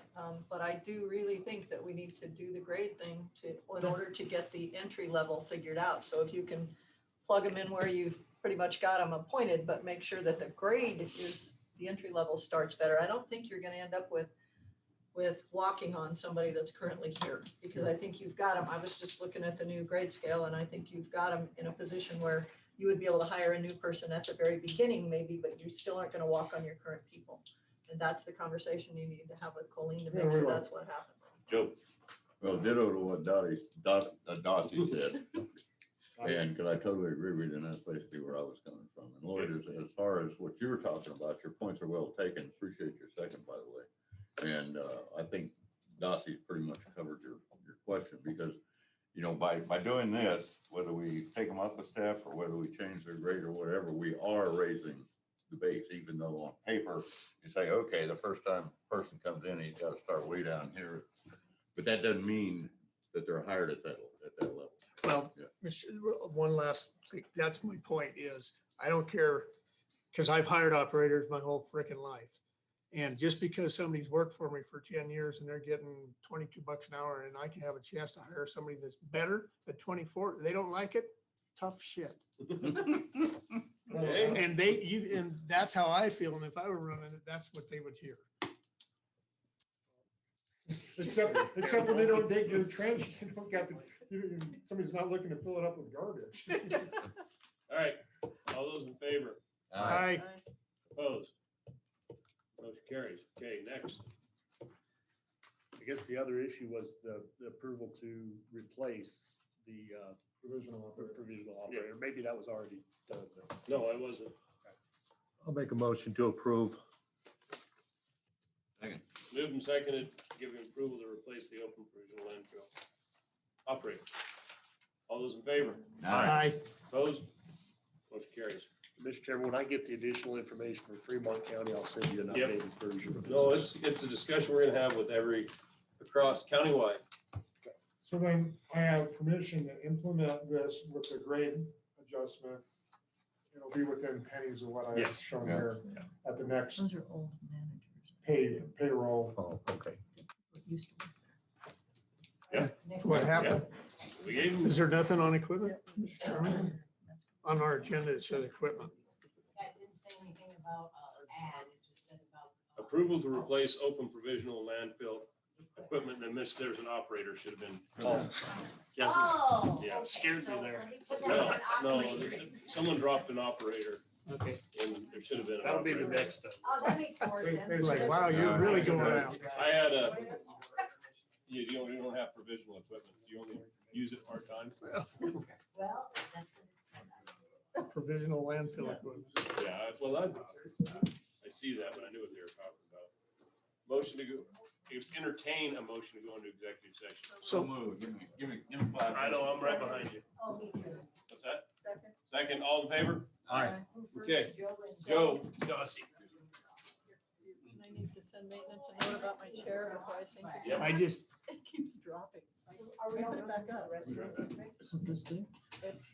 but I do really think that we need to do the grade thing in order to get the entry level figured out. So if you can plug them in where you've pretty much got them appointed, but make sure that the grade is, the entry level starts better. I don't think you're gonna end up with walking on somebody that's currently here, because I think you've got them. I was just looking at the new grade scale, and I think you've got them in a position where you would be able to hire a new person at the very beginning maybe, but you still aren't gonna walk on your current people. And that's the conversation you need to have with Colleen to make sure that's what happens. Joe. Well, ditto to what Dossie said. And because I totally agree with you, and that's basically where I was coming from. And Lloyd, as far as what you were talking about, your points are well taken. Appreciate your second, by the way. And I think Dossie's pretty much covered your question, because, by doing this, whether we take them up a step or whether we change their grade or whatever, we are raising the base, even though on paper you say, okay, the first time a person comes in, he's got to start way down here. But that doesn't mean that they're hired at that level. Well, one last thing, that's my point is, I don't care, because I've hired operators my whole freaking life. And just because somebody's worked for me for 10 years and they're getting $22 an hour and I can have a chance to hire somebody that's better at 24, they don't like it, tough shit. Okay. And that's how I feel. And if I were running it, that's what they would hear. except when they don't take your trench, somebody's not looking to fill it up with garbage. All right. All those in favor? Aye. Opposed? Motion carries. Okay, next. I guess the other issue was the approval to replace the Provisional operator. Maybe that was already done. No, I wasn't. I'll make a motion to approve. Second. Moved and seconded, giving approval to replace the open provisional landfill operator. All those in favor? Aye. Opposed? Motion carries. Mr. Chairman, when I get the additional information from Fremont County, I'll send you an Yep. updated version. No, it's a discussion we're gonna have with across countywide. So then I have permission to implement this with the grade adjustment. It'll be within pennies of what I've Yes. shown here at the next Those are old managers. payroll. Oh, okay. Used to Yeah. What happened? We gave them, Is there nothing on equipment? Mr. Chairman? On our agenda, it says equipment. Yeah, it didn't say anything about ad, it just said about. approval to replace open provisional landfill equipment, and missed, there's an operator, should have been. Yes, Oh. Yeah. okay, Scared me so there. let me put that No, as an no, operator. someone dropped an operator, Okay. and there should have been an that'll be the operator. next step. Oh, that makes more sense. It's like, wow, you're really going out. I had you don't have provisional equipment, you only use it part-time. Well, that's what Provisional landfill equipment. Yeah, well, I see that, but I knew what they were talking about. Motion to go, entertain a motion to go into executive session. So move. Give me 5 I know, I'm minutes. right behind you. Oh, me too. What's that? Second. Second, all in favor? Aye. Who first? Okay. Joe and Joe, Dossie. And I need to send maintenance a note about my chair before I sink it. Yep. I just, It keeps dropping. Are we Put on it back up. the restroom? It's